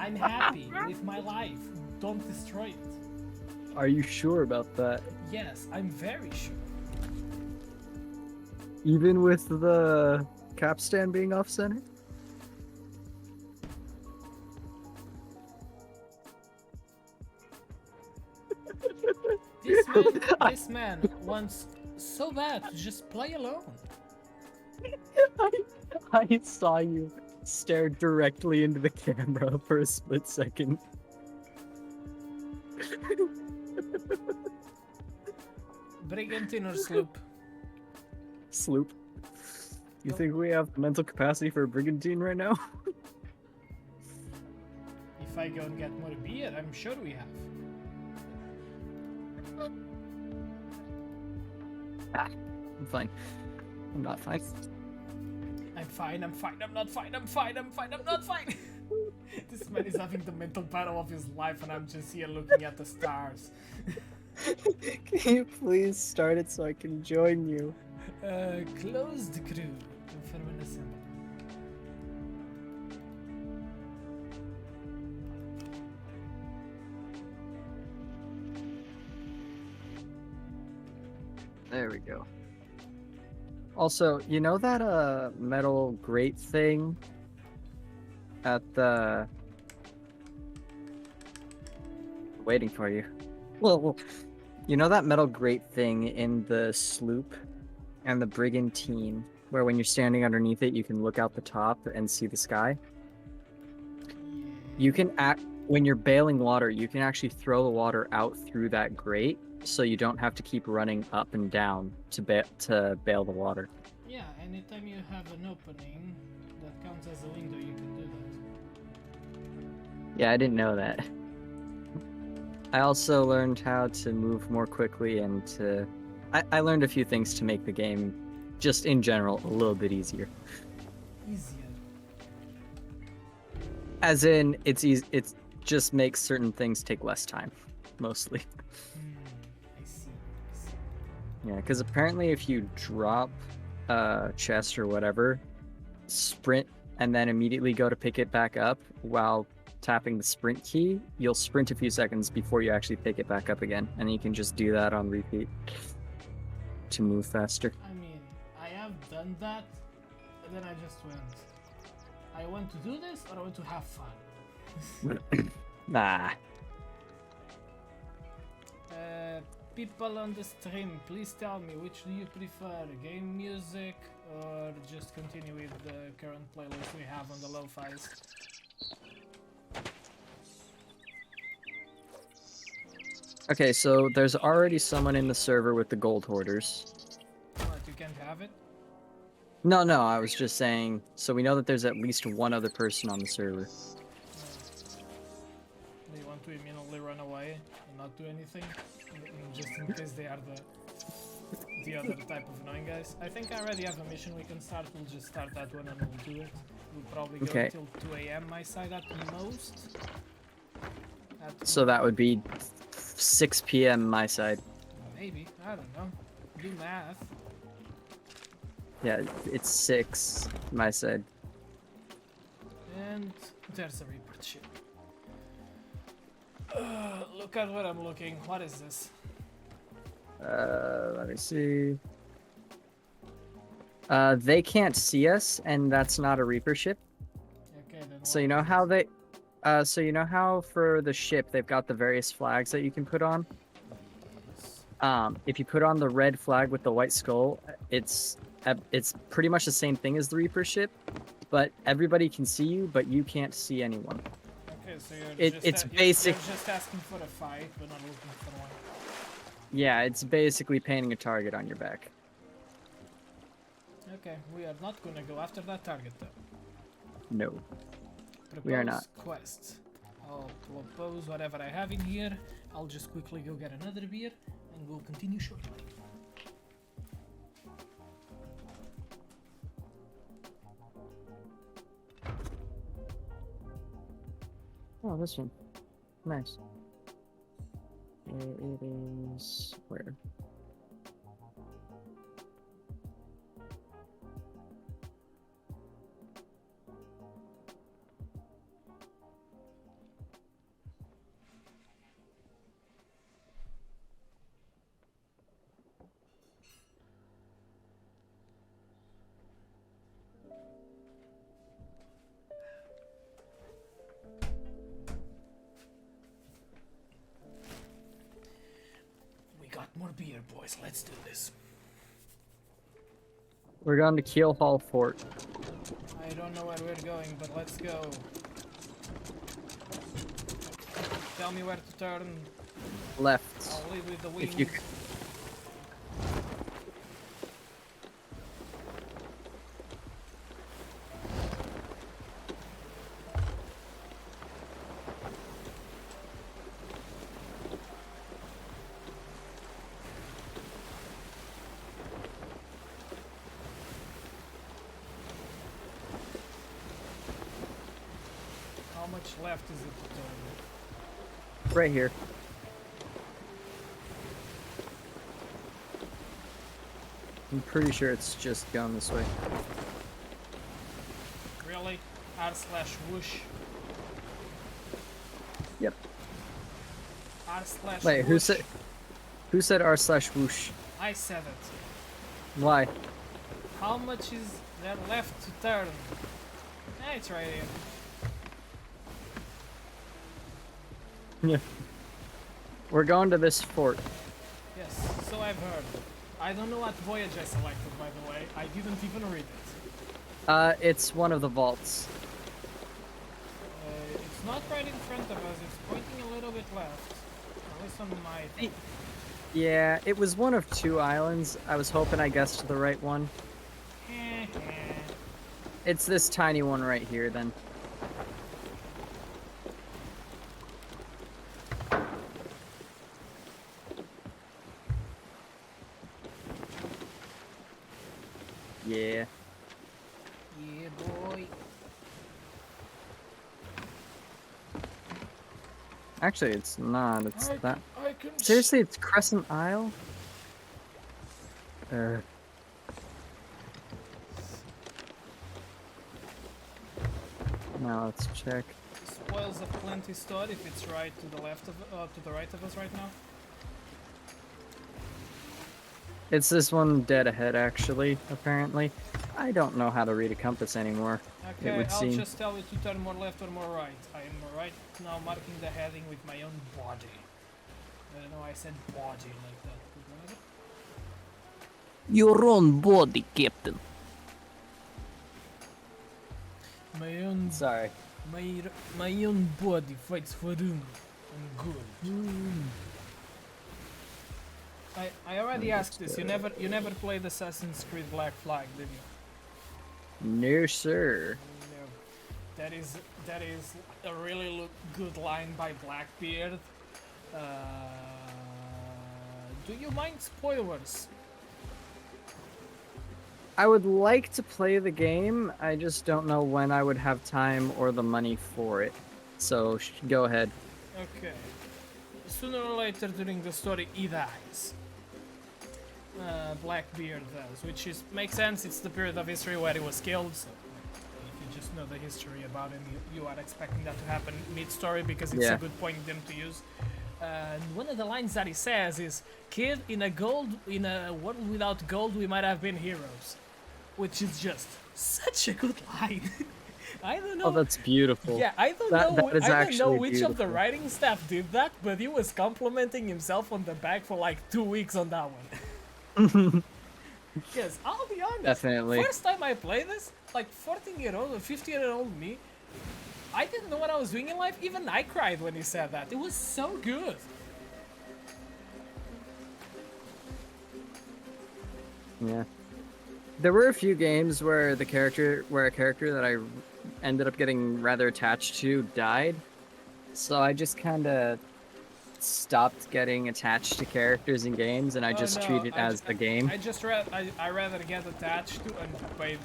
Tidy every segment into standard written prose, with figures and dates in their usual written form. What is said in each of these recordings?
I'm happy with my life. Don't destroy it. Are you sure about that? Yes, I'm very sure. Even with the capstan being off-center? This man wants so bad to just play alone. I saw you stare directly into the camera for a split second. Brigantine or sloop? Sloop. You think we have the mental capacity for a brigantine right now? If I go and get more beer, I'm sure we have. I'm fine. I'm not fine. I'm fine, I'm fine, I'm not fine, I'm fine, I'm fine, I'm not fine. This man is having the mental battle of his life and I'm just here looking at the stars. Can you please start it so I can join you? Closed crew. Confirm and assemble. There we go. Also, you know that metal grate thing at the waiting for you. Well, you know that metal grate thing in the sloop and the brigantine where when you're standing underneath it you can look out the top and see the sky? You can when you're bailing water, you can actually throw the water out through that grate so you don't have to keep running up and down to bail the water. Yeah, anytime you have an opening that counts as a window, you can do that. Yeah, I didn't know that. I also learned how to move more quickly and I learned a few things to make the game, just in general, a little bit easier. Easier. As in, it's easy. It just makes certain things take less time, mostly. I see. Yeah, because apparently if you drop a chest or whatever, sprint, and then immediately go to pick it back up while tapping the sprint key, you'll sprint a few seconds before you actually pick it back up again, and you can just do that on repeat to move faster. I mean, I have done that, and then I just went. I want to do this, or I want to have fun. Nah. People on the stream, please tell me which do you prefer, game music or just continue with the current playlist we have on the lo-fis? Okay, so there's already someone in the server with the gold hoarders. What, you can't have it? No, I was just saying, so we know that there's at least one other person on the server. Do you want to immediately run away and not do anything? Just in case they are the other type of annoying guys. I think I already have a mission we can start. We'll just start that one and we'll do it. We'll probably go until 2 AM my side at most. So that would be 6 PM my side. Maybe. I don't know. Do math. Yeah, it's 6 my side. And there's a Reaper ship. Look at what I'm looking. What is this? Let me see. They can't see us, and that's not a Reaper ship. Okay, then So you know how they... so you know how for the ship they've got the various flags that you can put on? If you put on the red flag with the white skull, it's pretty much the same thing as the Reaper ship, but everybody can see you, but you can't see anyone. Okay, so you're just asking for a fight, but not looking for one. Yeah, it's basically painting a target on your back. Okay, we are not gonna go after that target though. No. Propose We are not. Quest. I'll propose whatever I have in here. I'll just quickly go get another beer and we'll continue shortly. Oh, this one. Nice. It is... where? here, boys. Let's do this. We're going to Keel Hall Fort. I don't know where we're going, but let's go. Tell me where to turn. Left. I'll lead with the wings. If you How much left is it to turn? right here. I'm pretty sure it's just going this way. Really? R/whoosh. Yep. R/whoosh. Wait, who said r/whoosh? I said it. Why? How much is there left to turn? Ah, it's right here. Yeah. We're going to this fort. Yes, so I've heard. I don't know what voyage I selected, by the way. I didn't even read it. It's one of the vaults. It's not right in front of us. It's pointing a little bit left. At least on my... Yeah, it was one of 2 islands. I was hoping I guessed the right one. It's this tiny one right here, then. Yeah. Yeah, boy. Actually, it's not. It's that. I can Seriously, it's Crescent Isle? Now let's check. Spoils of plenty start if it's right to the left of to the right of us right now. It's this one dead ahead, actually, apparently. I don't know how to read a compass anymore. Okay, it would I'll seem. just tell you to turn more left or more right. I am right now marking the heading with my own body. I don't know why I said body like that, but whatever. Your own body, Captain. My own Sorry. my own body fights for room and good. I already asked this. You never played Assassin's Creed Black Flag, did you? No, sir. No. That is a really good line by Blackbeard. Do you mind spoilers? I would like to play the game. I just don't know when I would have time or the money for it. So go ahead. Okay. Sooner or later during the story, he dies. Blackbeard does, which makes sense. It's the period of history where he was killed. So if you just know the history about him, you are expecting that to happen mid-story because it's a good point them to use. And one of the lines that he says is, "Kid, in a world without gold, we might have been heroes," which is just such a good line. I don't know. Oh, that's beautiful. Yeah, I don't know which of the writing staff did that, but he was complimenting himself on the back for like 2 weeks on that one. Yes, I'll be honest. Definitely. First time I played this, like 14-year-old or 15-year-old me, I didn't know what I was doing in life. Even I cried when he said that. It was so good. Yeah. There were a few games where a character that I ended up getting rather attached to died. So I just kind of stopped getting attached to characters in games, and I just treat it as the game. I rather get attached to and pay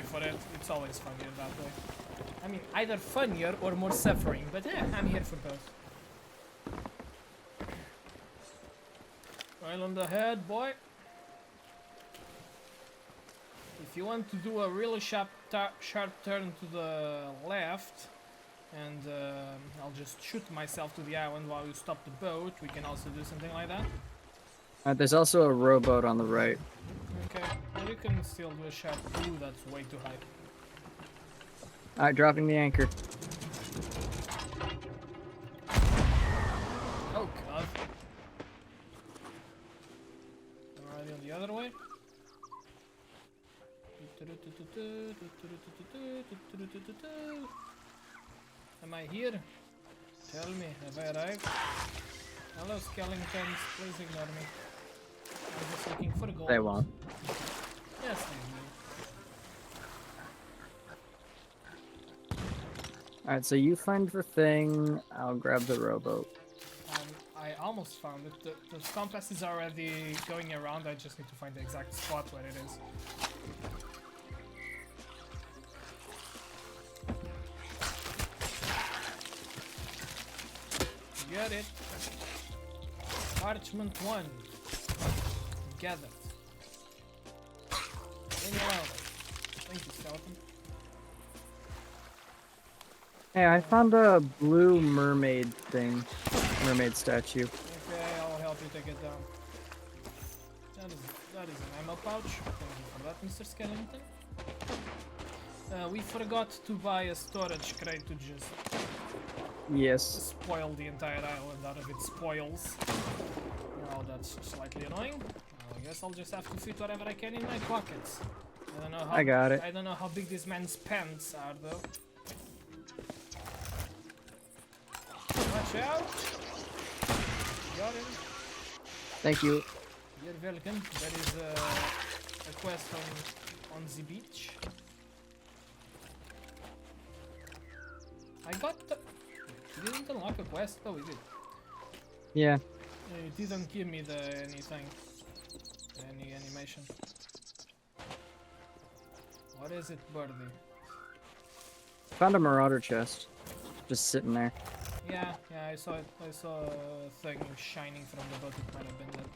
for it. It's always funnier that way. I mean, either funnier or more suffering, but yeah, I'm here for both. Island ahead, boy. If you want to do a really sharp turn to the left, and I'll just shoot myself to the island while you stop the boat, we can also do something like that. There's also a rowboat on the right. Okay, well, you can still do a sharp. Ooh, that's way too high. Alright, dropping the anchor. Oh god. the other way. Am I here? Tell me, have I arrived? Hello, skeletons. Please ignore me. I'm just looking for gold. They won't. Yes, they will. Alright, so you find the thing. I'll grab the rowboat. I almost found it. The compass is already going around. I just need to find the exact spot where it is. Get it. Parchment 1. Gathered. Bring it out. Thank you, skeleton. Hey, I found a blue mermaid thing. Mermaid statue. Okay, I'll help you take it down. That is an ammo pouch. Thank you for that, Mr. Skeleton. We forgot to buy a storage crate to just Yes. spoil the entire island out of its spoils. Well, that's slightly annoying. I guess I'll just have to fit whatever I can in my pockets. I don't know how. I got it. I don't know how big this man's pants are, though. Watch out! Got him. Thank you. You're welcome. There is a quest on the beach. I got the. You didn't unlock a quest? Oh, we did. Yeah. It didn't give me the anything. Any animation. What is it, birdie? Found a marauder chest. Just sitting there. Yeah, I saw it. I saw a thing shining from the boat. It might have been that.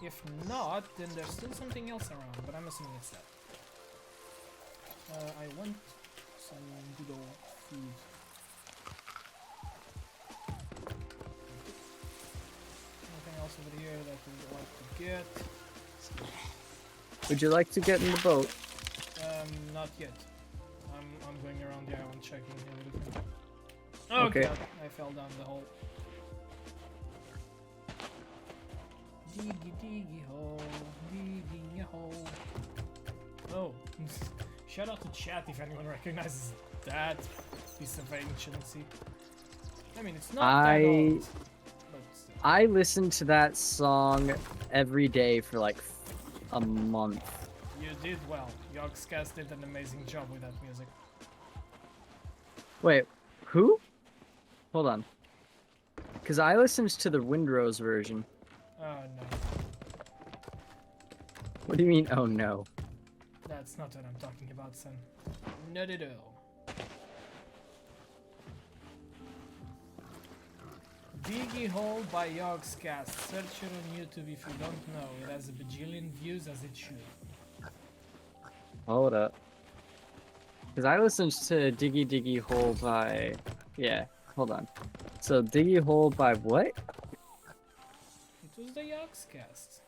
If not, then there's still something else around, but I'm assuming it's that. I want some good old food. Anything else over here that we would like to get? Would you like to get in the boat? Not yet. I'm going around the island checking everything. Oh Okay. God, I fell down the hole. Diggy diggy hole, digging a hole. Oh, shout out to chat if anyone recognizes that piece of anciency. I mean, it's not that old, but still. I listened to that song every day for like a month. You did well. Yogscast did an amazing job with that music. Wait, who? Hold on. Because I listened to the Windrose version. Oh no, What do you mean, oh no? that's not what I'm talking about, son. Not at all. Diggy Hole by Yogscast. Search it on YouTube if you don't know. It has a bajillion views as it should. Hold up. Because I listened to Diggy Diggy Hole by... Yeah, hold on. So, Diggy Hole by what? It was the Yogscast.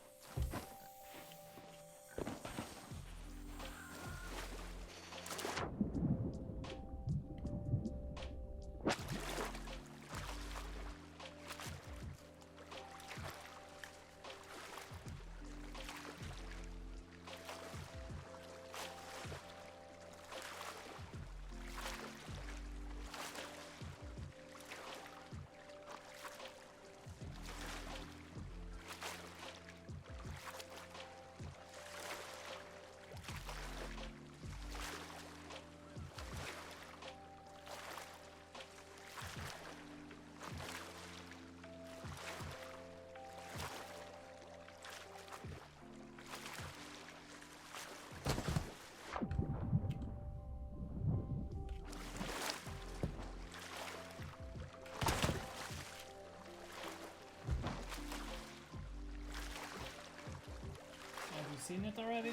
Have you seen it already?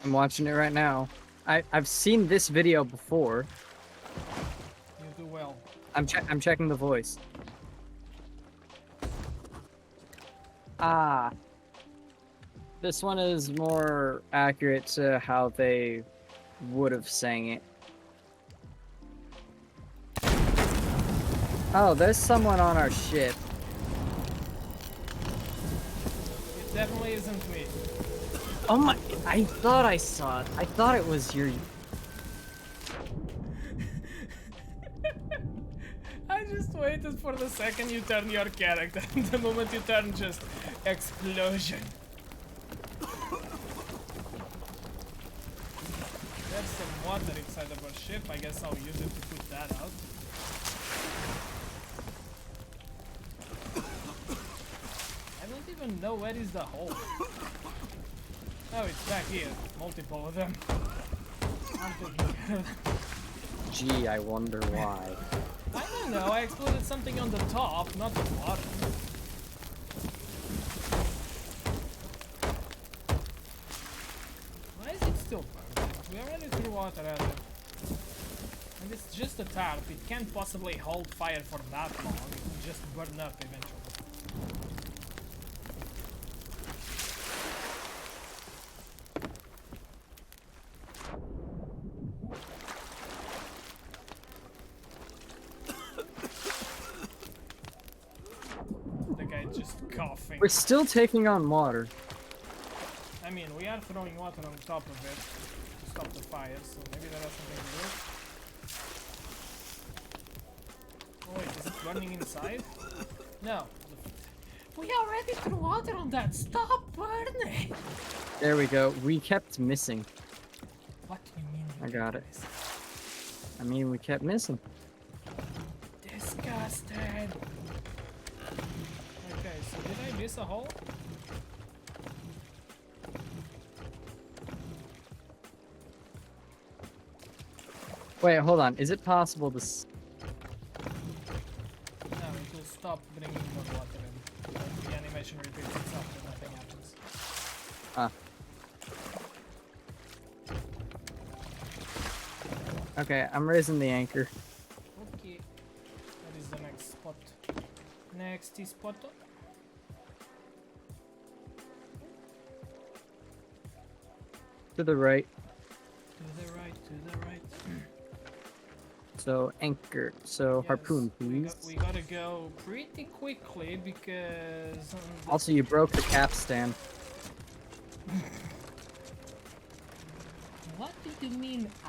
I'm watching it right now. I've seen this video before. You do well. I'm checking the voice. Ah. This one is more accurate to how they would have sang it. Oh, there's someone on our ship. It definitely isn't me. Oh my! I thought I saw it. I thought it was your. I just waited for the second you turn your character. The moment you turn, just explosion. There's some water inside of our ship. I guess I'll use it to put that out. I don't even know where is the hole. Oh, it's back here. Multiple of them. I'm taking care of them. Gee, I wonder why. I don't know. I exploded something on the top, not the bottom. Why is it still burning? We already threw water at it. And it's just a tarp. It can't possibly hold fire for that long. It will just burn up eventually. The guy just coughing. We're still taking on water. I mean, we are throwing water on top of it to stop the fire, so maybe that has something to do. Oh wait, is it burning inside? No. We already threw water on that. Stop burning! There we go. We kept missing. What do you mean? I got it. I mean, we kept missing. Disgusting. Okay, so did I miss a hole? Wait, hold on. Is it possible to? No, it will stop bringing more water in. The animation repeats itself and nothing happens. Ah. Okay, I'm raising the anchor. Okay. That is the next spot. Next spot. To the right. To the right, to the right. So anchor. So Yes, harpoon, please. We gotta go pretty quickly because... Also, you broke the capstan. What do you mean I?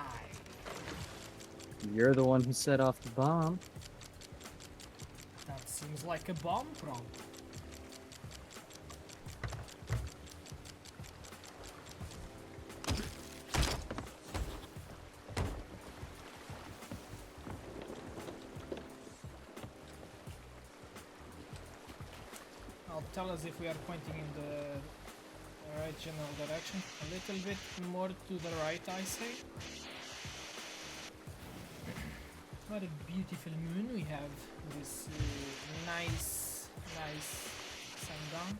You're the one who set off the bomb. That seems like a bomb problem. I'll tell us if we are pointing in the right general direction. A little bit more to the right, I say. What a beautiful moon we have. This nice sundown.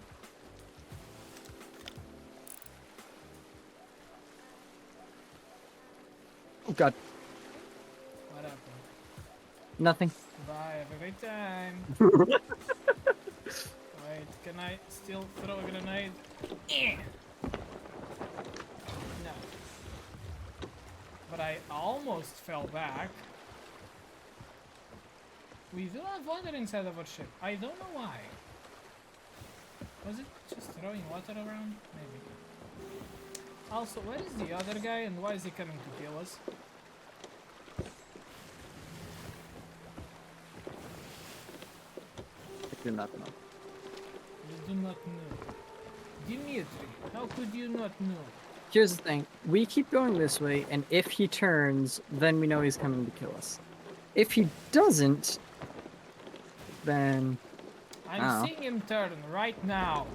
Oh god, What happened? nothing. Bye, have a great time. Wait, can I still throw a grenade? Eh. No. But I almost fell back. We do have water inside of our ship. I don't know why. Was it just throwing water around? Maybe. Also, where is the other guy and why is he coming to kill us? I do not know. You do not know. Dimitri, how could you not know? Here's the thing. We keep going this way, and if he turns, then we know he's coming to kill us. If he doesn't, then... I'm seeing him turn right now.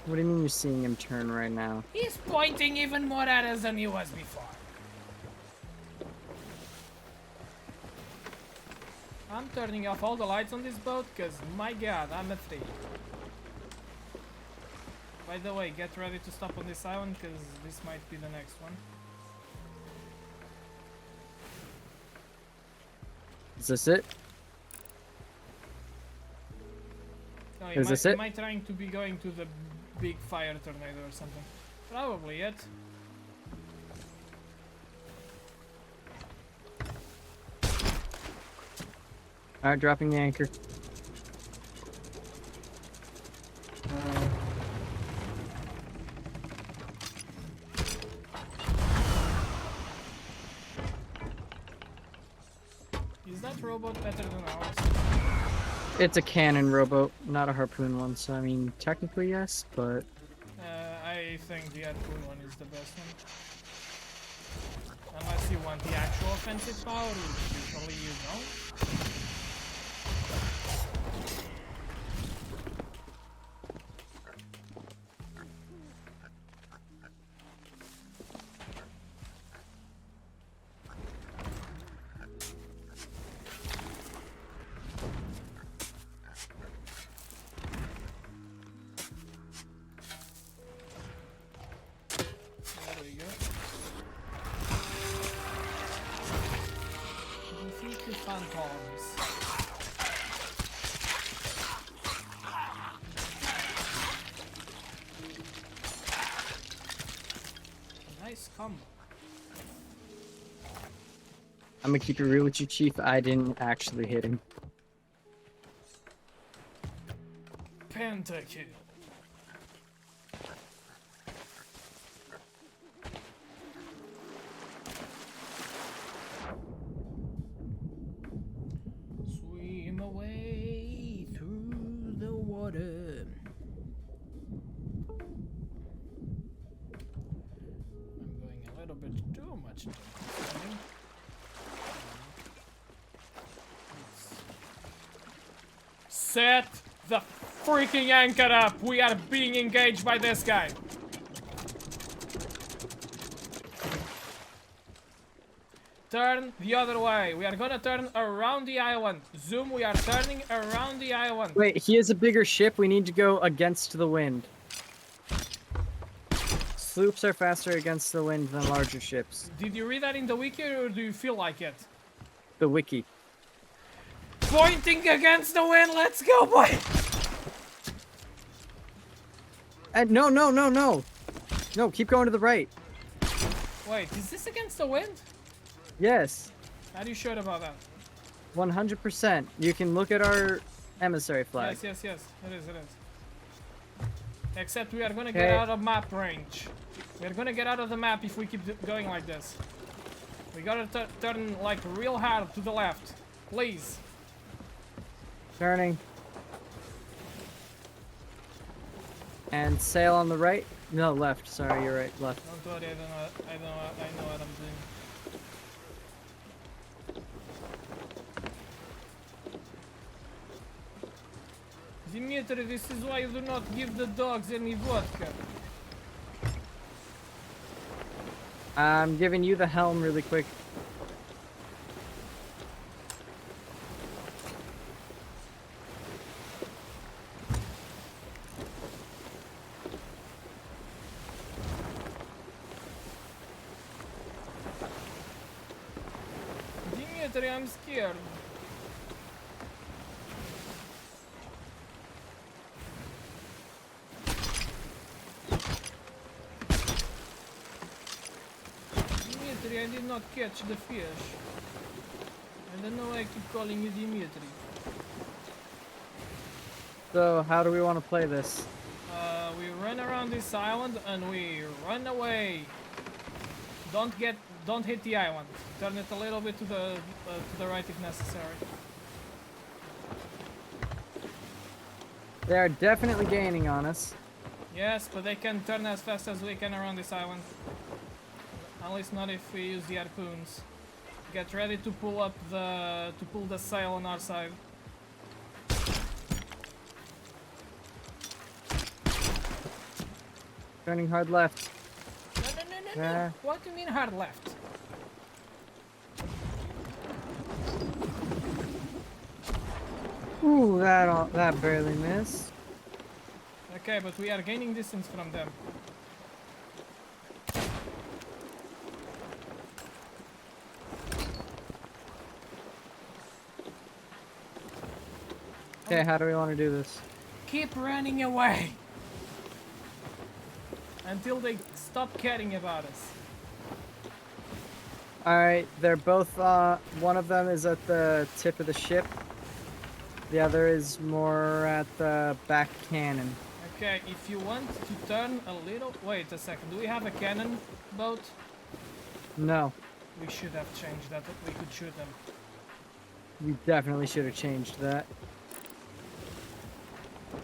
What do you mean you're seeing him turn right now? He's pointing even more at us than he was before. I'm turning off all the lights on this boat because, my god, I'm afraid. By the way, get ready to stop on this island because this might be the next one. Is this it? No, Is this it? Am I trying to be going to the big fire tornado or something? Probably it. Alright, dropping the anchor. better than ours. It's a cannon rowboat, not a harpoon one. So I mean, technically yes, but I think the harpoon one is the best one. Unless you want the actual offensive power, which usually you don't. There we go. Defeat the phantoms. Nice combo. I'm gonna keep it real with you, Chief. I didn't actually hit him. Pentakill. Swim away through the water. I'm going a little bit too much into this thing. Set the freaking anchor up! We are being engaged by this guy. Turn the other way. We are gonna turn around the island. Zoom, we are turning around the island. Wait, he has a bigger ship. We need to go against the wind. Sloops are faster against the wind than larger ships. Did you read that in the wiki or do you feel like it? The wiki. Pointing against the wind, let's go, boy! No, no, no, no. No, keep going to the right. Wait, is this against the wind? Yes, Are you sure about that? 100%. You can look at our emissary flag. Yes, yes, yes. It is, it is. Except we are gonna get Okay. out of map range. We are gonna get out of the map if we keep going like this. We gotta turn like real hard to the left. Please. Turning. And sail on the right. No, left. Sorry, you're right. Left. Don't worry, I know what I'm doing. Dimitri, this is why you do not give the dogs any vodka. I'm giving you the helm really quick. Dimitri, I'm scared. Dimitri, I did not catch the fish. I don't know why I keep calling you Dimitri. So, how do we want to play this? We run around this island and we run away. Don't hit the island. Turn it a little bit to the right if necessary. They are definitely gaining on us. Yes, but they can turn as fast as we can around this island. At least not if we use the harpoons. Get ready to pull the sail on our side. Turning hard left. No. Yeah. What do you mean hard left? Ooh, that barely missed. Okay, but we are gaining distance from them. Okay, how do we want to do this? Keep running away until they stop caring about us. Alright, they're both, one of them is at the tip of the ship. The other is more at the back cannon. Okay, if you want to turn a little... Wait a second, do we have a cannon boat? No. We should have changed that, we could shoot them. We definitely should have changed that.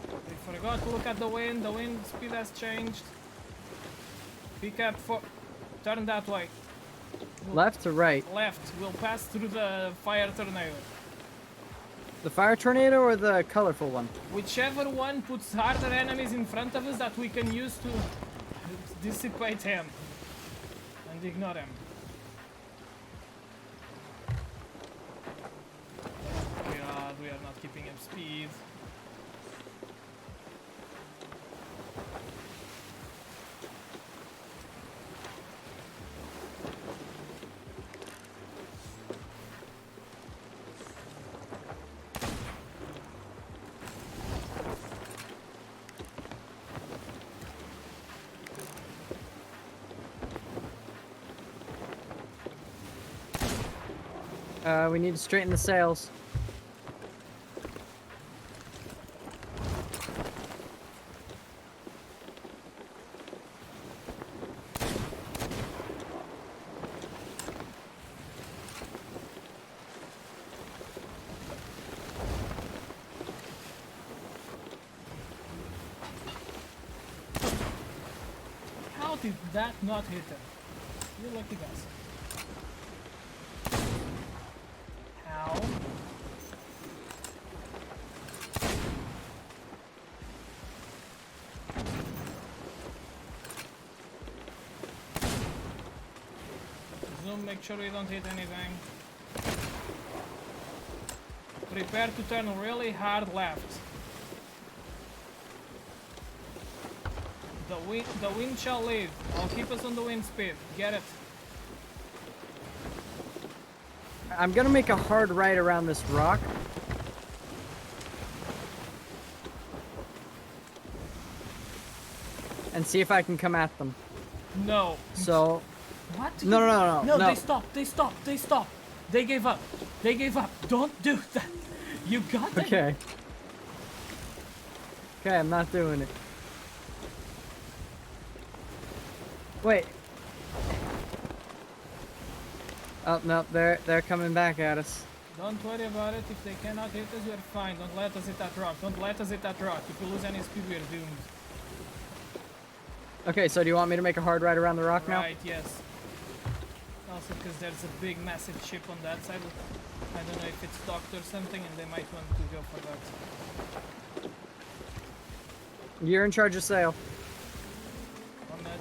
We forgot to look at the wind. The wind speed has changed. Pick up for. Turn that way. Left to right? Left. We'll pass through the fire tornado. The fire tornado or the colorful one? Whichever one puts harder enemies in front of us that we can use to dissipate him and ignore him. God, we are not keeping him speed. We need to straighten the sails. How did that not hit him? You lucky guys. How? Zoom, make sure you don't hit anything. Prepare to turn really hard left. The wind shall leave. I'll keep us on the wind speed. Get it? I'm gonna make a hard right around this rock. And see if I can come at them. No. So... What? No. They stopped. They stopped. They stopped. They gave up. They gave up. Don't do that. You got it. Okay. Okay, I'm not doing it. Wait. Oh, no, they're coming back at us. Don't worry about it. If they cannot hit us, we're fine. Don't let us hit that rock. Don't let us hit that rock. If we lose any speed, we're doomed. Okay, so do you want me to make a hard right around the rock now? Right, yes. Also, because there's a big, massive ship on that side. I don't know if it's docked or something, and they might want to go for that. You're in charge of sail. On that.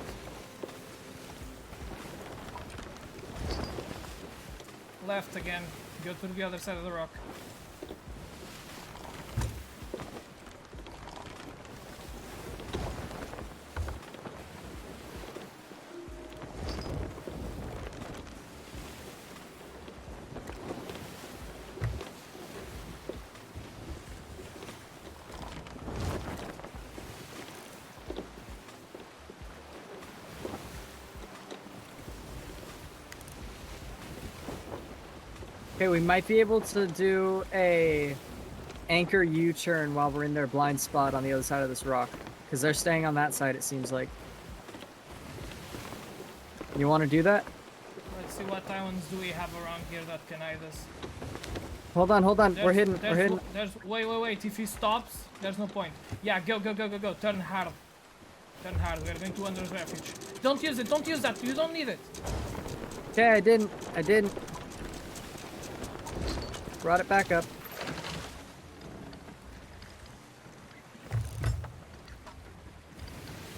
Left again. Go to the other side of the rock. Okay, we might be able to do a anchor U-turn while we're in their blind spot on the other side of this rock. Because they're staying on that side, it seems like. You want to do that? Let's see what islands do we have around here that can aid us. Hold on. We're hidden. Wait. If he stops, there's no point. Yeah, go. Turn hard. Turn hard. We're going to under refuge. Don't use it. Don't use that. You don't need it. Okay, I didn't. Brought it back up.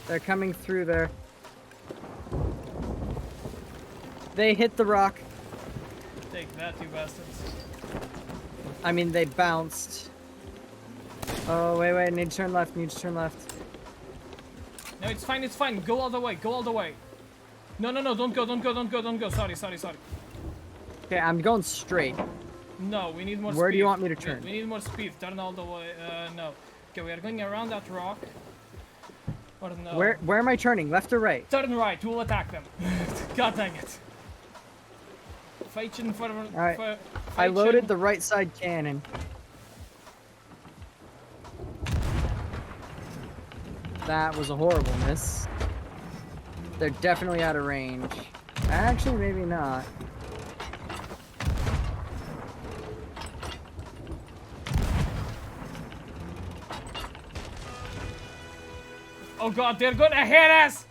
They're coming through there. They hit the rock. Take that, you bastards. I mean, they bounced. Oh, wait. Need to turn left. No, it's fine. Go all the way. No. Don't go. Sorry. Okay, I'm going straight. No, we need more speed. Where do you want me to turn? We need more speed. Turn all the way. No. Okay, we are going around that rock. Or no. Where am I turning? Left or right? Turn right. We'll attack them. God dang it. Fighting for... Alright. I loaded the right side cannon. That was a horrible miss. They're definitely out of range. Actually, maybe not. Oh god, they're gonna hit us!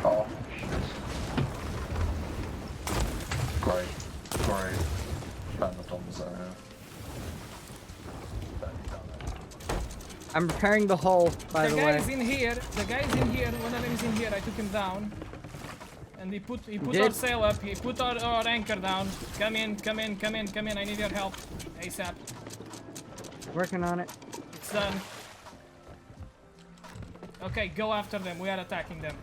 Oh. Great. Great. Found the Tom's area. I'm repairing the hull, by the way. The guy's in here. The guy's in here. One of them is in here. I took him down. And he put our sail up. He put our anchor down. Come in, come in, come in, come in. I need your help. ASAP. Working on it. It's done. Okay, go after them. We are attacking them.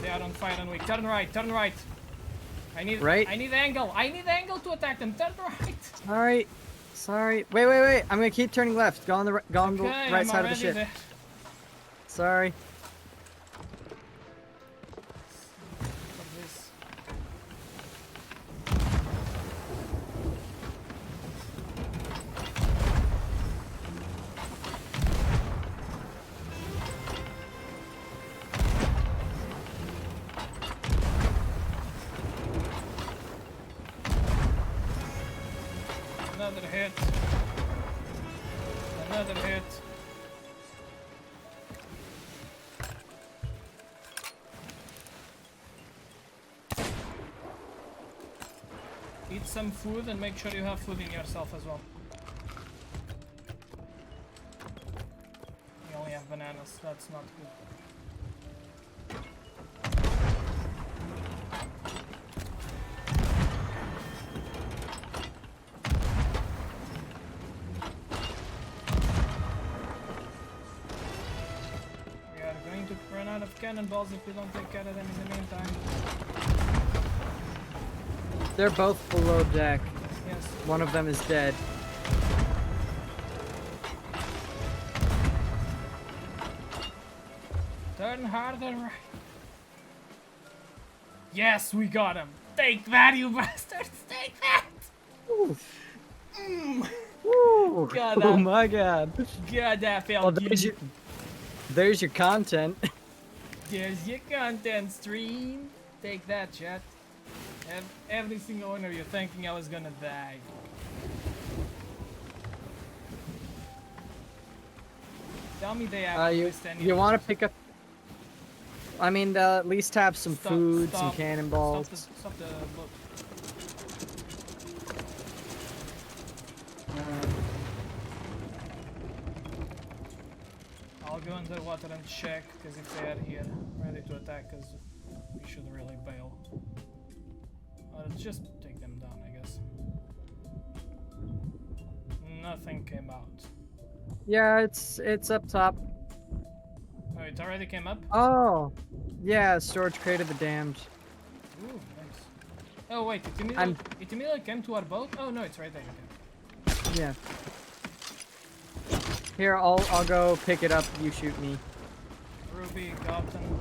They are on fire and weak. Turn right, turn right. I need angle. I need angle to attack them. Turn right. Alright. Sorry. Wait. I'm gonna keep turning left. Go on the right side of the ship. There. Sorry. Another hit. Another hit. Eat some food and make sure you have food in yourself as well. You only have bananas, that's not good. Cannonballs if we don't take care of them in the meantime. They're both below deck. Yes. One of them is dead. Turn harder right. Yes, we got him. Take that, you bastards. Take that. Ooh. Ooh. God, oh my god. God, that felt good. There's your content. There's your content stream. Take that, chat. Every single one of you thinking I was gonna die. Tell me they have you want to pick up? I mean, they'll at least have some food, some cannonballs. Stop the boat. I'll go underwater and check, because if they are here, ready to attack us, we should really bail. Let's just take them down, I guess. Nothing came out. Yeah, it's up top. Oh, it already came up? Oh, yeah, storage crate of the damned. Ooh, nice. Oh wait, it immediately came to our boat? Oh no, it's right there. Okay. Yeah. Here, I'll go pick it up. You shoot me. Ruby, gotten.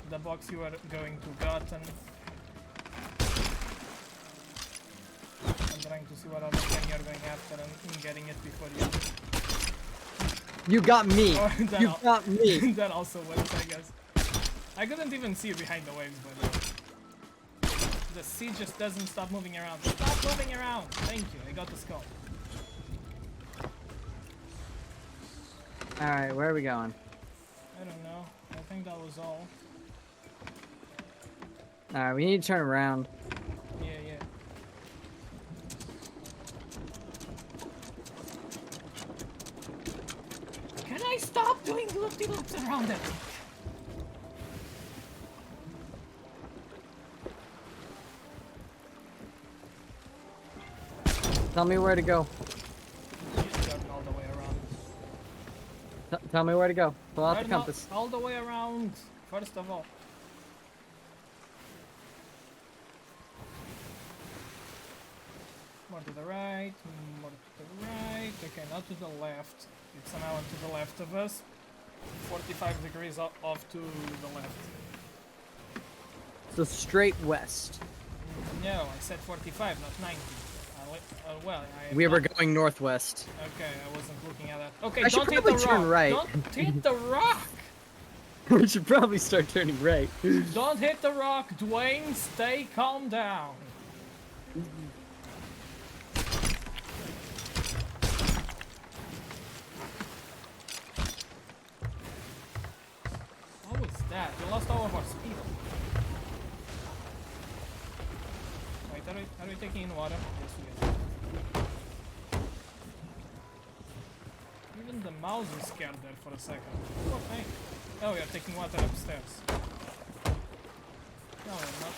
The box you are going to gotten. I'm trying to see what other thing you're going after and getting it before you. You got me. You got me. That also works, I guess. I couldn't even see behind the waves, by the way. The sea just doesn't stop moving around. Stop moving around! Thank you, I got the skull. Alright, where are we going? I don't know. I think that was all. Alright, we need to turn around. Yeah. Can I stop doing loop-de-loops around it? Tell me where to go. All the way around. Tell me where to go. Pull out the compass. All the way around, first of all. More to the right, more to the right. Okay, not to the left. It's now to the left of us. 45 degrees off to the left. So straight west. No, I said 45, not 90. We were going northwest. Okay, I wasn't looking at that. Okay, don't hit the rock. Turn right. Don't hit the rock! We should probably start turning right. Don't hit the rock, Dwayne. Stay calm down. that? We lost all of our speed. Wait, are we taking in water? Yes, we are. Even the mouse is scared there for a second. What thing? Oh, we are taking water upstairs. No, we're not.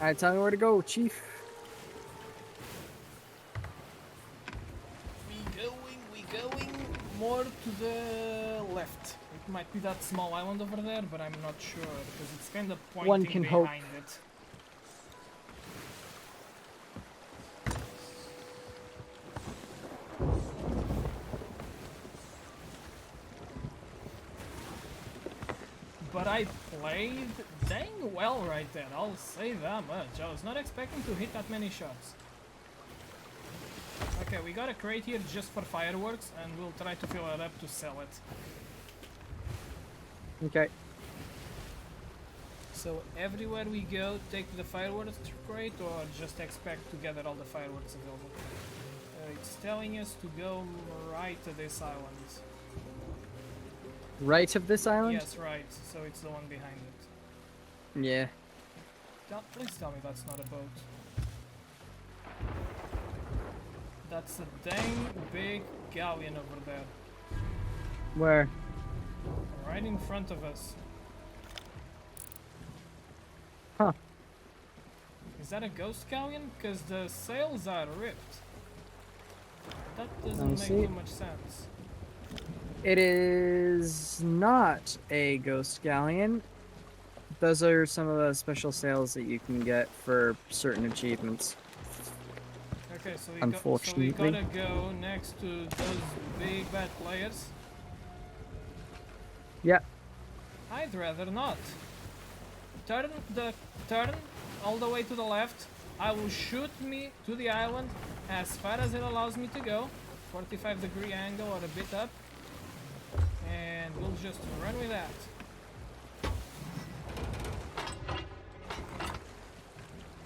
Alright, tell me where to go, Chief. We going more to the left. It might be that small island over there, but I'm not sure because it's kind of pointing One can hope. behind it. But I played dang well right then, I'll say that much. I was not expecting to hit that many shots. Okay, we got a crate here just for fireworks, and we'll try to fill it up to sell it. Okay. So everywhere we go, take the fireworks crate, or just expect to gather all the fireworks available? It's telling us to go right to this island. Right of this island? Yes, right. So it's the one behind it. Yeah. Please tell me that's not a boat. That's a dang big galleon over there. Where? Right in front of us. Huh. Is that a ghost galleon? Because the sails are ripped. That Let doesn't me make see. too much sense. It is not a ghost galleon. Those are some of the special sails that you can get for certain achievements. Okay, so we Unfortunately. gotta go next to those big bad players. Yeah. I'd rather not. Turn all the way to the left. I will shoot me to the island as far as it allows me to go. 45-degree angle or a bit up. And we'll just run with that.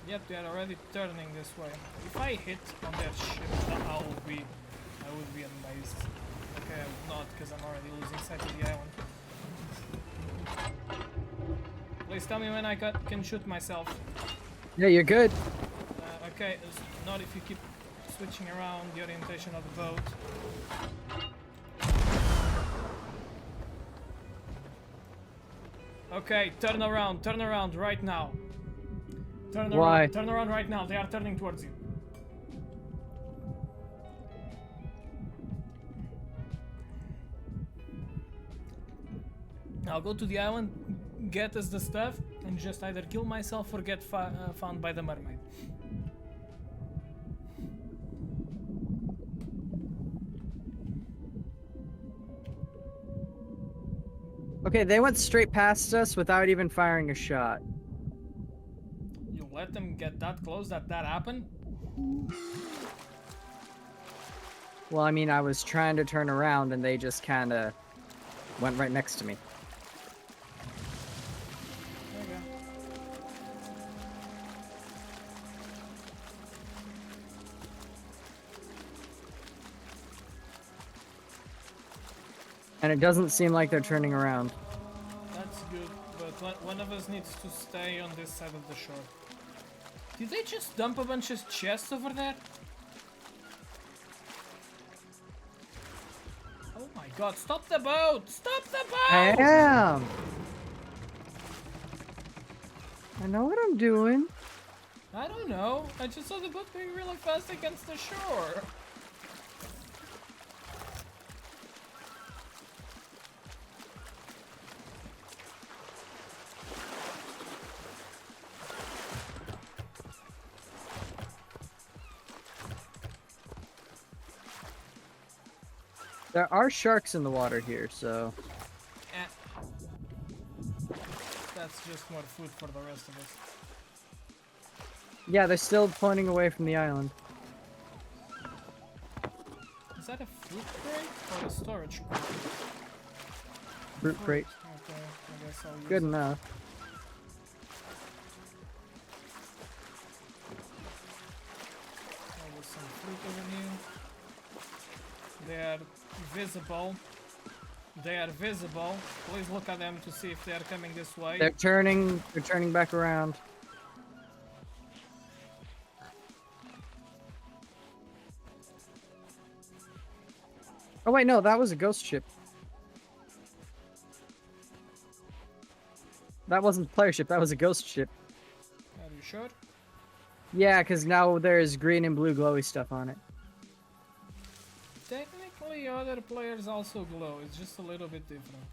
Yep, they are already turning this way. If I hit on their ship, I would be amazed. Okay, I will not, because I'm already losing sight of the island. Please tell me when I can shoot myself. Yeah, you're good. Okay, not if you keep switching around the orientation of the boat. Okay, turn around right now. Why? Turn around right now, they are turning towards you. I'll go to the island, get us the stuff, and just either kill myself or get found by the mermaid. Okay, they went straight past us without even firing a shot. You let them get that close that happened? Well, I mean, I was trying to turn around and they just kind of went right next to me. Okay. And it doesn't seem like they're turning around. That's good, but one of us needs to stay on this side of the shore. Did they just dump a bunch of chests over there? Oh my god, stop the boat! Stop the boat! I am! I know what I'm doing. I don't know. I just saw the boat going really fast against the shore. There are sharks in the water here, so... That's just more food for the rest of us. Yeah, they're still pointing away from the island. Is that a fruit crate or a storage crate? Fruit crate. Okay, I guess I'll use Good it. enough. fruit over here. They are visible. They are visible. Please look at them to see if they are coming this way. They're turning back around. Oh wait, no, that was a ghost ship. That wasn't the player ship, that was a ghost ship. Are you sure? Yeah, because now there's green and blue glowy stuff on it. Technically, other players also glow. It's just a little bit different.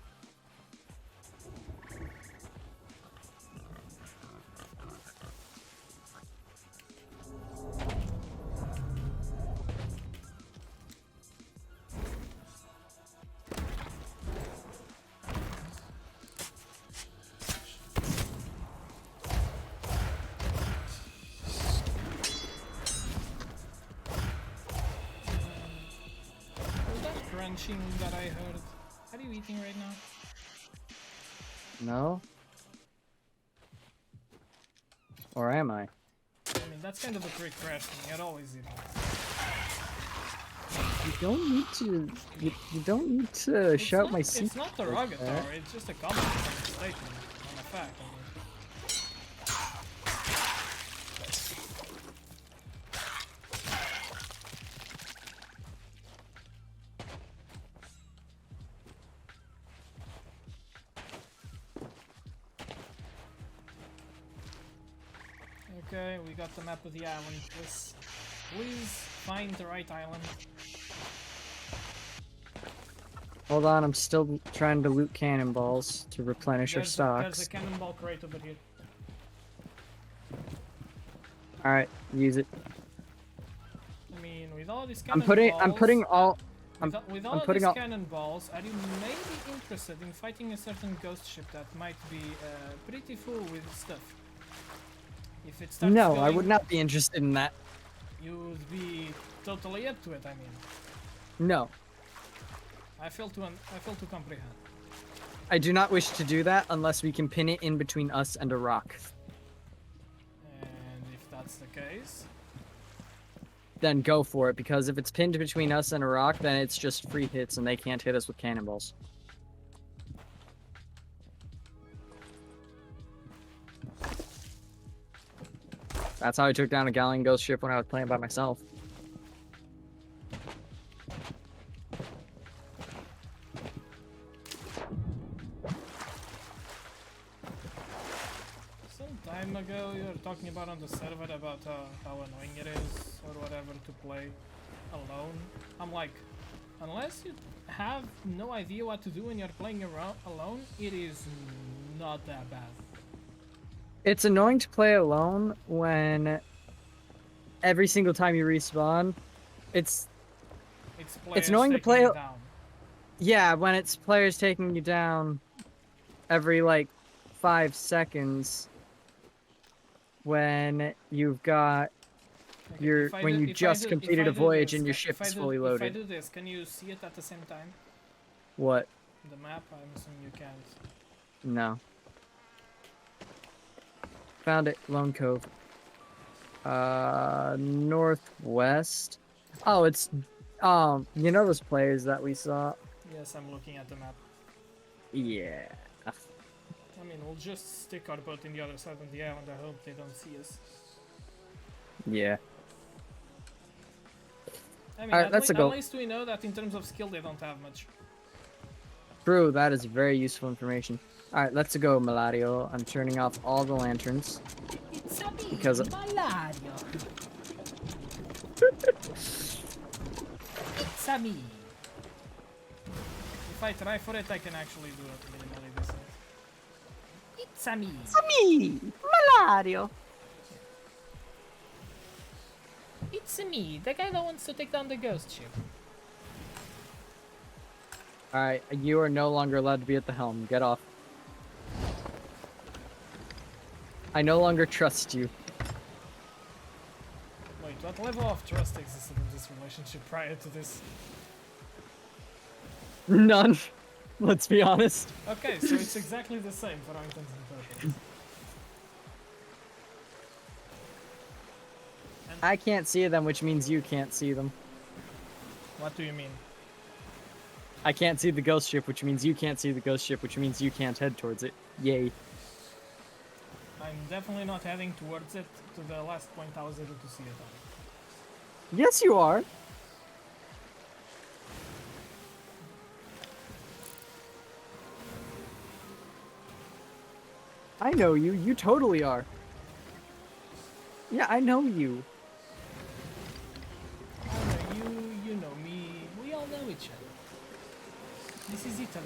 Crunching that I heard. Are you eating right now? No? Or am I? I mean, that's kind of a quick question. You're always eating. You don't need to. You don't need to shout my secret. It's not derogatory. It's just a comment statement on a fact. I mean. Okay, we got the map of the island. Please find the right island. Hold on, I'm still trying to loot cannonballs to replenish our stocks. There's a cannonball crate over here. Alright, use it. I mean, with all these I'm cannonballs... putting all With all these cannonballs, are you maybe interested in fighting a certain ghost ship that might be pretty full with stuff? If it starts No, going, I would not be interested in that. You would be totally up to it, I mean. No. I fail to comprehend. I do not wish to do that unless we can pin it in between us and a rock. And if that's the case... Then go for it, because if it's pinned between us and a rock, then it's just free hits and they can't hit us with cannonballs. That's how I took down a Galleon ghost ship when I was playing by myself. Some time ago you were talking about on the server about how annoying it is or whatever to play alone. I'm like, unless you have no idea what to do when you're playing alone, it is not that bad. It's annoying to play alone when every single time you respawn, it's annoying to play. Yeah, when it's players taking you down every like 5 seconds. When you've got when you just completed a voyage and your ship is fully loaded. If I do this, can you see it at the same time? What? The map? I'm assuming you can't. No. Found it, Lone Cove. Northwest. Oh, it's you know those players that we saw? Yes, I'm looking at the map. Yeah. I mean, we'll just stick our boat in the other side of the island. I hope they don't see us. Yeah. I mean, Alright, at least we know that in terms of skill they don't have much. True, that is very useful information. Alright, let's go, Malario. I'm turning off all the lanterns. It's a me, because Malario. It's a me. If I try for it, I can actually do it minimally decent. It's a me. It's a me, Malario. It's me, the guy that wants to take down the ghost ship. Alright, you are no longer allowed to be at the helm. Get off. I no longer trust you. Wait, what level of trust existed in this relationship prior to this? None. Let's be honest. Okay, so it's exactly the same for all intents and purposes. And I can't see them, which means you can't see them. What do you mean? I can't see the ghost ship, which means you can't see the ghost ship, which means you can't head towards it. Yay. I'm definitely not heading towards it to the last point I was able to see it on. Yes, you are. I know you. You totally are. Yeah, I know you. I know you, you know me, we all know each other. This is Italy.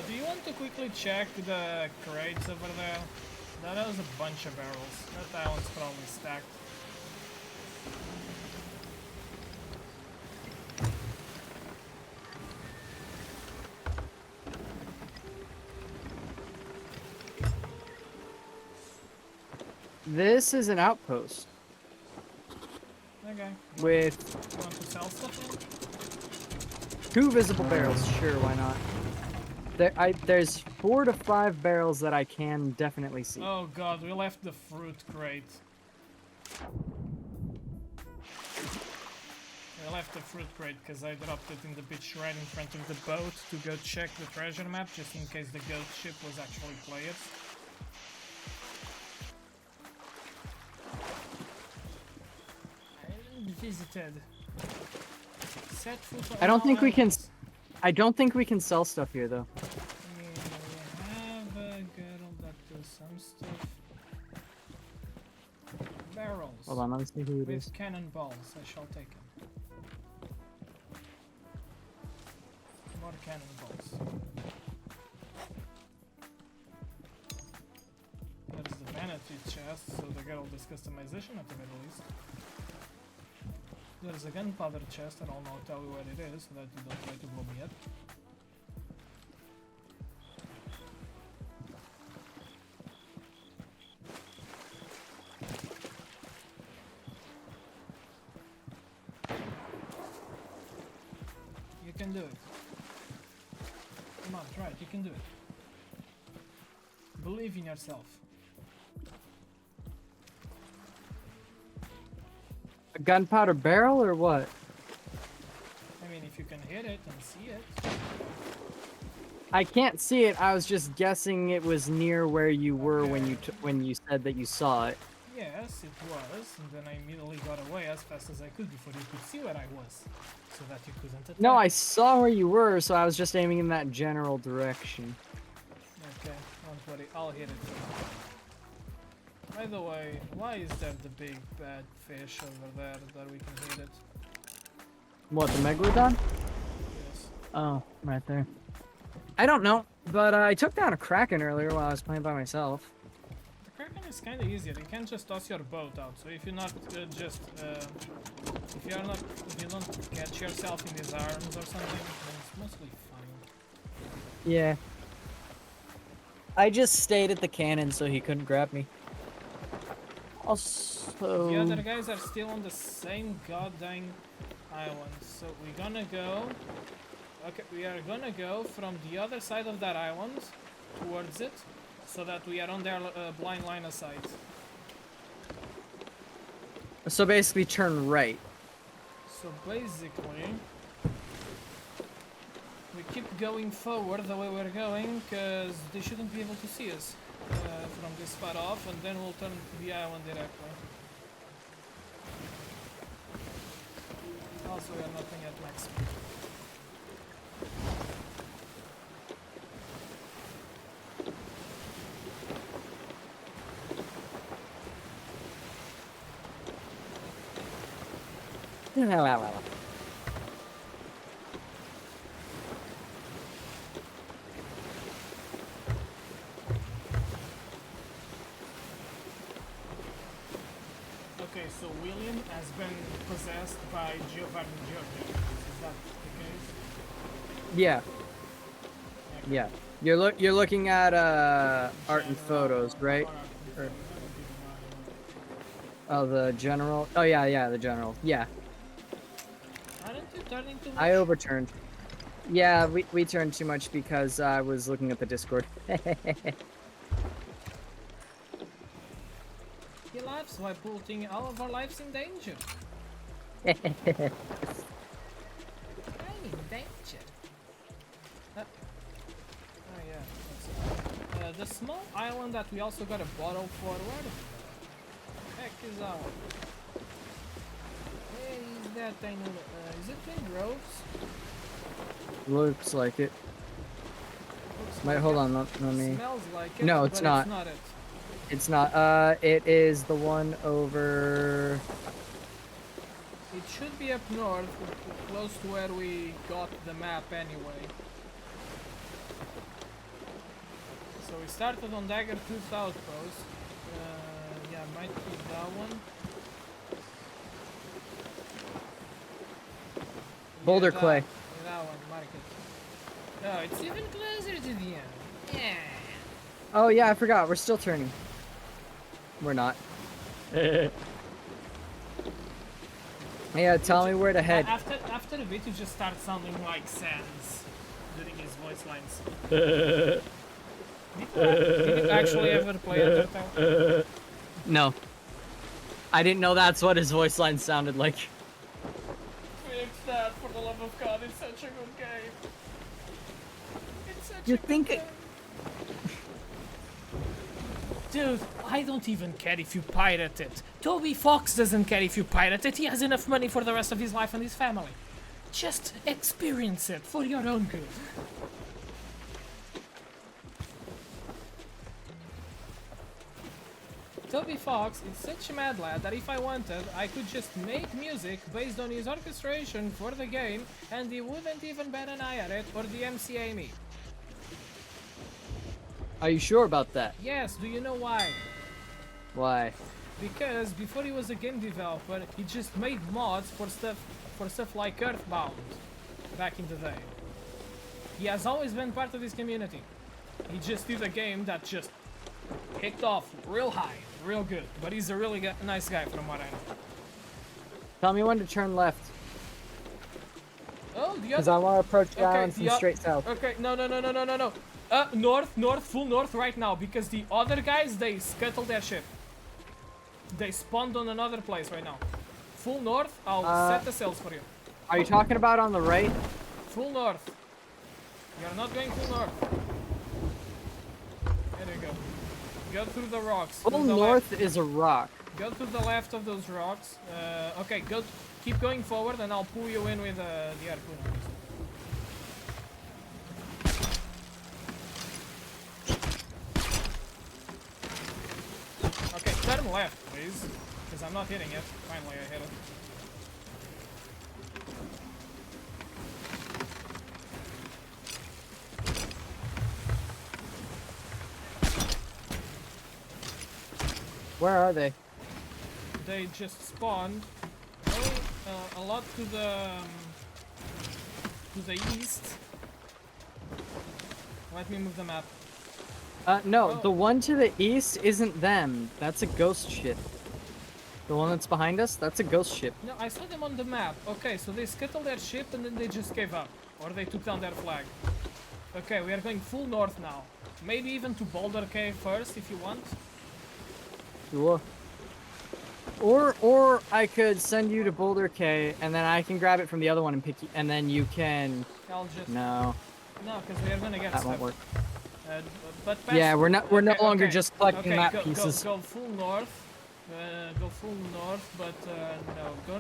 Do you want to quickly check the crates over there? That was a bunch of barrels. That island's probably stacked. This is an outpost Okay. with You want to sell stuff 2 visible barrels. Sure, why not? There's 4 to 5 barrels that I can definitely see. then? Oh god, we left the fruit crate. I left the fruit crate because I dropped it in the beach right in front of the boat to go check the treasure map just in case the ghost ship was actually players. Island visited. Set foot on I don't all think we can. islands. I don't think we can sell stuff here, though. We have a girl that does some stuff. Barrels. Hold on, let me see who it is. With cannonballs, I shall take them. More cannonballs. There's the vanity chest, so they get all this customization at the very least. There's a gunpowder chest, and I'll not tell you what it is, so that you don't try to blow me up. You can do it. Come on, try it, you can do it. Believe in yourself. A gunpowder barrel or what? I mean, if you can hit it and see it. I can't see it. I was just guessing it was near where you were when you said that you saw it. Yes, it was, and then I immediately got away as fast as I could before you could see where I was, so that you couldn't attack. No, I saw where you were, so I was just aiming in that general direction. Okay, don't worry, I'll hit it. By the way, why is there the big bad fish over there that we can hit it? What, the megalodon? Yes. Oh, right there. I don't know, but I took down a kraken earlier while I was playing by myself. The Kraken is kind of easier. You can just toss your boat out. So if you're not if you don't catch yourself in his arms or something, then it's mostly fine. Yeah. I just stayed at the cannon so he couldn't grab me. Also, The other guys are still on the same goddamn island. So we're gonna go. Okay, we are gonna go from the other side of that island towards it, so that we are on their blind line of sight. so basically turn right. So basically, we keep going forward the way we're going, because they shouldn't be able to see us from this far off, and then we'll turn to the island directly. Also, we are nothing at max speed. Okay, so William has been possessed by Giovanni Giorgio. Is that the case? Yeah. Yeah. You're looking at art and photos, right? Or- Oh, the general. Oh yeah, the general. Yeah. Aren't you turning too much? I overturned. Yeah, we turned too much because I was looking at the Discord. lives by putting all of our lives in danger. I'm in danger. Oh yeah, that's it. The small island that we also got a bottle for, where the heck is that one? Where is that thing? Is it Twin Groves? Looks like it. Looks Wait, like hold it. on, let me. Smells like it, No, but it's not. It's not it. It's not. It is the one over. It should be up north, close to where we got the map anyway. So we started on Dagger 2 Outpost. Yeah, might be that one. Boulder Yeah, clay. That one, mark it. Oh, it's even closer to the end. Yeah. Oh yeah, I forgot. We're still turning. We're not. Yeah, tell me where to head. After a bit, you just start sounding like Sans doing his voice lines. Did you actually ever play Undertale? No. I didn't know that's what his voice line sounded like. Fix that, for the love of God, it's such a good game. It's such You a good think game. Dude, I don't even care if you pirate it. Toby Fox doesn't care if you pirate it. He has enough money for the rest of his life and his family. Just experience it for your own good. Toby Fox is such a mad lad that if I wanted, I could just make music based on his orchestration for the game and he wouldn't even bat an eye at it or DMCA me. Are you sure about that? Yes, do you know why? Why? Because before he was a game developer, he just made mods for stuff like Earthbound back in the day. He has always been part of this community. He just did a game that just kicked off real high, real good. But he's a really nice guy from what I know. Tell me when to turn left. Oh, the Because other... I want to approach the Okay, island from straight south. Okay, no. North, full north right now, because the other guys, they scuttled their ship. They spawned on another place right now. Full north, I'll set the sails for you. Are you talking about on the right? Full north. You're not going full north. There you go. Go through the rocks. Full through the north left. is a rock. Go to the left of those rocks. Okay, keep going forward and I'll pull you in with the harpoon. Okay, turn left, please. Because I'm not hitting it. Finally, I hit it. Where are they? They just spawned a lot to the east. Let me move the map. No, Oh. the one to the east isn't them. That's a ghost ship. The one that's behind us, that's a ghost ship. No, I saw them on the map. Okay, so they scuttled their ship and then they just gave up. Or they took down their flag. Okay, we are going full north now. Maybe even to Boulder Cave first if you want. Sure. Or I could send you to Boulder K, and then I can grab it from the other one and pick you, and then you can. I'll just... No, No, because we are gonna get that stuff. won't work. But Yeah, we're no longer just collecting okay, map go, pieces. Go full north. Go full north, but no, go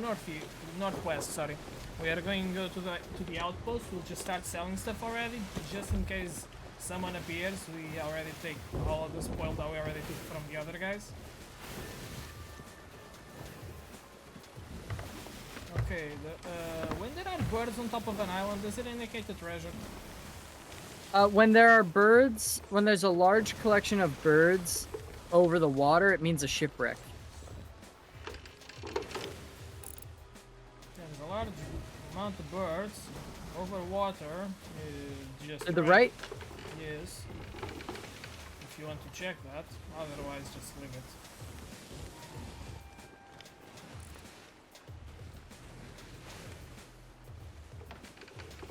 northwest. Sorry. We are going to go to the outpost. We'll just start selling stuff already, just in case someone appears. We already take all of the spoil that we already took from the other guys. Okay. When there are birds on top of an island, does it indicate a treasure? When there are birds, when there's a large collection of birds over the water, it means a shipwreck. There's a large amount of birds over water. Just To the right? Yes. If you want to check that, otherwise just leave it.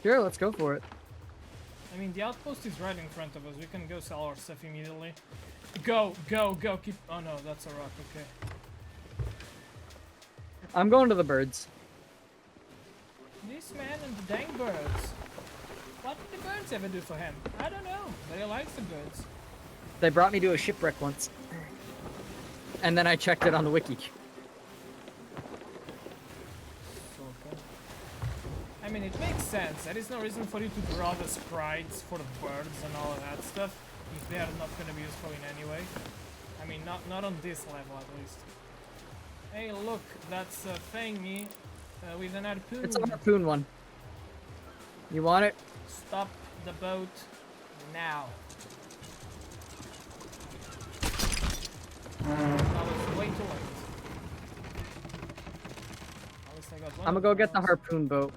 Sure, let's go for it. I mean, the outpost is right in front of us. We can go sell our stuff immediately. Go, go, go. Keep. Oh no, that's a rock. Okay. I'm going to the birds. This man and the dang birds. What did the birds ever do for him? I don't know, but he likes the birds. They brought me to a shipwreck once. And then I checked it on the wiki. Okay. I mean, it makes sense. There is no reason for you to draw the sprites for the birds and all of that stuff if they are not going to be useful in any way. I mean, not on this level at least. Hey, look, that's a thingy with an harpoon. It's a harpoon one. You want it? Stop the boat now. That was way too late. At least I got one I'm gonna of go get the those. harpoon boat.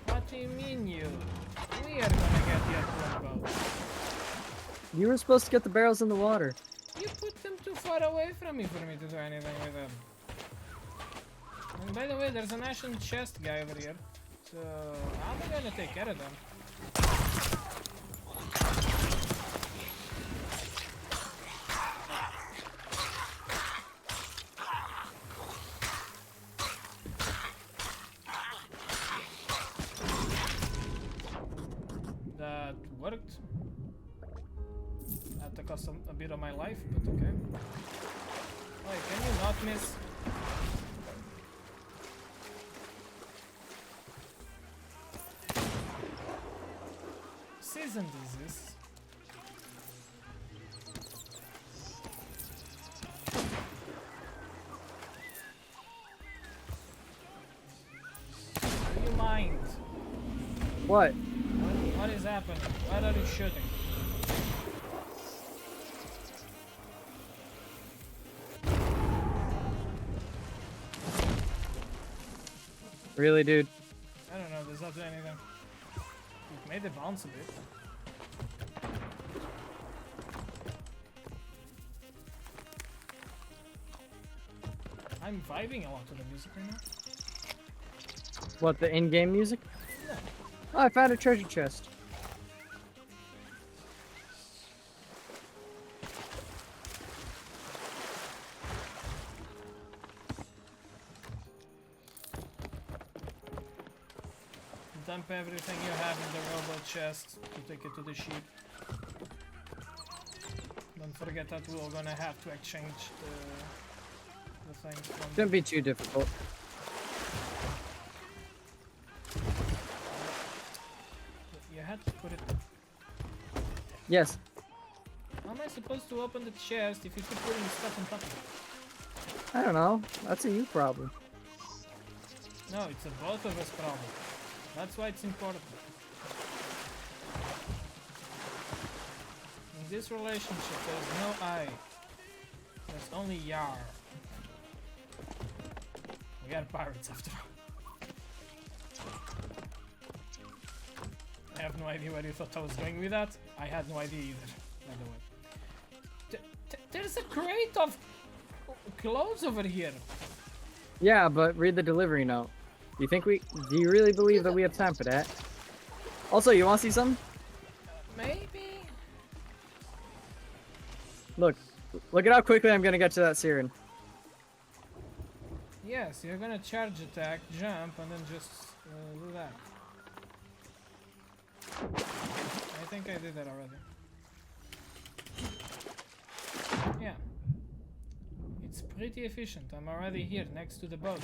What do you mean you? We are gonna get the harpoon boat. You were supposed to get the barrels in the water. You put them too far away from me for me to do anything with them. And by the way, there's an ashen chest guy over here. So, I'm gonna take care of them. That worked. That took us a bit of my life, but okay. Wait, can you not miss? Season disease. Do you mind? What? What is happening? Why are you shooting? Really, dude? I don't know, does that do anything? It made it bounce a bit. I'm vibing a lot to the music right now. What, the in-game music? Yeah. Oh, I found a treasure chest. Dump everything you have in the robot chest to take it to the ship. Don't forget that we're gonna have to exchange the things from Shouldn't be too difficult. You had to put it. Yes. How am I supposed to open the chest if you keep putting stuff on top of it? I don't know. That's a you problem. No, it's a both of us problem. That's why it's important. In this relationship, there's no I. There's only Yar. We are pirates after all. I have no idea where you thought I was going with that. I had no idea either, by the way. There's a crate of clothes over here. Yeah, but read the delivery note. Do you really believe that we have time for that? Also, you want to see something? Maybe. Look at how quickly I'm gonna get to that siren. Yes, you're gonna charge attack, jump, and then just do that. I think I did that already. Yeah. It's pretty efficient. I'm already here next to the boat.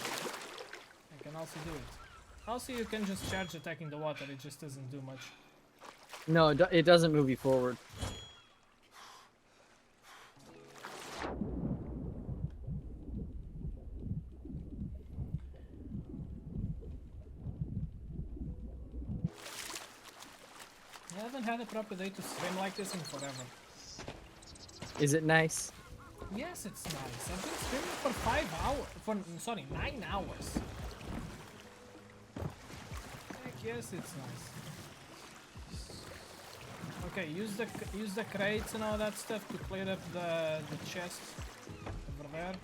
I can also do it. Also, you can just charge attack in the water. It just doesn't do much. No, it doesn't move you forward. I haven't had a proper day to swim like this in forever. Is it nice? Yes, it's nice. I've been swimming for 5 hours. 9 hours. Heck yes, it's nice. Okay, use the crates and all that stuff to clear up the chest over there.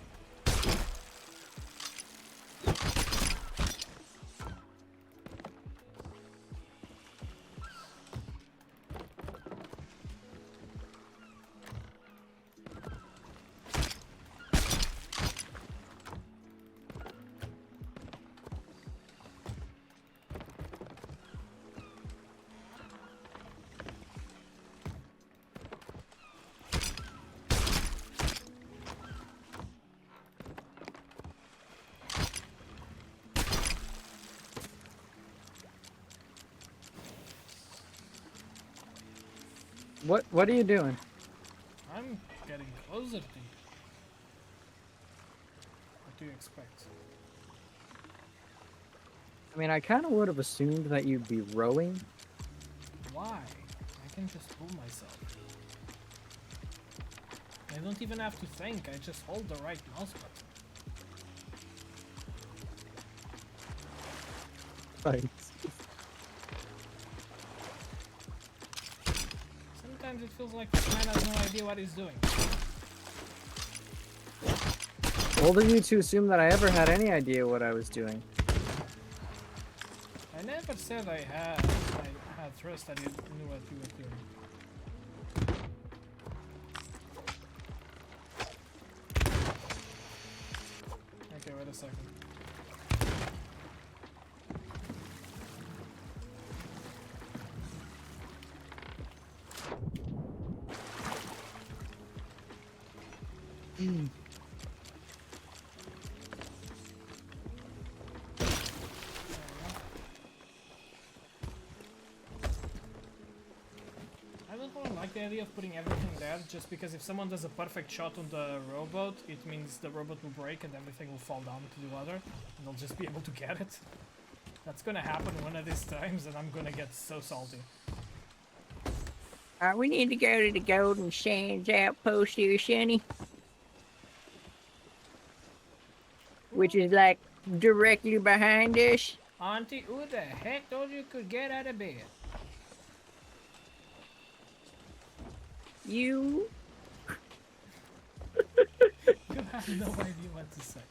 What are you doing? I'm getting closer to you. What do you expect? I mean, I kind of would have assumed that you'd be rowing. Why? I can just pull myself. I don't even have to think, I just hold the right mouse button. Thanks. Sometimes it feels like this man has no idea what he's doing. Bold of you to assume that I ever had any idea what I was doing. I never said I had trust that you knew what you were doing. Okay, wait a second. I don't really like the idea of putting everything there, just because if someone does a perfect shot on the rowboat, it means the rowboat will break and everything will fall down to the water, and they'll just be able to get it. That's gonna happen one of these times, and I'm gonna get so salty. We need to go to the Golden Sands outpost here, Sonny. Which is like directly behind us. Auntie, who the heck told you could get out of bed? You. You have no idea what to say.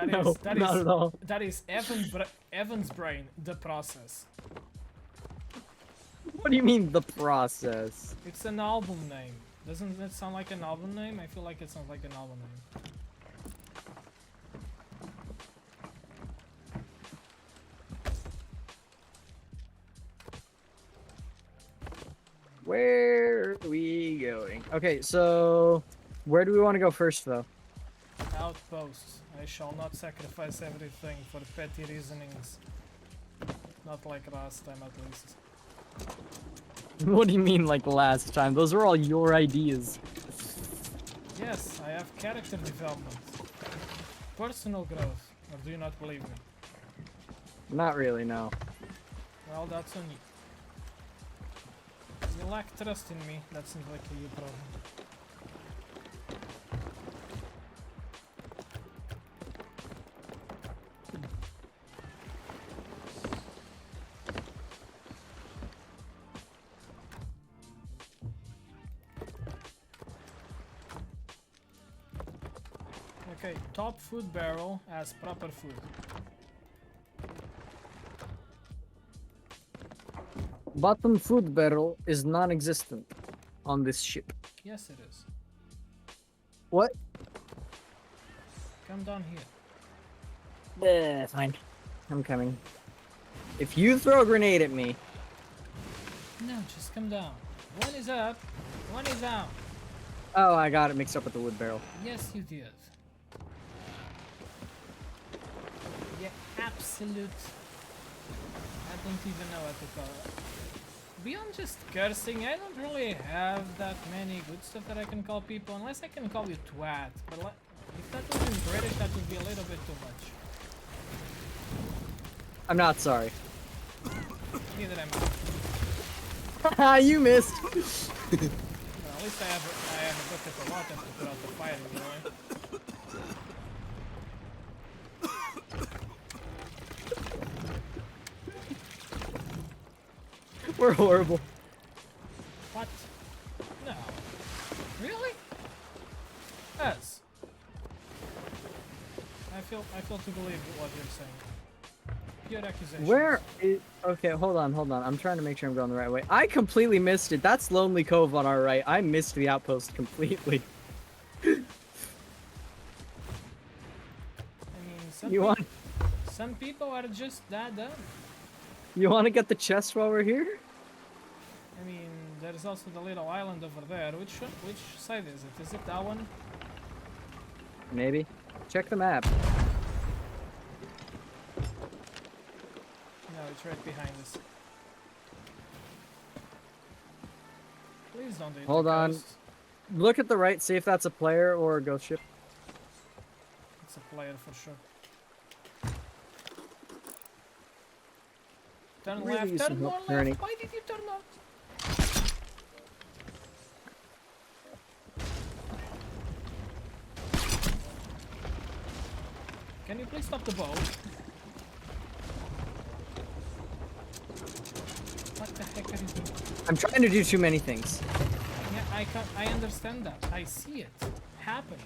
No, not at all. That is Evan's brain, the process. What do you mean, the process? It's an album name. Doesn't it sound like an album name? I feel like it sounds like an album name. Where are we going? Okay, so where do we want to go first, though? Outposts. I shall not sacrifice everything for petty reasonings. Not like last time, at least. What do you mean, like last time? Those are all your ideas. Yes, I have character development. Personal growth. Or do you not believe me? Not really, no. Well, that's on you. You lack trust in me. That seems like a you problem. Okay, top food barrel as proper food. Bottom food barrel is non-existent on this ship. Yes, it is. What? Come down here. Fine. I'm coming. If you throw a grenade at me... No, just come down. One is up, one is out. Oh, I got it mixed up with the wood barrel. Yes, you did. Yeah, absolute. I don't even know what to call it. Beyond just cursing, I don't really have that many good stuff that I can call people, unless I can call you twat. But if that was in British, that would be a little bit too much. I'm not sorry. Neither am I. You missed! Well, at least I have a bucket of water to put out the fire, you know. We're horrible. What? No. Really? Yes. I feel to believe what you're saying. Pure accusation. Where is... Okay, hold on. I'm trying to make sure I'm going the right way. I completely missed it. That's Lonely Cove on our right. I missed the outpost completely. I mean, some people are just that dumb. You want to get the chest while we're here? I mean, there's also the little island over there. Which side is it? Is it that one? Maybe. Check the map. No, it's right behind us. Please don't hit Hold the on. coast. Look at the right, see if that's a player or a ghost ship. It's a player for sure. Turn Really left, use turn some more help left. turning. Why did you turn left? Can you please stop the boat? What the heck are you doing? I'm trying to do too many things. Yeah, I understand that. I see it happen.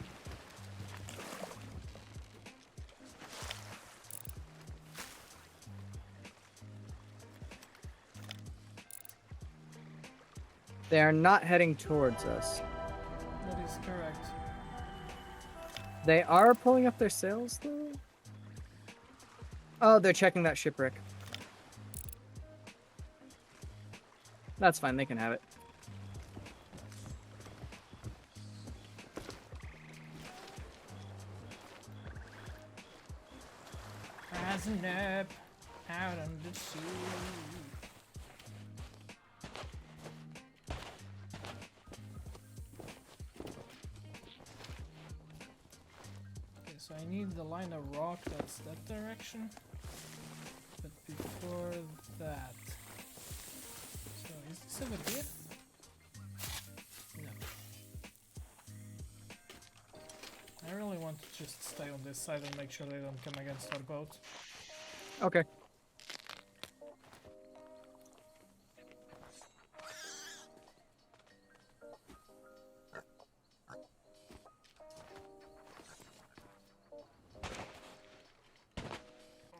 They are not heading towards us. That is correct. They are pulling up their sails, though. Oh, they're checking that shipwreck. That's fine, they can have it. Rising up out on the sea. Okay, so I need the line of rock that's that direction. But before that. So is this over here? No. I really want to just stay on this side and make sure they don't come against our boat. Okay.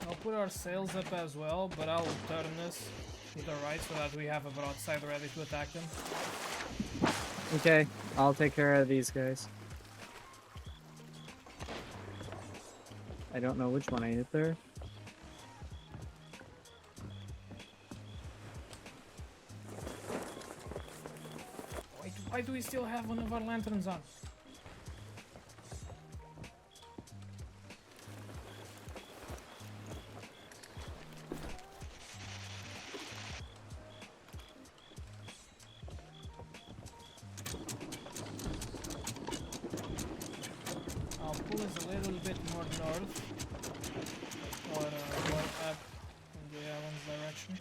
I'll put our sails up as well, but I'll turn this to the right so that we have a broadside ready to attack them. Okay, I'll take care of these guys. I don't know which one I hit there. Why do we still have one of our lanterns on? I'll pull us a little bit more north, or more up in the island's direction.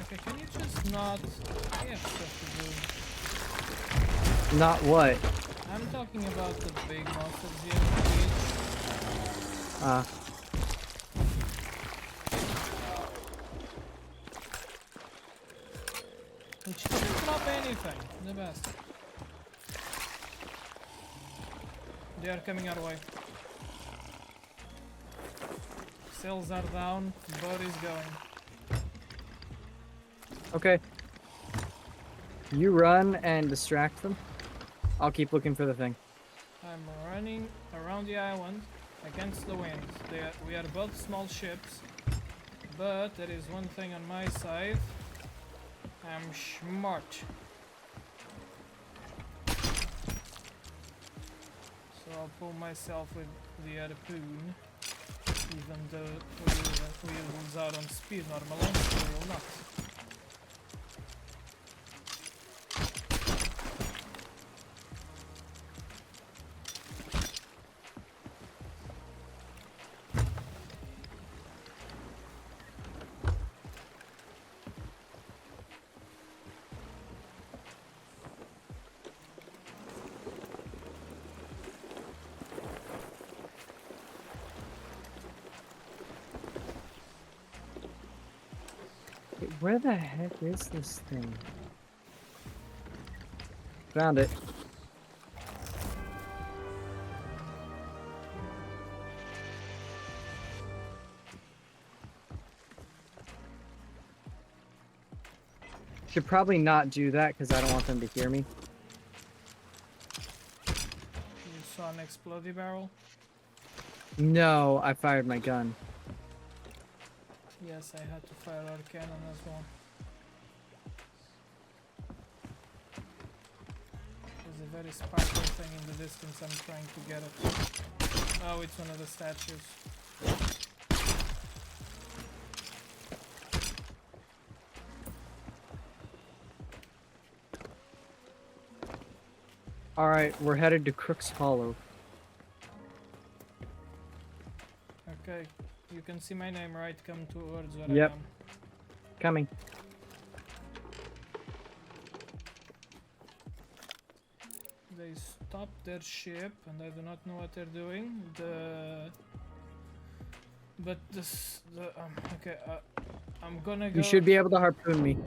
Okay, can you just not... I have stuff to do. Not what? I'm talking about the big monsters here. Which doesn't drop anything. The best. They are coming our way. Sails are down. Boat is going. Okay. You run and distract them. I'll keep looking for the thing. I'm running around the island against the wind. We are both small ships, but there is one thing on my side. I'm smart. So I'll pull myself with the harpoon, even though we lose out on speed normally, we will not. Wait, where the heck is this thing? Found it. Should probably not do that because I don't want them to hear me. You saw an explodey barrel? No, I fired my gun. Yes, I had to fire our cannon as well. There's a very sparkly thing in the distance, I'm trying to get it. Oh, it's one of the statues. Alright, we're headed to Crook's Hollow. Okay, you can see my name, right? Come towards where Yep. I am. Coming. They stopped their ship, and I do not know what they're doing. Okay, I'm gonna go. You should be able to harpoon me.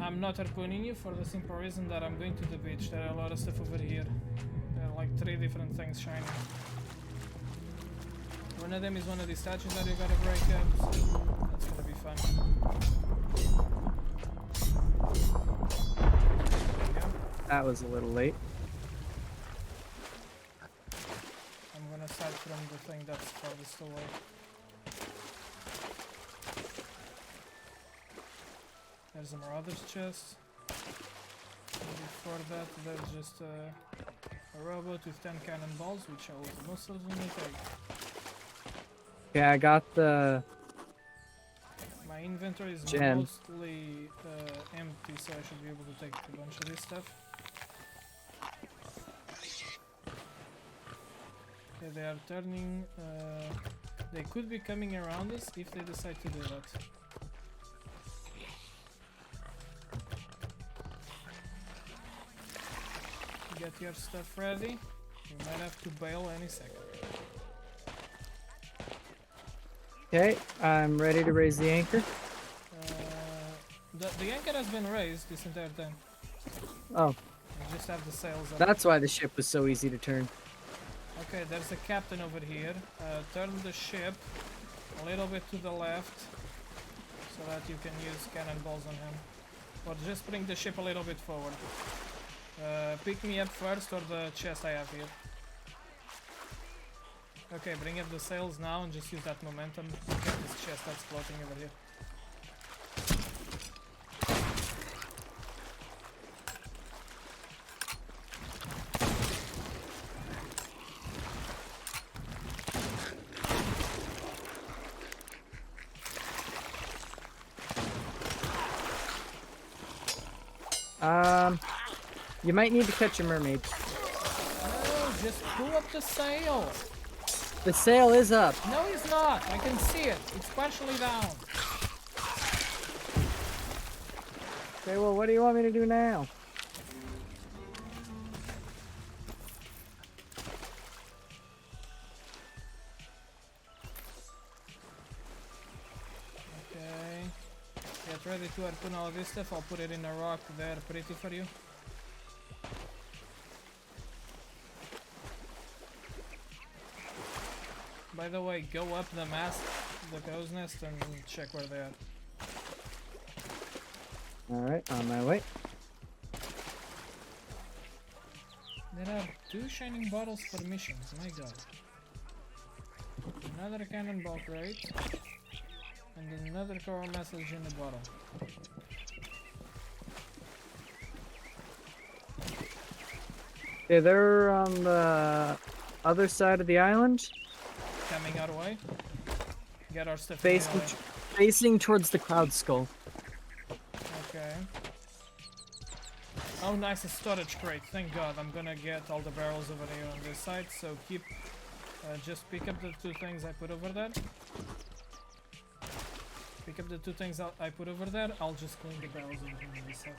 I'm not harpooning you for the simple reason that I'm going to the beach. There are a lot of stuff over here. There are like 3 different things shining. One of them is one of these statues that you gotta break up, so that's gonna be fun. There we go. That was a little late. I'm gonna start from the thing that's farthest away. There's a Marauder's chest. And before that, there's just a robot with 10 cannonballs, which I will most certainly take. Okay, I got the... My inventory is Gem. mostly empty, so I should be able to take a bunch of this stuff. Okay, they are turning. They could be coming around us if they decide to do that. Get your stuff ready. You might have to bail any second. Okay, I'm ready to raise the anchor. The anchor has been raised this entire time. Oh, You just have the sails up. that's why the ship was so easy to turn. Okay, there's a captain over here. Turn the ship a little bit to the left so that you can use cannonballs on him. Or just bring the ship a little bit forward. Pick me up first or the chest I have here. Okay, bring up the sails now and just use that momentum to get this chest that's floating over here. You might need to catch a mermaid. No, just pull up the sail! The sail is up. No, it's not! I can see it! It's partially down! Okay, well, what do you want me to do now? Okay. Get ready to harpoon all this stuff. I'll put it in a rock there, pretty for you. By the way, go up the mast, the crow's nest, and check where they are. Alright, on my way. There are 2 shining bottles for missions, my god. Another cannonball crate, and another core message in a bottle. Okay, they're on the other side of the island. Coming our way. Get our stuff in the Facing, way. facing towards the cloud skull. Okay. Oh, nice, a storage crate. Thank God. I'm gonna get all the barrels over here on this side. So keep, just pick up the 2 things I put over there. Pick up the 2 things I put over there. I'll just clean the barrels over here on this side.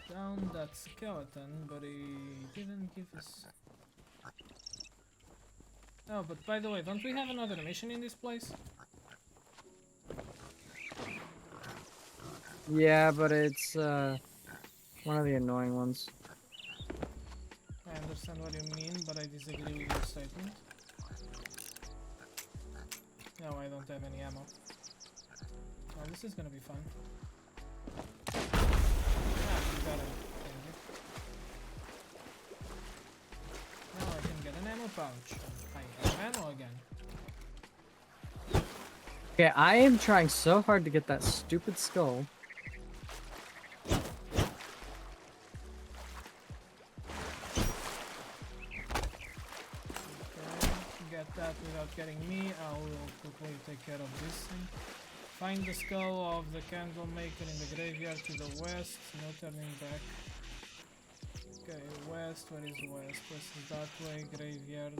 Down that skeleton, but he didn't give us... Oh, but by the way, don't we have another mission in this place? Yeah, but it's One of the annoying ones. I understand what you mean, but I disagree with your statement. No, I don't have any ammo. Well, this is gonna be fun. Ah, you got it. Thank you. Now I can get an ammo pouch. I have ammo again. Okay, I am trying so hard to get that stupid skull. Get that without getting me. I will quickly take care of this thing. Find the skull of the candle maker in the graveyard to the west. No turning back. Okay, west. Where is west? West is that way. Graveyard.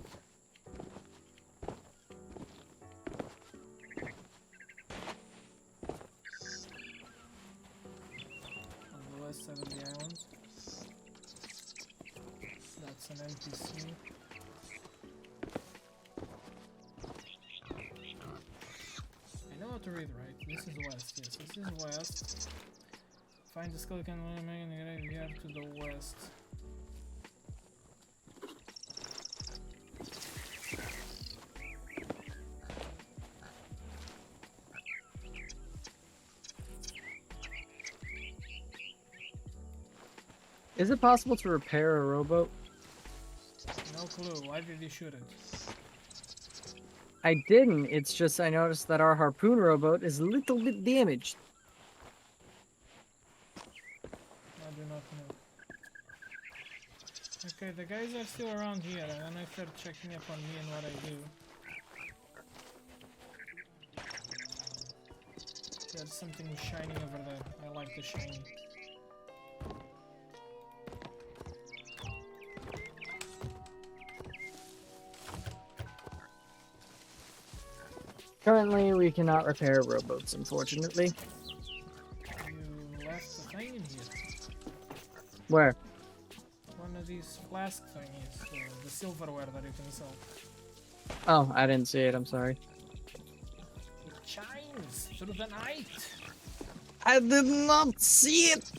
On the west side of the island. That's an NPC. I know how to read, right? This is west, yes, this is west. Find the skull candle maker in the graveyard to the west. Is it possible to repair a rowboat? No clue, why did he shoot it? I didn't. It's just I noticed that our harpoon rowboat is a little bit damaged. I do not know. Okay, the guys are still around here. I don't know if they're checking up on me and what I do. There's something shiny over there. I like the shiny. Currently, we cannot repair rowboats, unfortunately. You left the thing in here. Where? One of these flask thingies, the silverware that you can sell. Oh, I didn't see it. I'm sorry. It shines through the night. I did not see it.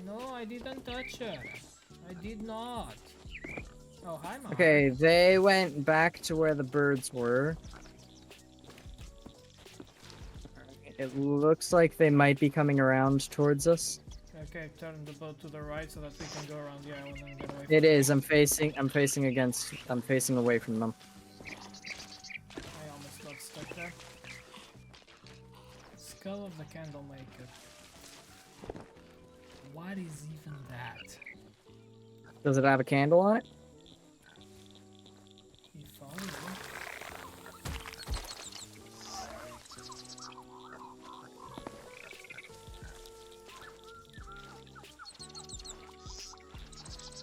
No, I didn't touch her. I did not. Oh, hi, Mom. Okay, they went back to where the birds were. It looks like they might be coming around towards us. Okay, turn the boat to the right so that we can go around the island and get away from It is. I'm facing away from them. I almost got stuck there. Skull of the candle maker. What is even that? Does it have a candle on it? If only.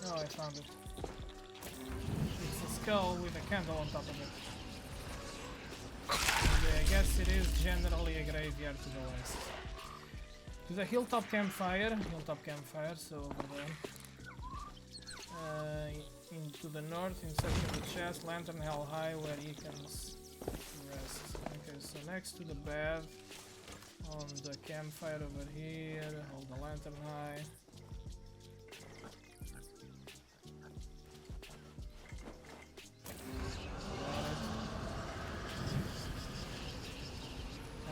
Oh, I found it. It's a skull with a candle on top of it. And I guess it is generally a graveyard to the west. To the hilltop campfire, so over there. Into the north, in search of the chest, lantern held high where he can rest. Okay, so next to the bed, on the campfire over here, hold the lantern high.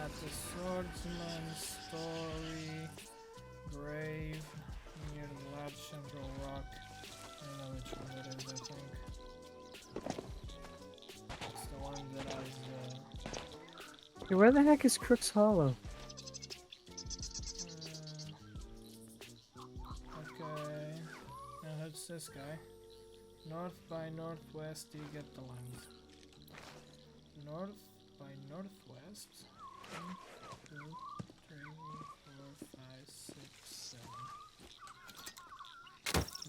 At the swordsman's story, grave, near the large central rock. I know which one that is, I think. It's the one that has Hey, where the heck is Crook's Hollow? okay. Now who's this guy? North by northwest, you get the land. North by northwest. 1, 2, 3, 4, 5, 6, 7.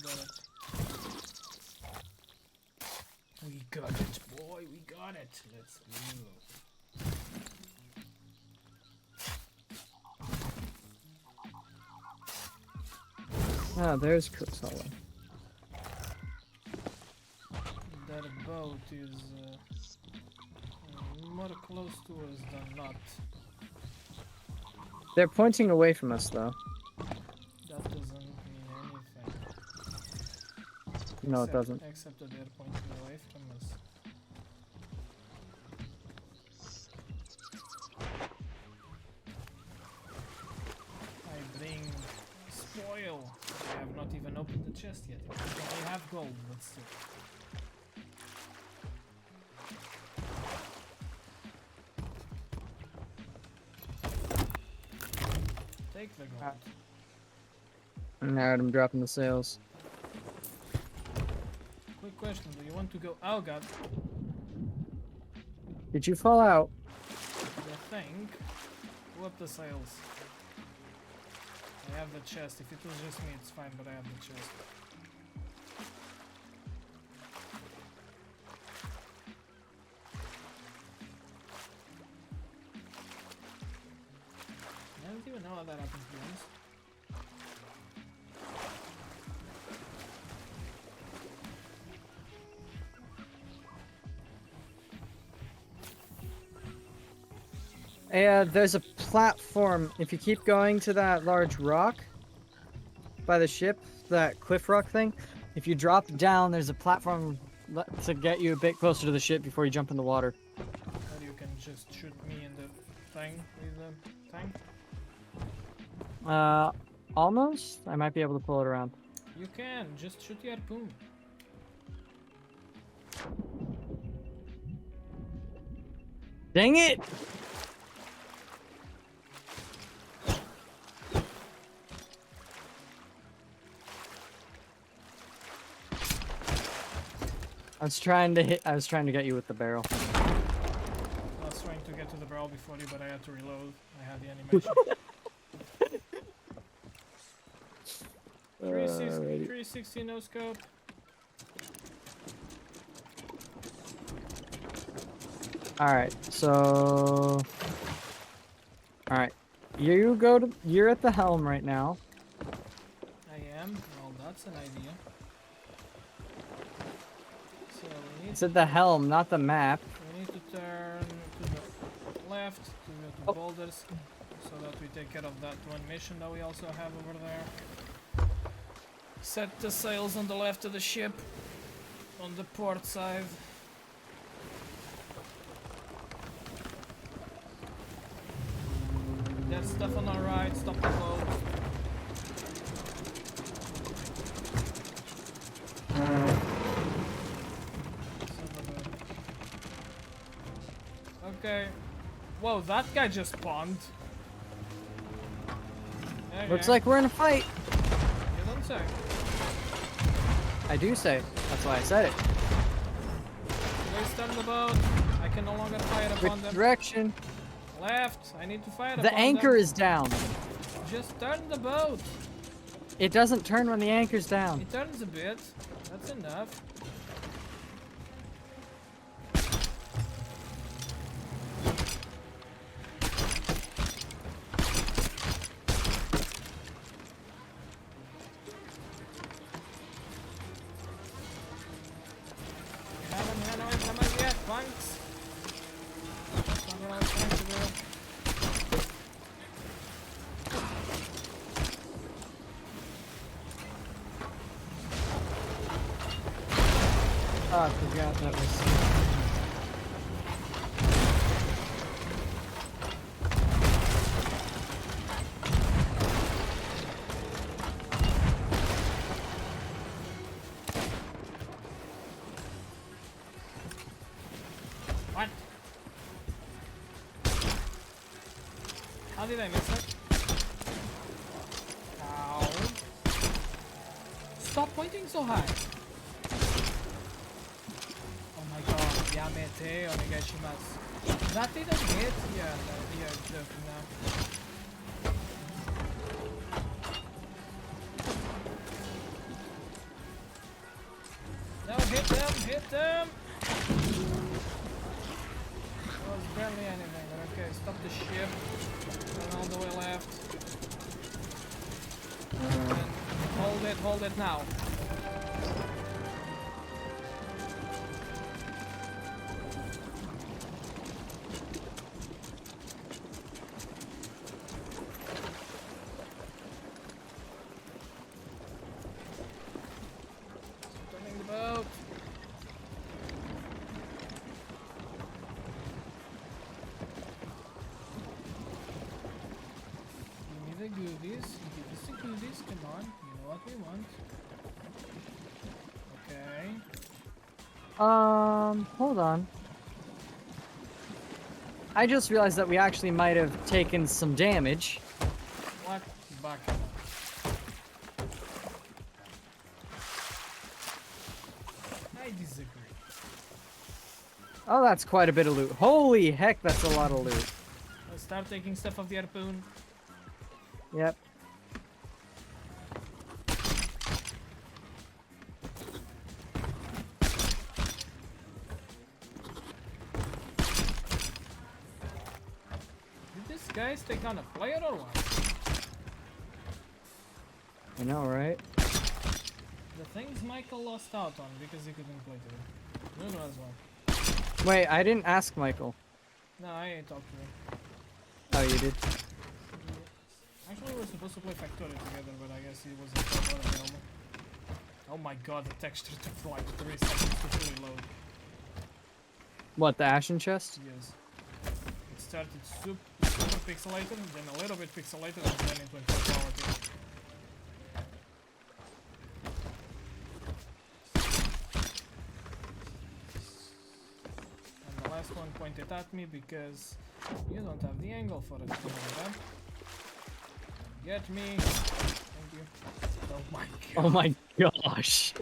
Got it. We got it, boy, we got it. Let's go. Ah, there's Crook's Hollow. That boat is more close to us than not. They're pointing away from us, though. No, it doesn't. Except that they're pointing away from us. I bring spoil. I have not even opened the chest yet. I have gold, but still. Take the gold. Alright, I'm dropping the sails. Quick question, do you want to go? Oh god, Did you fall out? I think. Pull up the sails. I have the chest. If it was just me, it's fine, but I have the chest. I don't even know how that happens, to be honest. There's a platform. If you keep going to that large rock by the ship, that cliff rock thing, if you drop down, there's a platform to get you a bit closer to the ship before you jump in the water. Or you can just shoot me in the thing with the tank. Almost? I might be able to pull it around. You can, just shoot the harpoon. Dang it! I was trying to get you with the barrel. I was trying to get to the barrel before you, but I had to reload. I had the animation. 360 no scope. Alright, so... Alright. You're at the helm right now. I am. Well, that's an idea. So we need, It's at the helm, not the map. we need to turn to the left to go to boulders so that we take care of that one mission that we also have over there. Set the sails on the left of the ship, on the port side. There's stuff on our right, stop the boat. Okay. Whoa, that guy just spawned. Looks like we're in a fight. You don't say. I do say. That's why I said it. Please turn the boat. I can no longer fire upon Which them. direction? Left. I need to fire upon The them. anchor is down. Just turn the boat. It doesn't turn when the anchor's down. It turns a bit. That's enough. You haven't had away from us yet, punks. That's not what I was trying to do. Oh, I forgot that was... What? How did I miss it? Ow. Stop pointing so high. Oh my god, yamete onegaishimasu. That didn't hit? Yeah, no, you're joking now. No, hit them, hit them! That was barely anything, but okay, stop the ship. Turn all the way left. And hold it now. Turning goodies. Give us the goodies. Come on. You know what we want. Okay. Hold on. I just realized that we actually might have taken some damage. What? Back up. I disagree. Oh, that's quite a bit of loot. Holy heck, that's a lot of loot. Let's start taking stuff off the harpoon. Yep. Did these guys take on a player or what? I know, right? The things Michael lost out on because he couldn't play today. Bruno as well. Wait, I didn't ask Michael. No, I talked to him. Oh, you did? Actually, we were supposed to play Factory together, but I guess he wasn't available. Oh my god, the texture took like 3 seconds to fully load. What, the Ashen chest? Yes. It started super pixelated, then a little bit pixelated, and then it went to quality. And the last one pointed at me because you don't have the angle for it. Get me. Thank you. Oh my god. Oh my gosh.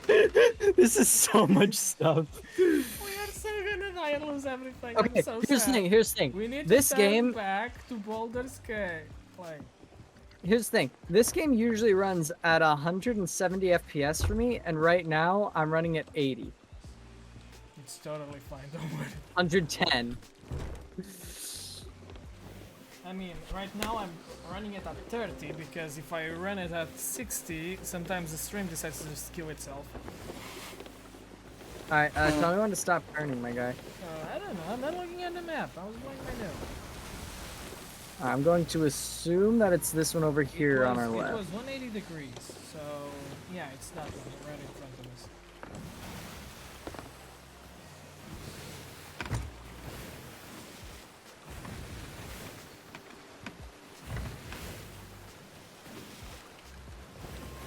This is so much stuff. We are so gonna die and lose everything. Okay, I'm so here's sad. the thing, here's the thing. We need This to turn game, back to Baldur's Gate. Like, here's the thing. This game usually runs at 170 FPS for me, and right now I'm running at 80. it's totally fine. Don't worry. 110. I mean, right now I'm running it at 30 because if I run it at 60, sometimes the stream decides to just kill itself. Alright, tell me when to stop burning, my guy. I don't know. I'm not looking at the map. I was going right now. I'm going to assume that it's this one over here on our It left. was 180 degrees, so yeah, it's that one right in front of us.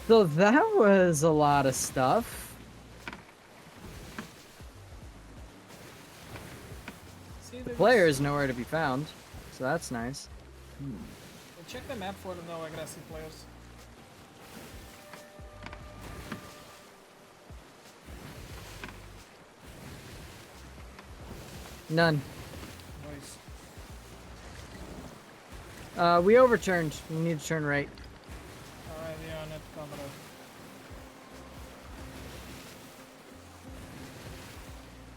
So that was a lot of stuff. See, there's... Player is nowhere to be found, so that's nice. Check the map for no aggressive players. None. Nice. We overturned. We need to turn right. Alrighty on it, comrade.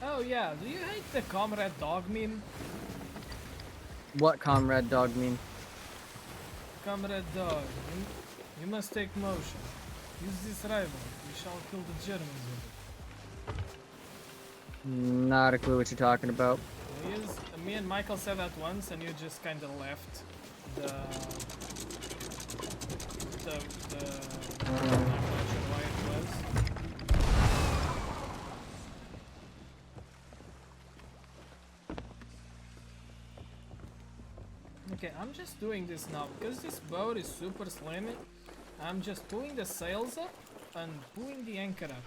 Oh yeah, do you hate the comrade dog meme? What comrade dog mean? Comrade dog, you must take motion. Use this rifle. We shall kill the Germans with it. Not a clue what you're talking about. Me and Michael said that once, and you just kind of left the. I'm not sure why it was. Okay, I'm just doing this now because this boat is super slim. I'm just pulling the sails up and pulling the anchor up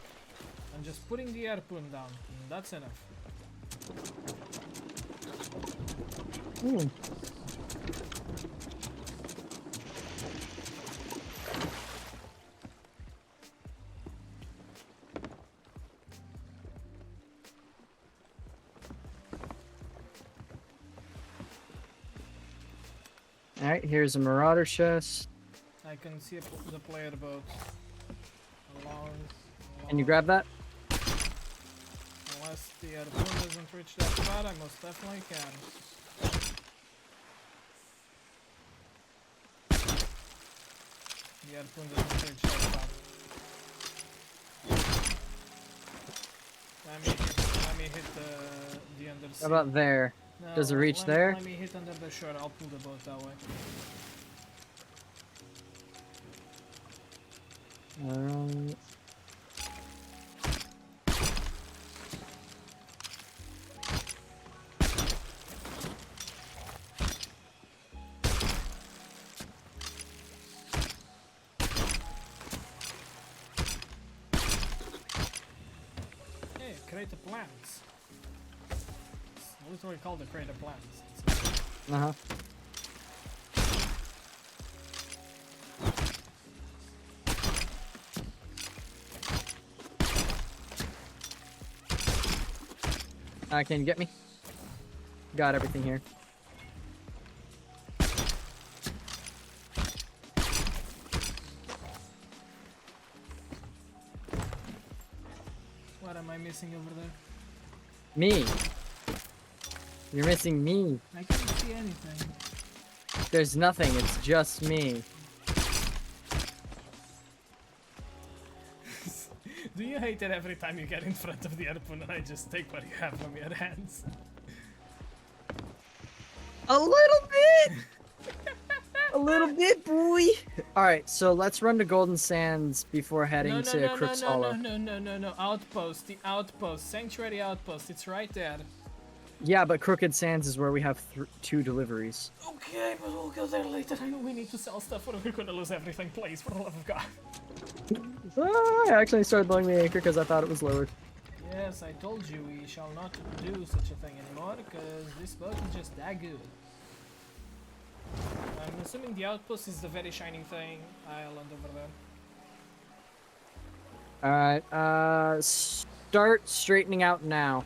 and just putting the harpoon down. And that's enough. Alright, here's a marauder chest. I can see the player boat. Along. Can you grab that? Unless the harpoon doesn't reach that spot, I most definitely can. The harpoon doesn't reach that spot. Let me hit the undersea. How about there? No, Does it reach there? Let me hit under the shore. I'll pull the boat that way. Alright. crate of plants. It's literally called a crate of plants. Uh-huh. Can you get me? Got everything here. What am I missing over there? Me. You're missing me. I can't see anything. There's nothing. It's just me. Do you hate it every time you get in front of the harpoon and I just take what you have from your hands? A little bit. A little bit, boy. All right, so let's run to Golden Sands before heading to Crook's Hollow. No. Outpost, the outpost, Sanctuary outpost. It's right there. Yeah, but Crooked Sands is where we have 2 deliveries. Okay, but we'll go there later. I know we need to sell stuff or we're gonna lose everything. Please, for the love of God. I actually started blowing the anchor because I thought it was lowered. Yes, I told you we shall not do such a thing anymore because this boat is just that good. I'm assuming the outpost is the very shining thing island over there. Alright, start straightening out now.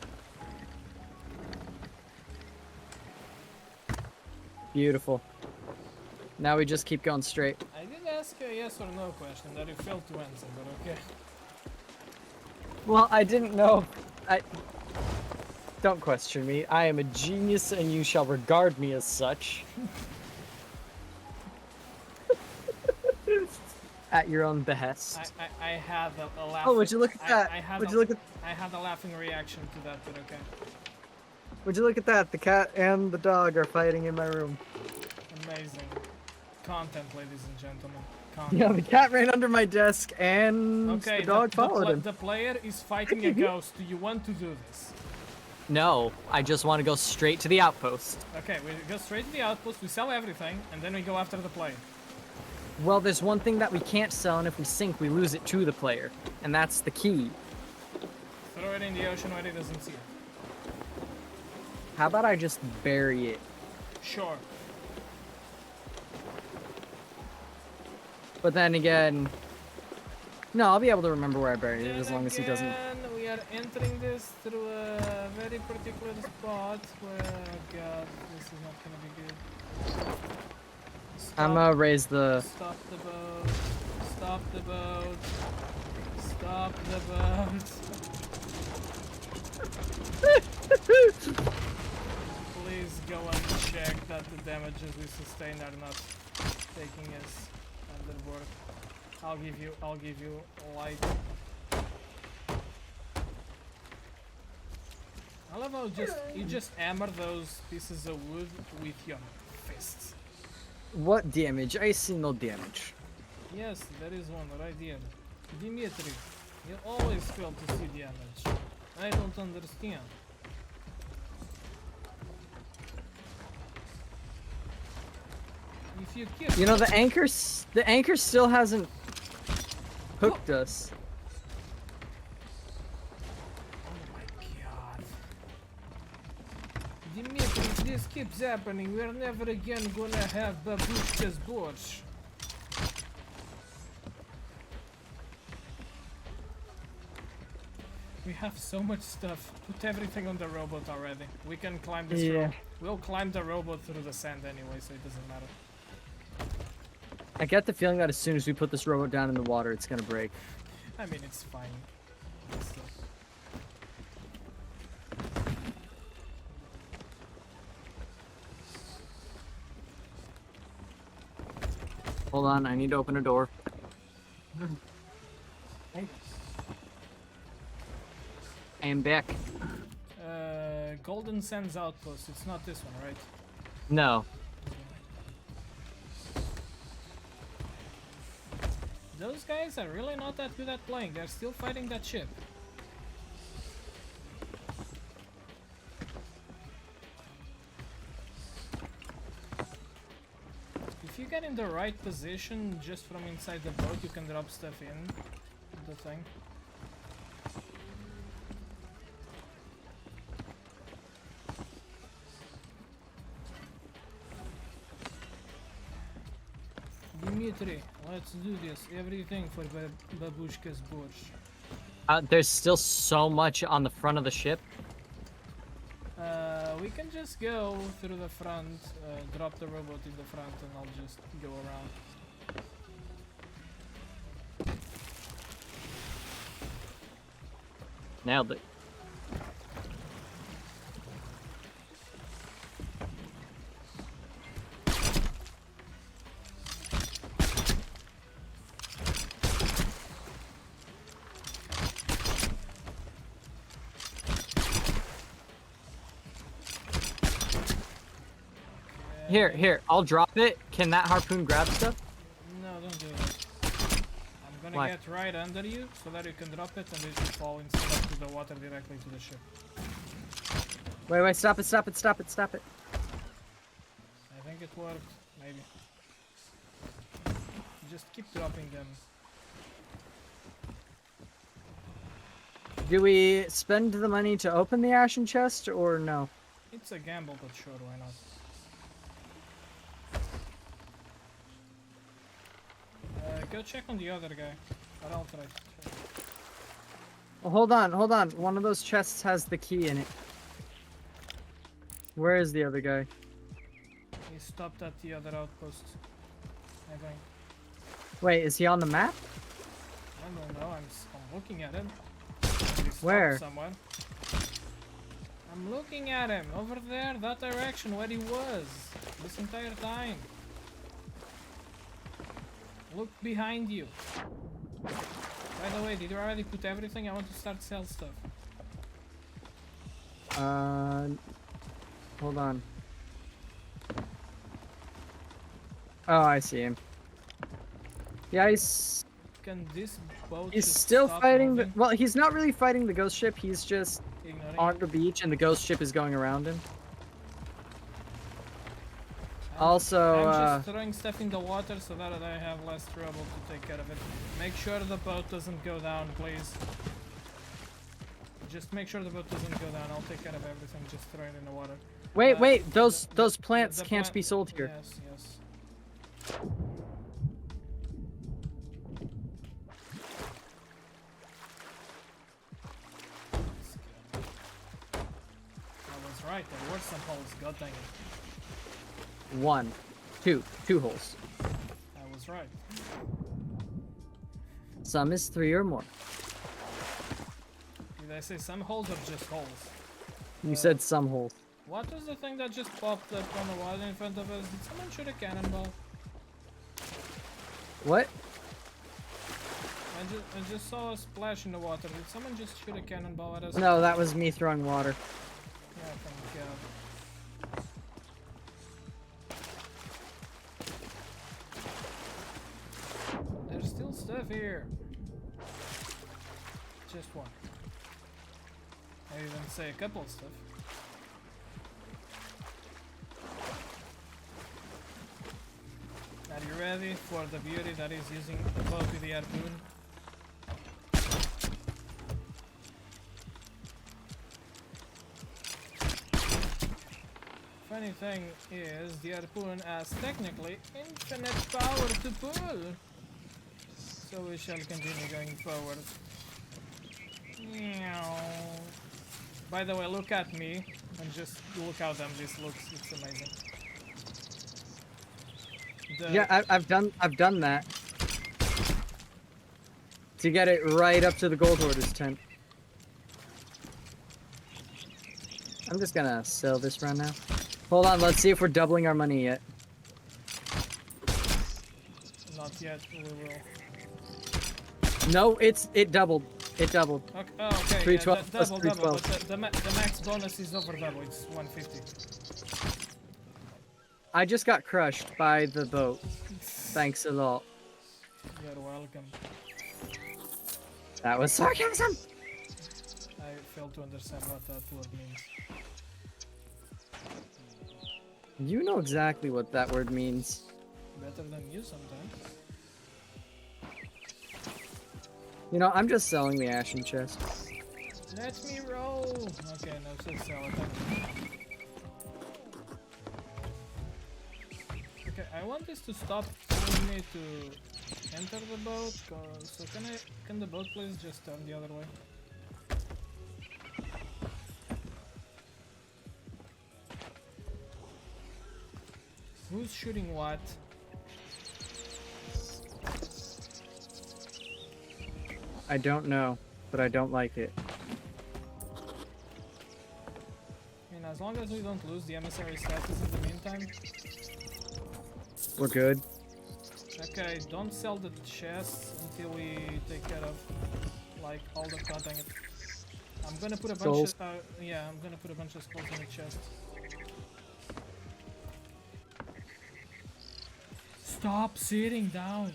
Beautiful. Now we just keep going straight. I did ask a yes or no question that you failed to answer, but okay. Well, I didn't know. Don't question me. I am a genius and you shall regard me as such. At your own behest. I had a laugh. Oh, would you look at that? I had I had a laughing reaction to that, but okay. Would you look at that? The cat and the dog are fighting in my room. Amazing. Content, ladies and gentlemen. Content. Yeah, the cat ran under my desk and Okay, the dog followed him. The player is fighting a ghost. Do you want to do this? No, I just want to go straight to the outpost. Okay, we go straight to the outpost, we sell everything, and then we go after the player. Well, there's one thing that we can't sell, and if we sink, we lose it to the player. And that's the key. Throw it in the ocean where he doesn't see it. How about I just bury it? Sure. But then again... No, I'll be able to remember where I buried it as long as he doesn't... We are entering this through a very particular spot where... Oh god, this is not gonna be good. I'm gonna raise the... Stop the boat. Stop the boat. Stop the boat. Please go and check that the damages we sustained are not taking us underboard. I'll give you light. I love how you just hammer those pieces of wood with your fists. What damage? I see no damage. Yes, there is one right here. Dimitri, you always fail to see damage. I don't understand. If you keep... You know, the anchor still hasn't hooked us. Oh my god. Dimitri, if this keeps happening, we're never again gonna have babushka's borscht. We have so much stuff. Put everything on the robot already. We can climb this rope. We'll climb the robot through the sand anyway, so it doesn't matter. I get the feeling that as soon as we put this robot down in the water, it's gonna break. I mean, it's fine. Still. Hold on, I need to open a door. Hey. I am back. Golden Sands Outpost. It's not this one, right? No. Those guys are really not that good at playing. They're still fighting that ship. If you get in the right position, just from inside the boat, you can drop stuff in the thing. Dimitri, let's do this. Everything for Babushka's Bush. There's still so much on the front of the ship. We can just go through the front, drop the robot in the front, and I'll just go around. Nailed it. Here, I'll drop it. Can that harpoon grab stuff? No, don't do it. I'm gonna Why? get right under you so that you can drop it and it will fall instead of to the water directly to the ship. Wait, stop it. I think it worked, maybe. Just keep dropping them. Do we spend the money to open the ashen chest or no? It's a gamble, but sure, why not? Go check on the other guy. Or I'll try to check. Oh, hold on. One of those chests has the key in it. Where is the other guy? He stopped at the other outpost, I think. Wait, is he on the map? I don't know, I'm looking at him. He stopped Where? somewhere. I'm looking at him, over there, that direction where he was, this entire time. Look behind you. By the way, did you already put everything? I want to start sell stuff. Hold on. Oh, I see him. Yeah, Can this boat he's just still stop fighting moving? well, he's not really fighting the ghost ship. He's just Ignoring on it? the beach and the ghost ship is going around him. I'm Also, just throwing stuff in the water so that I have less trouble to take care of it. Make sure the boat doesn't go down, please. Just make sure the boat doesn't go down. I'll take care of everything. Just throw it in the water. wait, those plants the can't plant- be sold here. Yes, yes. I was right. There were some holes. God dang it. One, two holes. I was right. Some is 3 or more. Did I say some holes or just holes? You said some holes. What was the thing that just popped up on the water in front of us? Did someone shoot a cannonball? What? I just saw a splash in the water. Did someone just shoot a cannonball at us? No, that was me throwing water. Yeah, thank God. There's still stuff here. Just one. I even say a couple of stuff. Are you ready for the beauty that is using the boat with the harpoon? Funny thing is, the harpoon has technically infinite power to pull. So we shall continue going forward. Meow. By the way, look at me and just look how dumb this looks. It's amazing. Yeah, I've done that. To get it right up to the gold hoarder's tent. I'm just gonna sell this round now. Hold on, let's see if we're doubling our money yet. Not yet, we will. No, it doubled. It doubled. Okay, oh, okay. 312 plus double, 312. but the max bonus is over double. It's 150. I just got crushed by the boat. Thanks a lot. You're welcome. That was sarcasm! I fail to understand what that word means. You know exactly what that word means. Better than you sometimes. You know, I'm just selling the ashen chest. Let me roll! Okay, no, so sell it. Okay, I want this to stop telling me to enter the boat. So can the boat please just turn the other way? Who's shooting what? I don't know, but I don't like it. I mean, as long as we don't lose the emissary status in the meantime. We're good. Okay, don't sell the chests until we take care of like all the cutting. I'm gonna put a bunch Skulls. of yeah, I'm gonna put a bunch of skulls in the chest. Stop sitting down.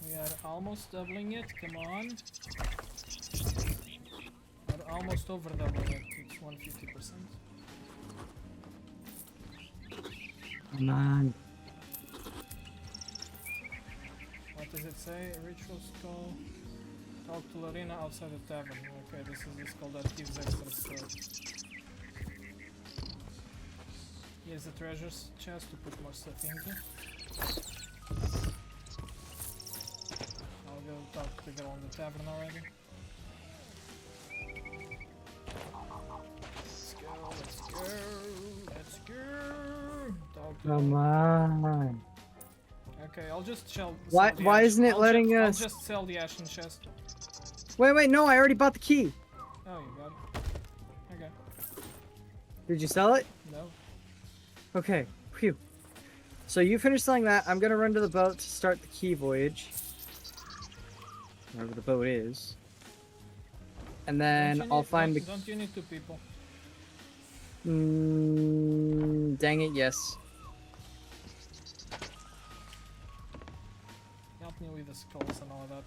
We are almost doubling it, come on. We're almost over doubling it, it's 150%. Come on. What does it say? Ritual skull. Talk to Lorena outside the tavern. Okay, this is the skull that gives extra stuff. Here's the treasures chest to put more stuff into. I'll go talk to the girl in the tavern already. Let's go, let's go, let's go! Talk to Come on. Okay, I'll just sell Why- the why ash- isn't it I'll letting I'll us- just sell the ashen chest. Wait, no, I already bought the key. Oh, you got it. Okay. Did you sell it? No. Okay, phew. So you finish selling that. I'm gonna run to the boat to start the key voyage. Wherever the boat is. And then Don't you I'll need- find the... Don't you need 2 people? Dang it, yes. Help me with the skulls and all of that.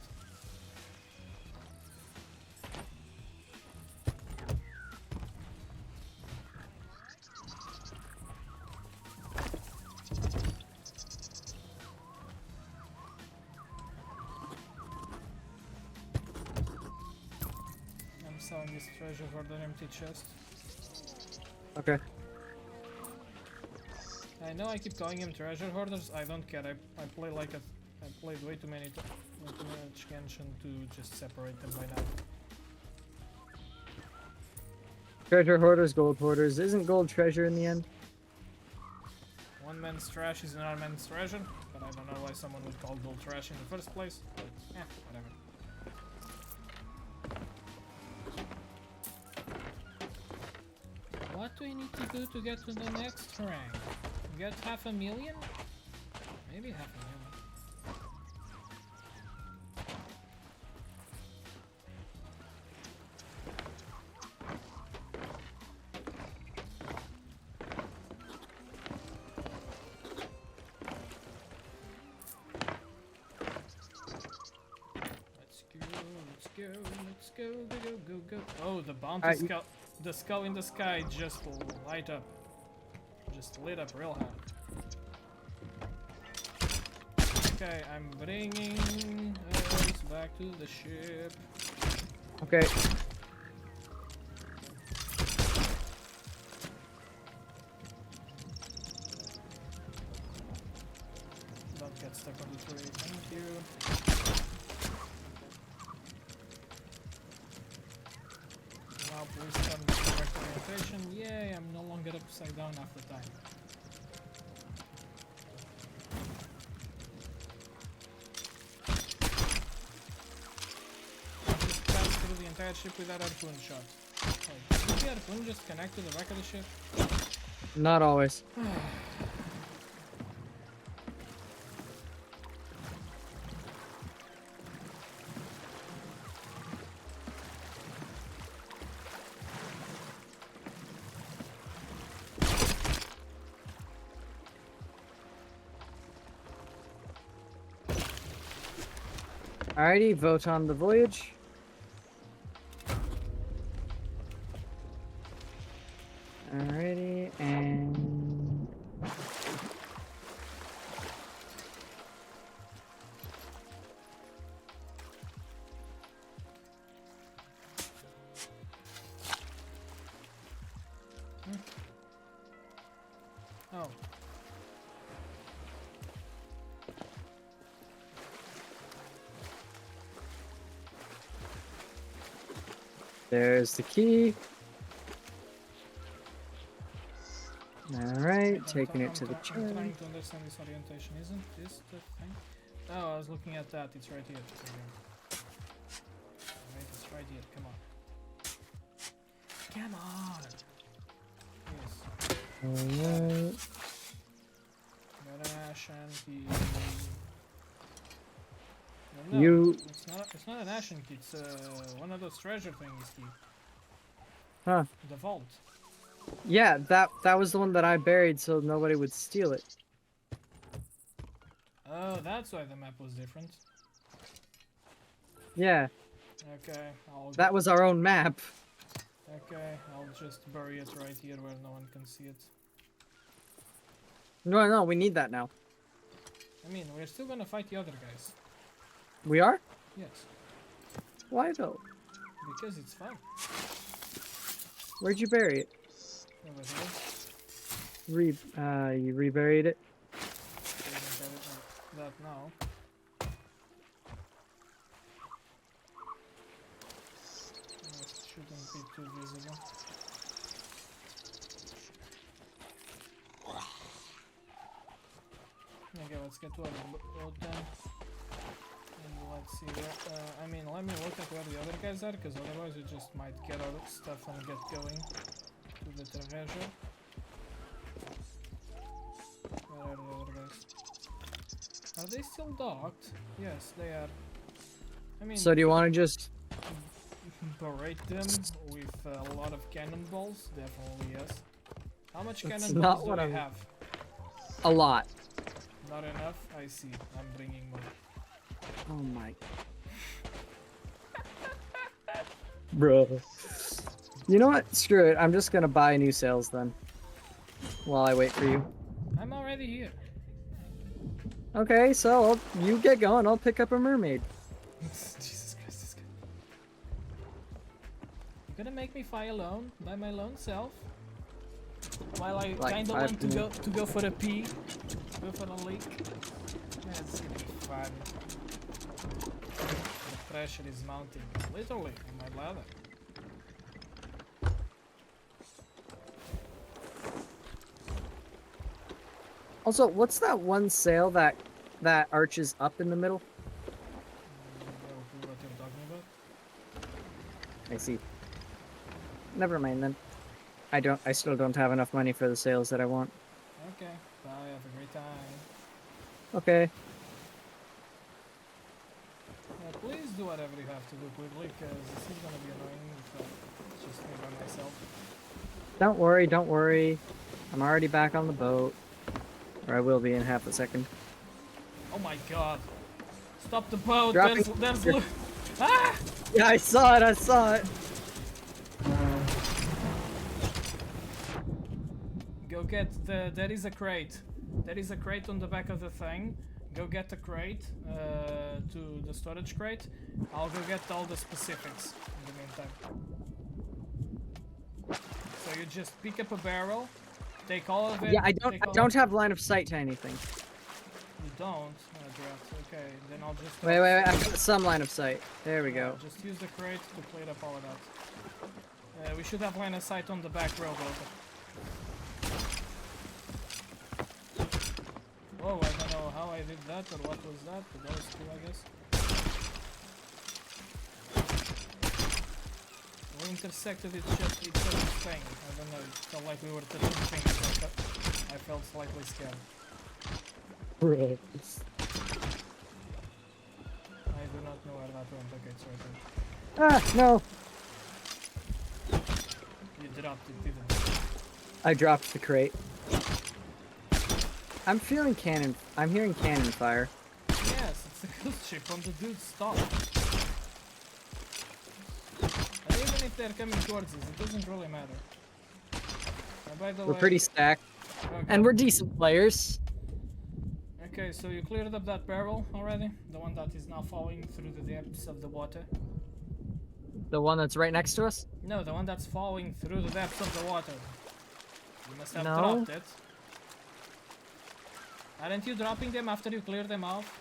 I'm selling this treasure for the empty chest. Okay. I know I keep calling him treasure hoarders. I don't care. I play like a. I played way too much Genshin to just separate them by now. Treasure hoarders, gold hoarders. Isn't gold treasure in the end? One man's trash is another man's treasure, but I don't know why someone would call gold trash in the first place. But yeah, whatever. What do we need to do to get to the next rank? Get 500,000? Maybe 500,000. Let's go. Oh, the bounty skull. The skull in the sky just light up. Just lit up real hard. Okay, I'm bringing us back to the ship. Okay. Don't get stuck on the tree. Thank you. Now please turn the correct orientation. Yay, I'm no longer upside down half the time. Just pass through the entire ship with that harpoon shot. Wait, did the harpoon just connect to the back of the ship? Not always. Alrighty, vote on the voyage. Alrighty, and Oh. There's the key. Alright, taking it to the I'm chest. trying to understand this orientation. Isn't this the thing? Oh, I was looking at that. It's right here. Alright, it's right here. Come on. Come on! Yes. Alright. Got an ashen key. No, You- It's not an ashen key. It's one of those treasure things key. Huh. The vault. Yeah, that was the one that I buried so nobody would steal it. Oh, that's why the map was different. Yeah, Okay, that was our own map. Okay, I'll just bury it right here where no one can see it. No, we need that now. I mean, we're still gonna fight the other guys. We are? Yes, Why though? because it's fun. Where'd you bury it? Over here. You reburied it? Doesn't have it like that now. It shouldn't be too visible. Okay, let's get to our boat then. And let's see where, I mean, let me look at where the other guys are, because otherwise we just might get our stuff and get going to the treasure. Where are the other guys? Are they still docked? Yes, they are. I mean, So do you want to just... berate them with a lot of cannonballs? Definitely yes. How much That's cannonballs not do what we I'm- have? A lot. Not enough? I see. I'm bringing more. Oh my... Bro. You know what? Screw it. I'm just gonna buy new sails then. While I wait for you. I'm already here. Okay, so you get going. I'll pick up a mermaid. Jesus Christ, this guy. You're gonna make me fly alone by my lone self? While I Like kinda 5 want to go for a pee, go for a leak. Yeah, it's gonna be fun. The pressure is mounting, literally, on my ladder. Also, what's that one sail that arches up in the middle? What you're talking about? I see. Never mind then. I still don't have enough money for the sails that I want. Okay, bye, have a great time. Okay. Yeah, please do whatever you have to do quickly, because this is gonna be annoying if it's just me by myself. Don't worry. I'm already back on the boat. Or I will be in half a second. Oh my god. Stop the boat, Dropping- there's loot. Ah! Yeah, I saw it. Go get there is a crate. There is a crate on the back of the thing. Go get the crate, to the storage crate. I'll go get all the specifics in the meantime. So you just pick up a barrel, take all of it. Yeah, I take all don't have line of sight to anything. You don't? Oh, drat. Okay, then I'll just... Wait, I got some line of sight. There we Yeah, go. just use the crate to clear up all of that. We should have line of sight on the back row, though. Whoa, I don't know how I did that or what was that, but that was cool, I guess. We intersected each other's thing. I don't know, it felt like we were touching things, so I felt slightly scared. Bro. I do not know where that went. Okay, it's right there. Ah, no. You dropped it, didn't you? I dropped the crate. I'm hearing cannon fire. Yes, it's a ghost ship on the dude's stop. And even if they're coming towards us, it doesn't really matter. By the We're way, pretty stacked. okay. And we're decent players. Okay, so you cleared up that barrel already? The one that is now falling through the depths of the water? The one that's right next to us? No, the one that's falling through the depths of the water. You must have No. dropped it. Aren't you dropping them after you clear them off?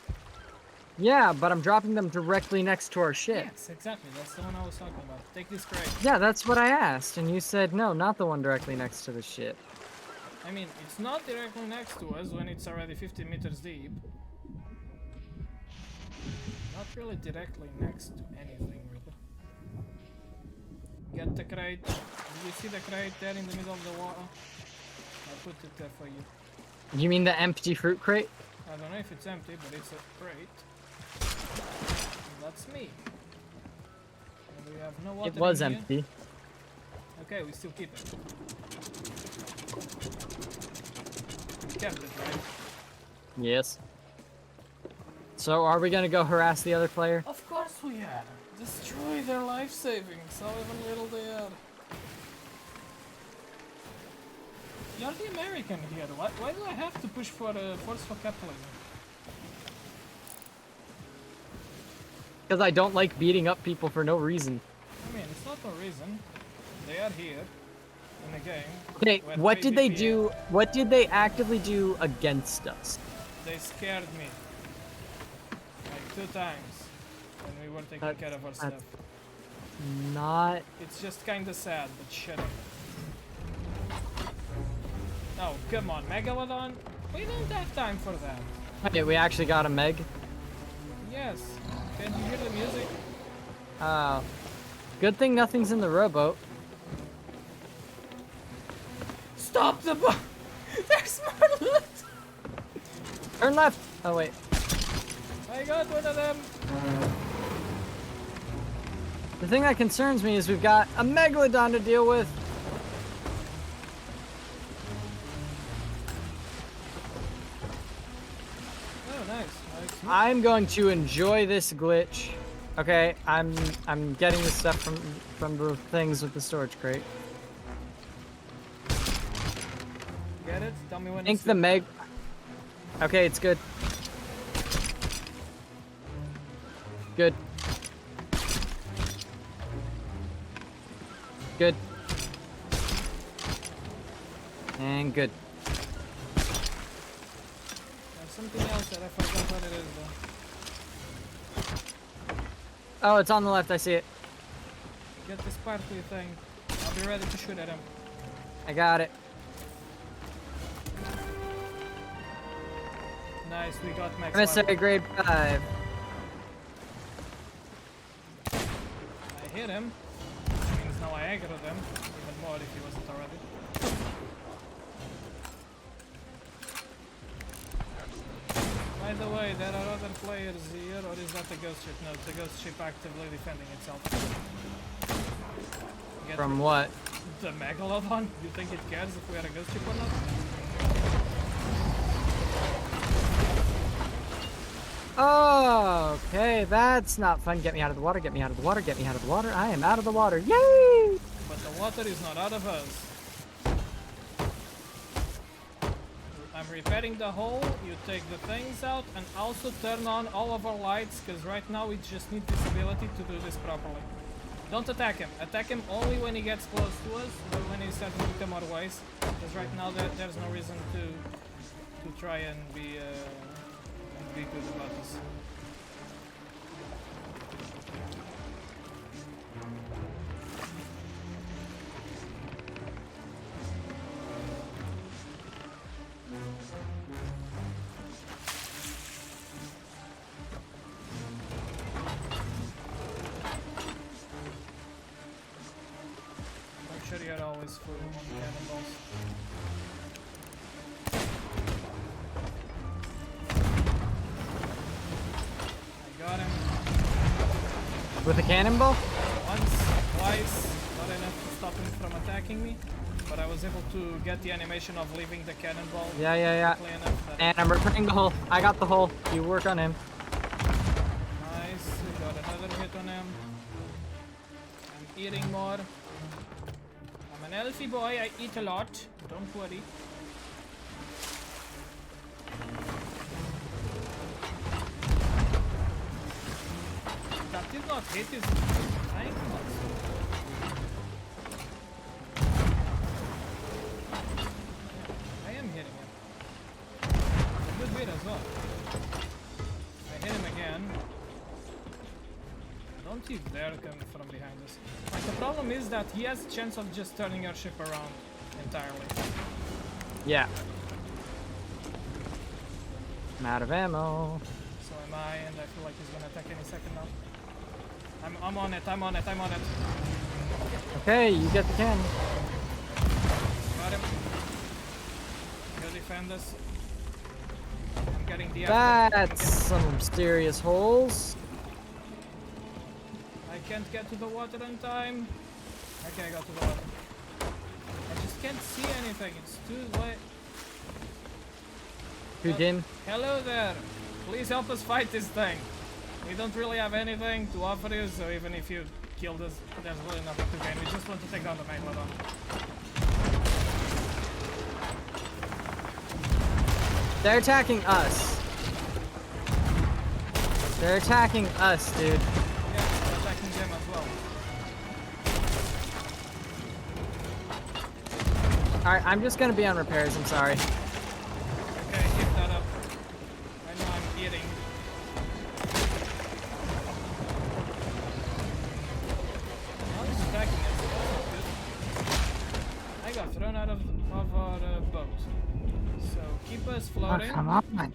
Yeah, but I'm dropping them directly next to our ship. Yes, exactly. That's the one I was talking about. Take this crate. Yeah, that's what I asked, and you said no, not the one directly next to the ship. I mean, it's not directly next to us when it's already 50 meters deep. Not really directly next to anything, really. Get the crate. Do you see the crate there in the middle of the water? I put it there for you. You mean the empty fruit crate? I don't know if it's empty, but it's a crate. That's me. And we have no water It was in here. empty. Okay, we still keep it. We kept it, right? Yes. So are we gonna go harass the other player? Of course we are. Destroy their life savings, however little they are. You're the American here. Why do I have to push for forceful capitalism? Because I don't like beating up people for no reason. I mean, it's not no reason. They are here in the game. Okay, with what did they 3 do? What did they actively do against us? They scared me. Like 2 times. When we were taking care of our stuff. Not. It's just kinda sad, but shut up. Oh, come on, Megalodon? We don't have time for that. Okay, we actually got a Meg. Yes. Can't you hear the music? Good thing nothing's in the rowboat. Stop the boat! There's more loot! Turn left. Oh wait. I got one of them. The thing that concerns me is we've got a Megalodon to deal with. Oh, nice. I'm going to enjoy this glitch. Okay, I'm getting the stuff from the things with the storage crate. Get it? Tell me when I think it's the Meg. Okay, it's good. Good. Good. And good. There's something else that I forgot what it is though. Oh, it's on the left. I see it. Get the sparkly thing. I'll be ready to shoot at him. I got it. Nice, we got max Emissary level. grade 5. I hit him. Which means now I aggroed him. Even more if he wasn't already. By the way, there are other players here, or is that the ghost ship? No, it's the ghost ship actively defending itself. Get From what? the Megalodon? You think it cares if we are a ghost ship or not? Oh, okay, that's not fun. Get me out of the water, get me out of the water, get me out of the water. I am out of the water. Yay! But the water is not out of us. I'm repairing the hole, you take the things out, and also turn on all of our lights, because right now we just need visibility to do this properly. Don't attack him. Attack him only when he gets close to us, or when he's starting to come our ways. Because right now there's no reason to try and be good about this. Make sure you're always full on cannonballs. Got him. With a cannonball? Once, twice, not enough to stop him from attacking me, but I was able to get the animation of leaving the cannonball Yeah. quickly enough that And I'm repairing the hole. I got the hole. You work on him. nice, we got another hit on him. I'm eating more. I'm an healthy boy, I eat a lot, don't worry. That did not hit his tank muscle. I am hitting him. Good Don't you dare come from behind us. Like, the problem is that he has a chance of just turning our ship around entirely. Yeah. I'm out of ammo. So am I, and I feel like he's gonna attack any second now. I'm on it, I'm on it, I'm on it. Okay, you get the cannon. Got him. He'll defend us. I'm getting the That's some serious holes. I can't get to the water in time. Okay, I got to the water. I just can't see anything, it's too late. Who did? Hello there. Please help us fight this thing. We don't really have anything to offer you, so even if you killed us, there's really nothing to gain. We just want to take down the megalodon. They're attacking us. They're attacking us, dude. Yeah, we're attacking them as well. Alright, I'm just gonna be on repairs, I'm sorry. Okay, keep that up. I know I'm eating. Now he's attacking us. That's good. I got thrown out of our boat. So keep us Oh, floating. come on.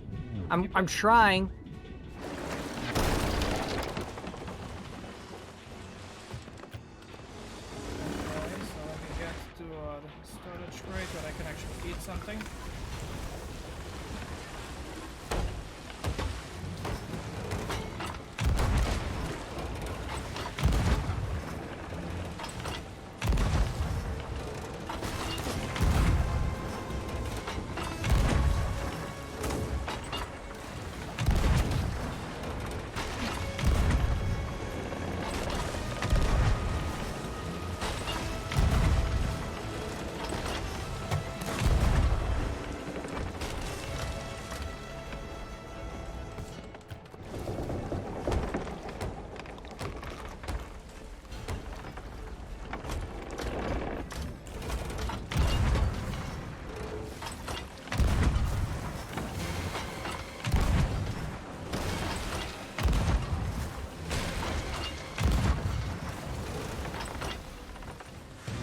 I'm trying. Okay, so let me get to our storage crate where I can actually eat something.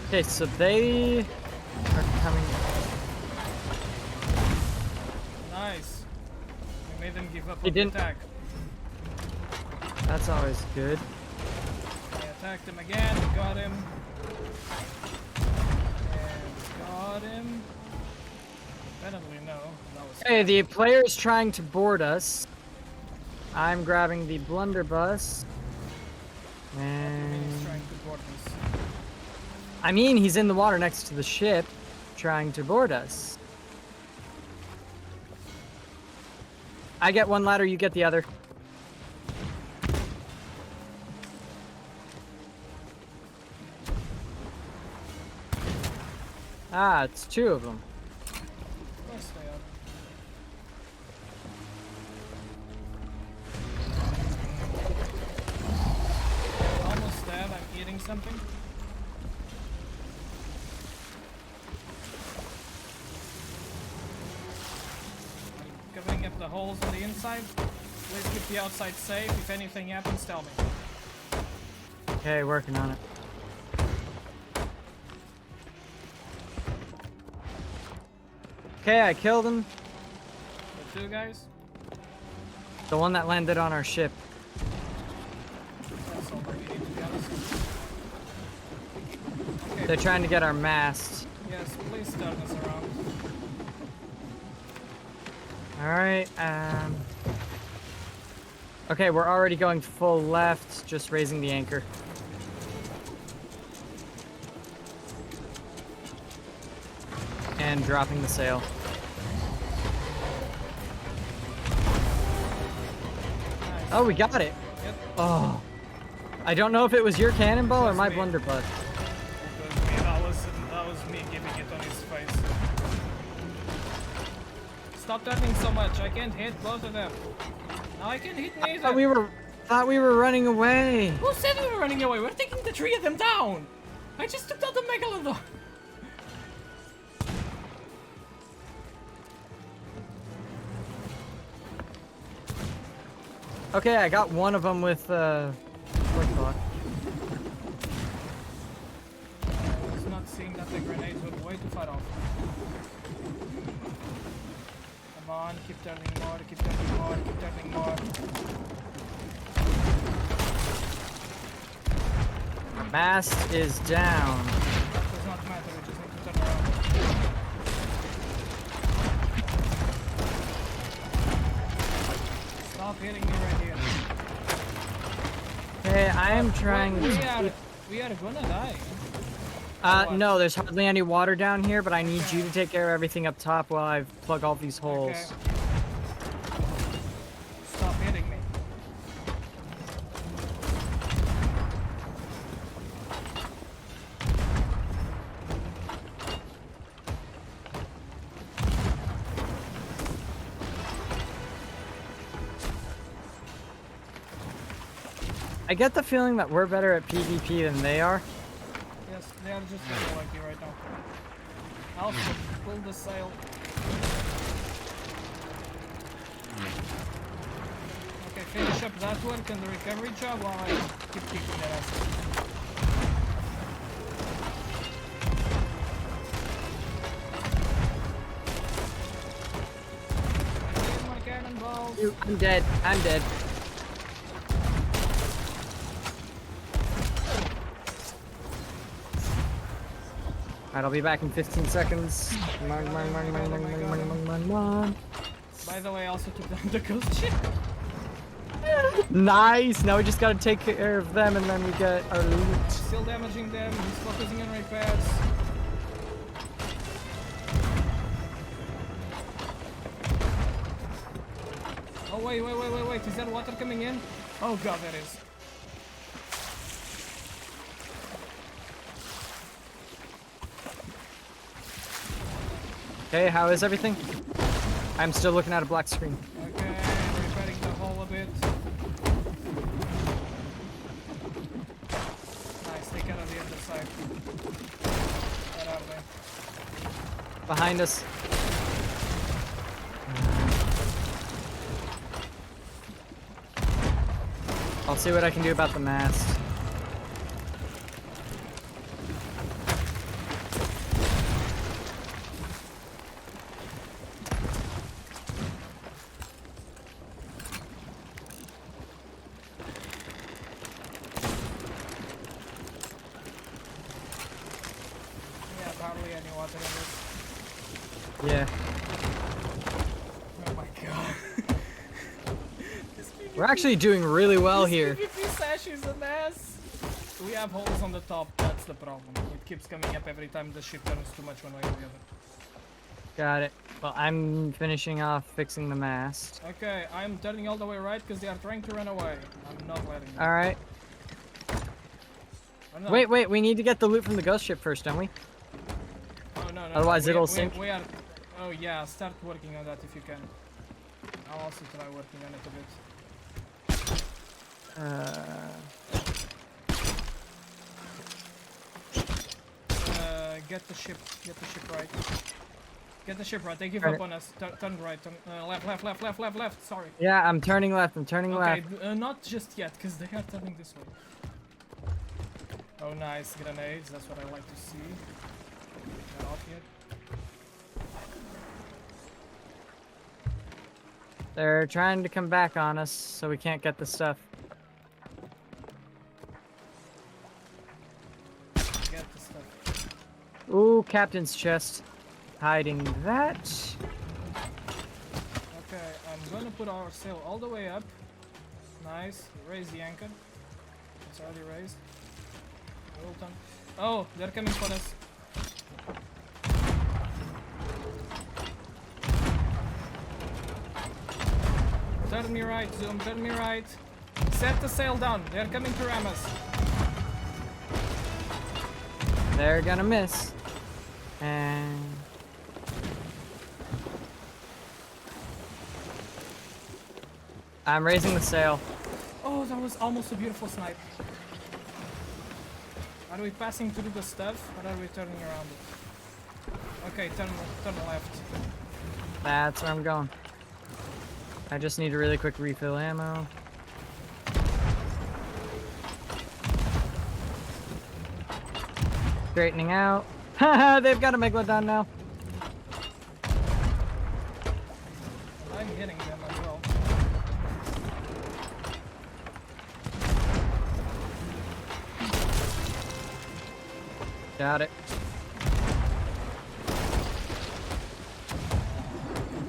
Okay, so they are coming. Nice. We made them give up They on the didn't- attack. That's always good. I attacked him again, got him. And got him. Apparently no. That was Okay, the player's trying to board us. I'm grabbing the blunderbuss. he's And trying to board us. I mean, he's in the water next to the ship, trying to board us. I get one ladder, you get the other. Ah, it's two of them. Of course they are. Almost dead, I'm eating something. I'm covering up the holes on the inside. Please keep the outside safe. If anything happens, tell me. Okay, working on it. Okay, I killed him. The two guys. The one that landed on our ship. That's all that we need, to be honest. Okay, They're trying to get our mast. yes, please turn us around. Alright, okay, we're already going full left, just raising the anchor. And dropping the sail. Nice. Oh, we got it! Yep. Oh. I don't know if it was your cannonball or That's my me. blunderbuss. That was me giving it on his face. Stop turning so much. I can't hit both of them. Now I can hit neither. Thought we were running away. Who said we were running away? We're taking the three of them down. I just took out the megalodon. Okay, I got one of them with, what the fuck? on, keep turning more, keep turning more, keep turning more. Our mast is down. That does not matter, we just need to turn around. Stop hitting me right here. Hey, I am trying we to... are gonna die. No, there's hardly any water down here, but I need you to take care of everything up top while I plug all these holes. Okay. Stop hitting me. I get the feeling that we're better at PvP than they are. Yes, they are just really lucky right now. Alpha, pull the sail. Okay, finish up that work and the recovery job while I keep kicking their ass. Get more cannonballs. I'm dead. I'm dead. Alright, I'll be back in 15 seconds. By the way, I also took down the ghost ship. Nice! Now we just gotta take care of them and then we get our loot. Still damaging them, he's focusing on repairs. Oh wait, is there water coming in? Oh god, there is. Okay, how is everything? I'm still looking at a black screen. Okay, repairing the hole a bit. Nice, take care of the other side. Where are they? Behind us. I'll see what I can do about the mast. Yeah. Oh my god. We're actually doing really well here. This PvP sash is a mess. We have holes on the top, that's the problem. It keeps coming up every time the ship turns too much one way or the other. Got it. Well, I'm finishing off fixing the mast. Okay, I'm turning all the way right because they are trying to run away. I'm not letting them. Alright. I'm not- Wait, we need to get the loot from the ghost ship first, don't we? Oh, no. Otherwise it'll we sink. We are... Oh yeah, start working on that if you can. I'll also try working on it a bit. Get the ship right. Get the ship right. They give up on us. Turn right. Left. Sorry. Yeah, I'm turning left. I'm turning Okay, left. not just yet, because they are turning this way. Oh, nice grenades. That's what I like to see. Not off yet. They're trying to come back on us, so we can't get the stuff. Get the stuff. Ooh, captain's chest. Hiding that. Okay, I'm gonna put our sail all the way up. Nice. Raise the anchor. It's already raised. Well done. Oh, they're coming for us. Turn me right, Zoom. Turn me right. Set the sail down. They're coming to ram us. They're gonna miss. And... I'm raising the sail. Oh, that was almost a beautiful snipe. Are we passing through the stuff, or are we turning around it? Okay, turn left. That's where I'm going. I just need to really quick refill ammo. Straightening out. Haha, they've got a megalodon now. hitting them as well. Got it.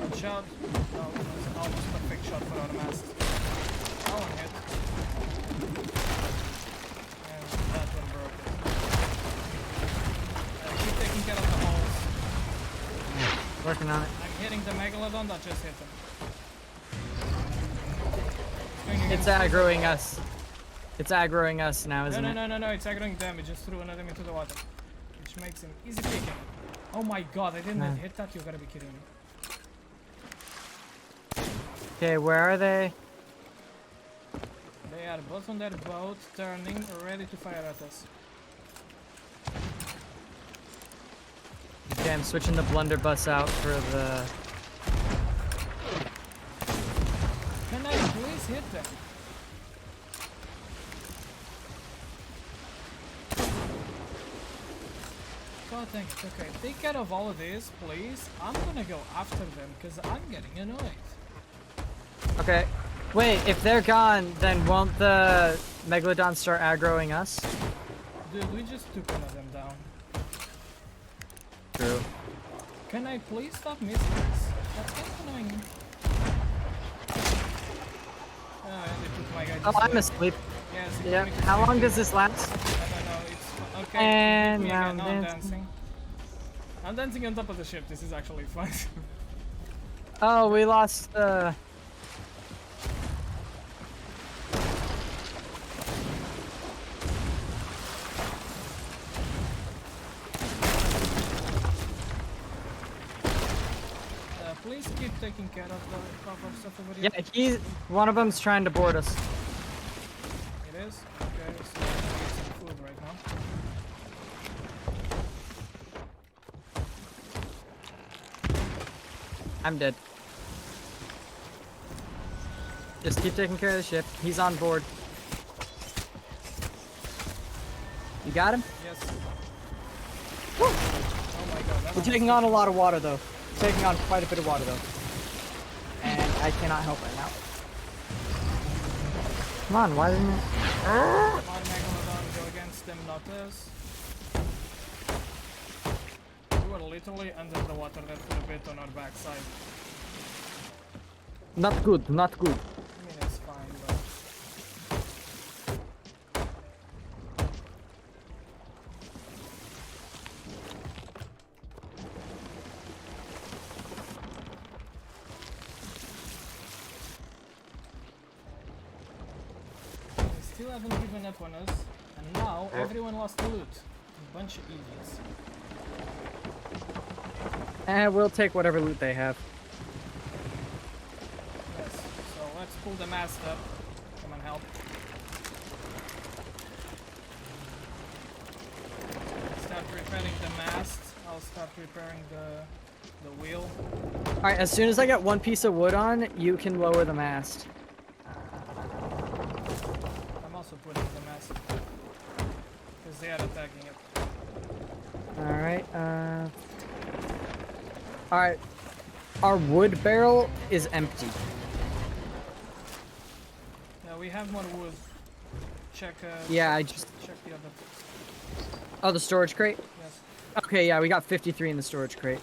Good shot. Oh, it was almost a perfect shot for our mast. That one hit. And that one broke it. Keep taking care of the holes. Working on it. I'm hitting the megalodon that just hit him. It's aggroing us. It's aggroing us now, No, isn't no, it? no, no, no, it's aggroing them. It just threw another into the water. Which makes him easy picking. Oh my god, I didn't No. hit that? You gotta be kidding me. Okay, where are they? They are both on their boat, turning, ready to fire at us. Okay, I'm switching the blunderbuss out for the... Can I please hit them? God dang it. Okay, take care of all of this, please. I'm gonna go after them because I'm getting annoyed. Okay. Wait, if they're gone, then won't the megalodon start aggroing us? Dude, we just took one of them down. True. Can I please stop missing this? That's kind of annoying. Oh, and they took my guy to Oh, I'm sleep. asleep. Yes, it Yep. took me to How sleep long too. does this last? I don't know, it's okay. And hit me now again. I'm Now I'm dancing. dancing. I'm dancing on top of the ship. This is actually fun. Oh, we lost Please keep taking care of the proper stuff over here. Yeah, one of them's trying to board us. It is? Okay, so I'm gonna get some food right now. I'm dead. Just keep taking care of the ship. He's on board. You got him? Yes. Oh my god, that We're was- taking on a lot of water though. We're taking on quite a bit of water though. And I cannot help right now. Come on, why didn't it? Come on, Megalodon, go against them, not us. We were literally under the water there for a bit on our backside. Not good, not good. I mean, it's fine, but... They still haven't given up on us, and now everyone lost the loot. A bunch of idiots. And we'll take whatever loot they have. Yes, so let's pull the mast up. Come on, help. Start repairing the mast. I'll start repairing the wheel. Alright, as soon as I get one piece of wood on, you can lower the mast. I'm also putting the mast because they are attacking it. Alright, Alright. Our wood barrel is empty. Yeah, we have more wood. Check. Yeah, I just... check the other. Oh, the storage crate? Yes. Okay, yeah, we got 53 in the storage crate.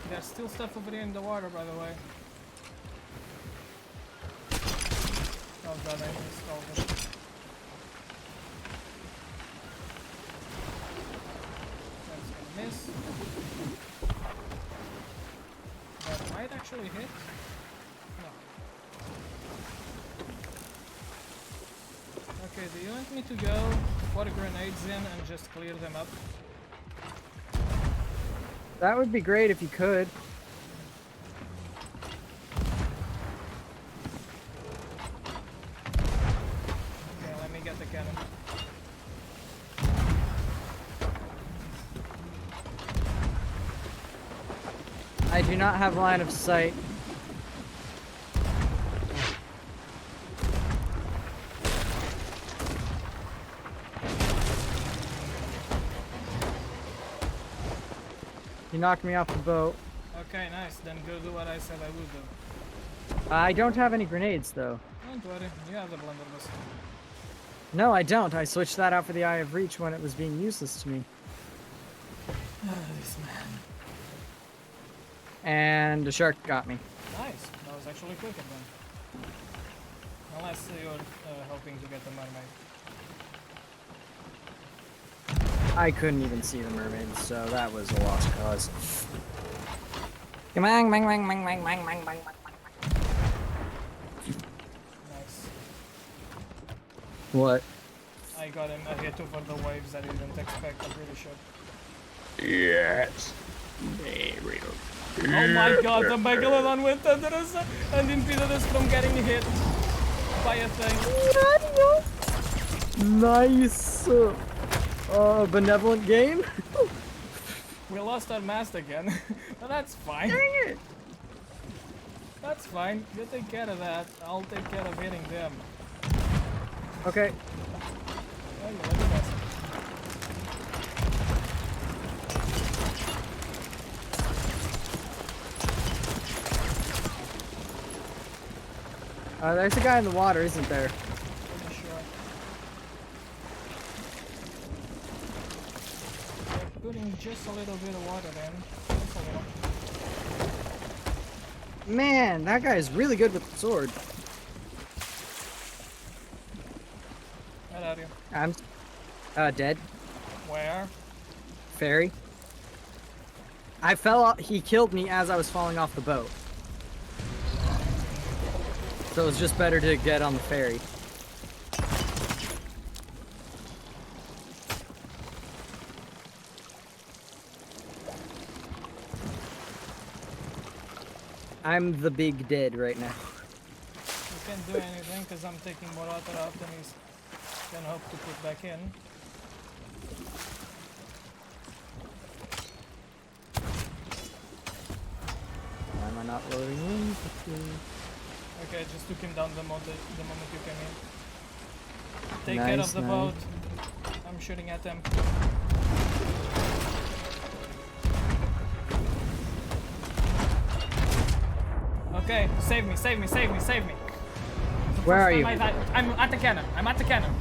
There's still stuff over here in the water, by the way. Oh god, I installed it. That's gonna miss. That might actually hit. No. Okay, do you want me to go put grenades in and just clear them up? That would be great if you could. Okay, let me get the cannon. I do not have line of sight. She knocked me off the boat. Okay, nice. Then go do what I said I would do. I don't have any grenades though. Don't worry, you have the blunderbuss. No, I don't. I switched that out for the Eye of Reach when it was being useless to me. This man. And the shark got me. Nice. That was actually quicker then. Unless you're hoping to get the mermaid. I couldn't even see the mermaid, so that was a lost cause. Come on, bang, bang, bang, bang, bang, bang, bang, bang. Nice. What? I got him a hit over the waves that he didn't expect, I'm pretty sure. Yes. Oh my god, the Megalodon went under us and impeded us from getting hit by a thing. Nice. Benevolent game. We lost our mast again, but that's fine. Dang it. That's fine. You take care of that. I'll take care of hitting them. Okay. Oh, you look at that. There's a guy in the water, isn't there? Pretty sure. They're putting just a little bit of water in. Just a little. Man, that guy is really good with the sword. Where are you? I'm dead. Where? Ferry. I fell off. He killed me as I was falling off the boat. So it was just better to get on the ferry. I'm the big dead right now. You can't do anything because I'm taking more water out than he's gonna hope to put back in. Why am I not loading in? Okay, just took him down the moment you came in. Take care of Nice, the nice. boat. I'm shooting at them. Okay, save me, save me, save me, save me. Where are you? I'm at the cannon. I'm at the cannon.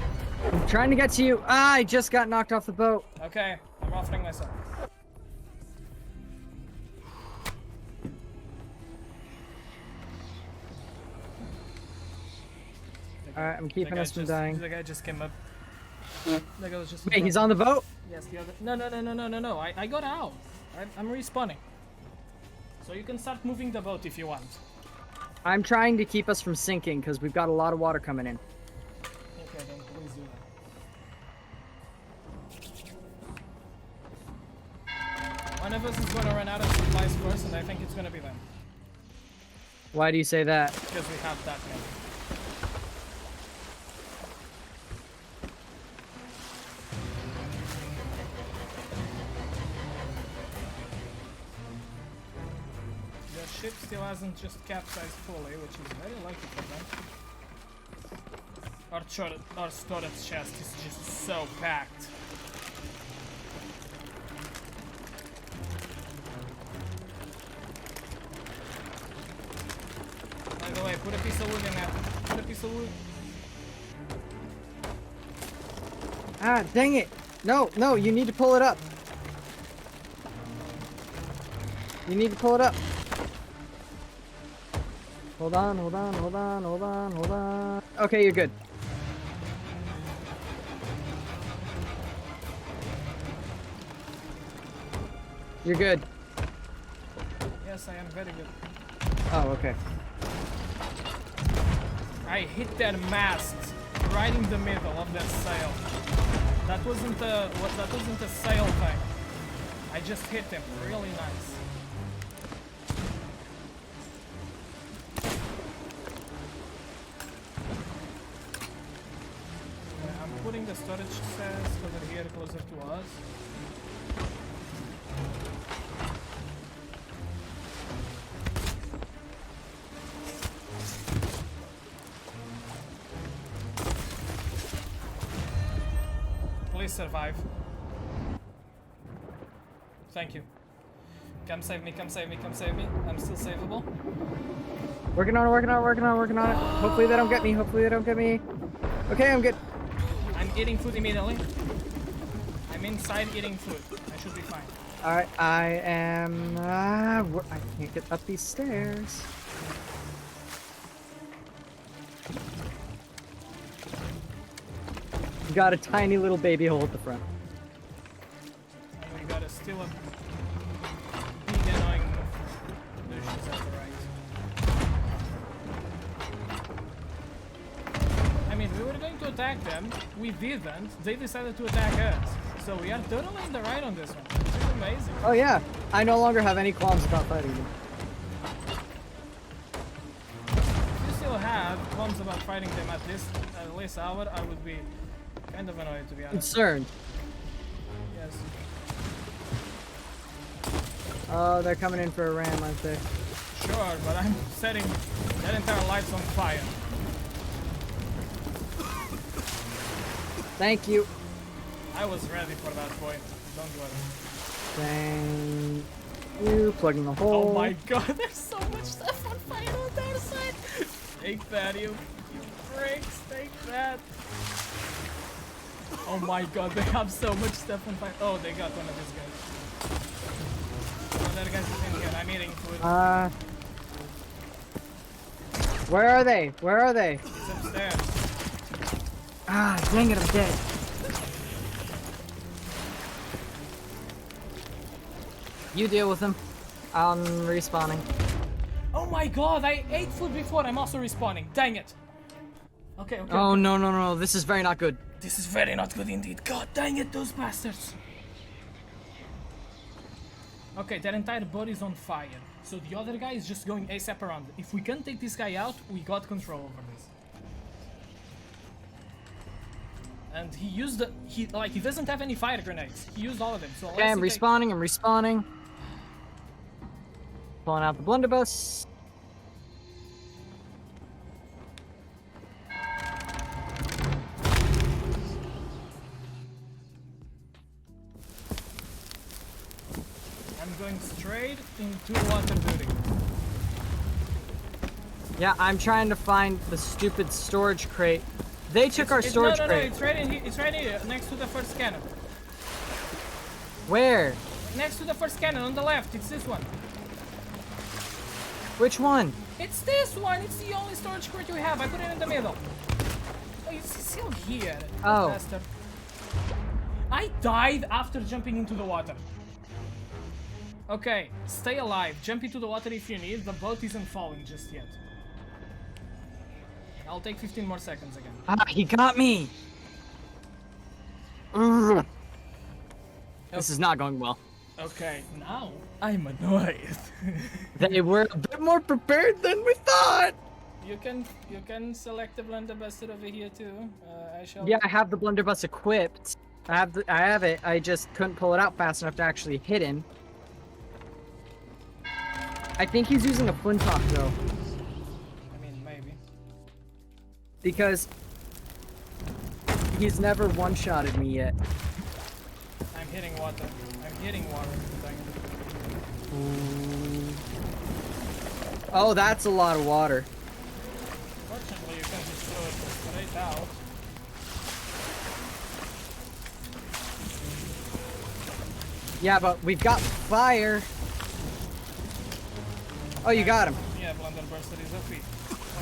I'm trying to get to you. Ah, I just got knocked off the boat. Okay, I'm offering myself. Alright, I'm keeping us from dying. The guy just came up. The guy was just. Wait, he's on the boat? Yes, the other. No. I got out. I'm respawning. So you can start moving the boat if you want. I'm trying to keep us from sinking because we've got a lot of water coming in. Okay, then please do that. One of us is going to run out of supplies first, and I think it's going to be them. Why do you say that? Because we have that many. The ship still hasn't just capsized fully, which is very lucky for them. Our storage chest is just so packed. By the way, put a piece of wood in there. Put a piece of wood. Ah, dang it! No, no, you need to pull it up. You need to pull it up. Hold on, hold on, hold on, hold on, hold on. Okay, you're good. You're good. Yes, I am very good. Oh, okay. I hit their mast right in the middle of their sail. That wasn't a sail thing. I just hit them really nice. I'm putting the storage chest over here closer to us. Please survive. Thank you. Come save me, come save me, come save me. I'm still savable. Working on it, working on it, working on it, working on it. Hopefully they don't get me, hopefully they don't get me. Okay, I'm good. I'm eating food immediately. I'm inside eating food. I should be fine. Alright, I am... I can't get up these stairs. Got a tiny little baby hole at the front. And we gotta steal a big annoying Lucius at the right. I mean, we were going to attack them. We didn't. They decided to attack us. So we are totally in the right on this one. This is amazing. Oh yeah, I no longer have any qualms about fighting them. If you still have qualms about fighting them at this hour, I would be kind of annoyed, to be honest. Concerned. Yes. Oh, they're coming in for a ram, aren't they? Sure, but I'm setting that entire lives on fire. Thank you. I was ready for that point. Don't worry. Thank you. Plugging the hole. Oh my god, there's so much stuff on fire on the other side. Take that, you freaks. Take that. Oh my god, they have so much stuff on fire. Oh, they got one of these guys. Oh, that guy's in here. I'm eating food. Where are they? Where are they? He's upstairs. Ah, dang it, I'm dead. You deal with them. I'm respawning. Oh my god, I ate food before. I'm also respawning. Dang it. Okay, okay. Oh okay. no, no, no, this is very not good. This is very not good indeed. God dang it, those bastards. Okay, their entire body's on fire. So the other guy is just going ASAP around. If we can take this guy out, we got control over this. And he used he doesn't have any fire grenades. He used all of them. So Okay, I'm respawning, I'm respawning. Pulling out the blunderbuss. I'm going straight into water duty. Yeah, I'm trying to find the stupid storage crate. They took our storage no, crate. it's right in here. It's right here, next to the first cannon. Where? Next to the first cannon on the left. It's this one. Which one? It's this one. It's the only storage crate we have. I put it in the middle. Oh, it's still here. Oh. Bastard. I died after jumping into the water. Okay, stay alive. Jump into the water if you need. The boat isn't falling just yet. I'll take 15 more seconds again. Ah, he got me. Ugh. This is not going well. Okay, now I'm annoyed. They were a bit more prepared than we thought. You can select the blunderbuss over here too. I shall. Yeah, I have the blunderbuss equipped. I have it. I just couldn't pull it out fast enough to actually hit him. I think he's using a flintock though. I mean, maybe. Because he's never one-shotted me yet. I'm hitting water. I'm hitting water. Dang it. Oh, that's a lot of water. Fortunately, you can just throw it straight out. Yeah, but we've got fire. Oh, you got him. Yeah, blunderbuster is OP.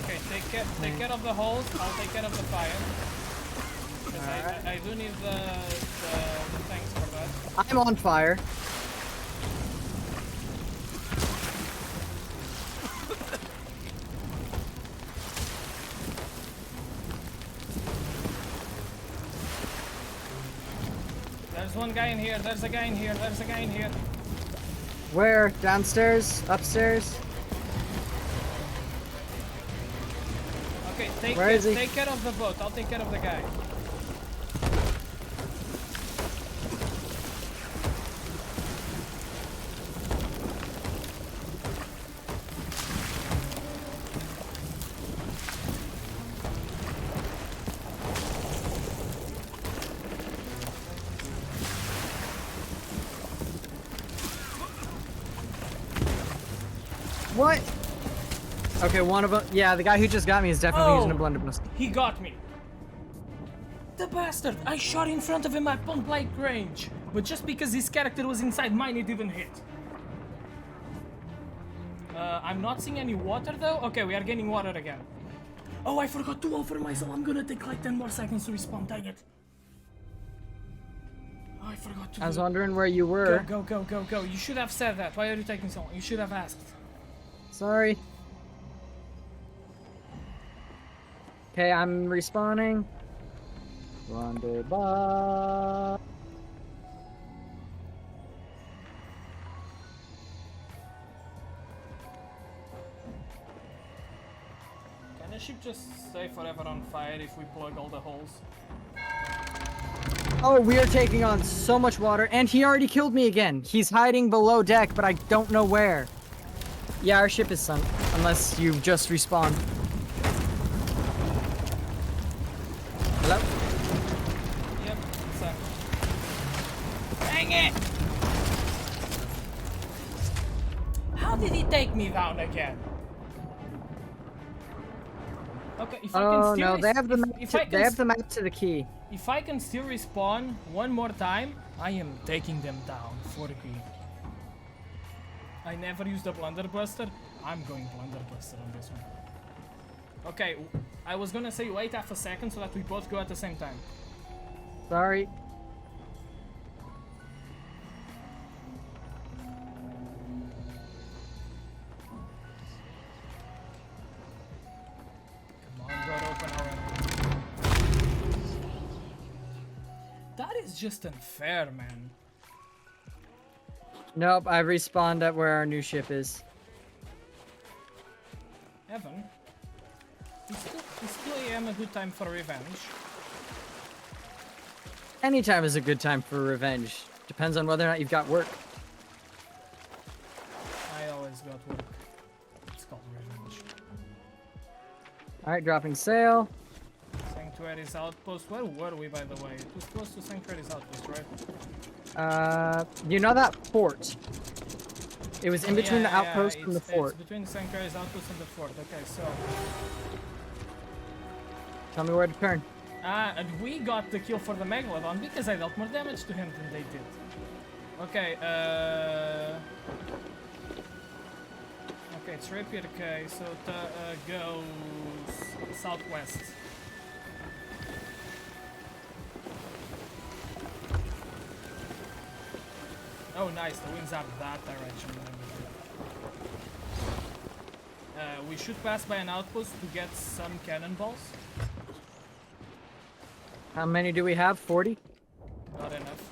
Okay, take care of the holes. I'll take care of the fire. Because I do need the tanks for that. I'm on fire. There's one guy in here. There's a guy in here. There's a guy in here. Where? Downstairs? Upstairs? Okay, Where is he? take care of the boat. I'll take care of the guy. What? Okay, one of them. Yeah, the guy who just got me is definitely using a Oh! blunderbuss. He got me. The bastard! I shot in front of him at point blank range, but just because his character was inside mine, it didn't hit. I'm not seeing any water though. Okay, we are gaining water again. Oh, I forgot to offer myself. I'm gonna take like 10 more seconds to respawn. Dang it. Oh, I forgot to I was do it. wondering where you were. Go, go, go, go, go. You should have said that. Why are you taking so long? You should have asked. Sorry. Okay, I'm respawning. Blunderbuss. Can the ship just stay forever on fire if we plug all the holes? Oh, we are taking on so much water, and he already killed me again. He's hiding below deck, but I don't know where. Yeah, our ship is sunk, unless you just respawned. Hello? Yep, so. Dang it! How did he take me down again? Okay, if I can Oh still no, they have the map. if I They can have the map to the key. if I can still respawn one more time, I am taking them down for green. I never used a blunderbuster. I'm going blunderbuster on this one. Okay, I was gonna say wait half a second so that we both go at the same time. Sorry. Come on, God, open already. That is just unfair, man. Nope, I respawned at where our new ship is. Evan, is 2 AM a good time for revenge? Anytime is a good time for revenge. Depends on whether or not you've got work. I always got work. It's called revenge. Alright, dropping sail. Sanctuary's outpost. Where were we, by the way? It was close to Sanctuary's outpost, right? You know that fort? It was in between the outpost and the It's fort. between the Sanctuary's outpost and the fort. Okay, so. Tell me where to turn. And we got the kill for the Megalodon because I dealt more damage to him than they did. Okay, okay, it's Rapier. Okay, so go southwest. Oh, nice. The winds are that direction. We should pass by an outpost to get some cannonballs. How many do we have? 40? Not enough.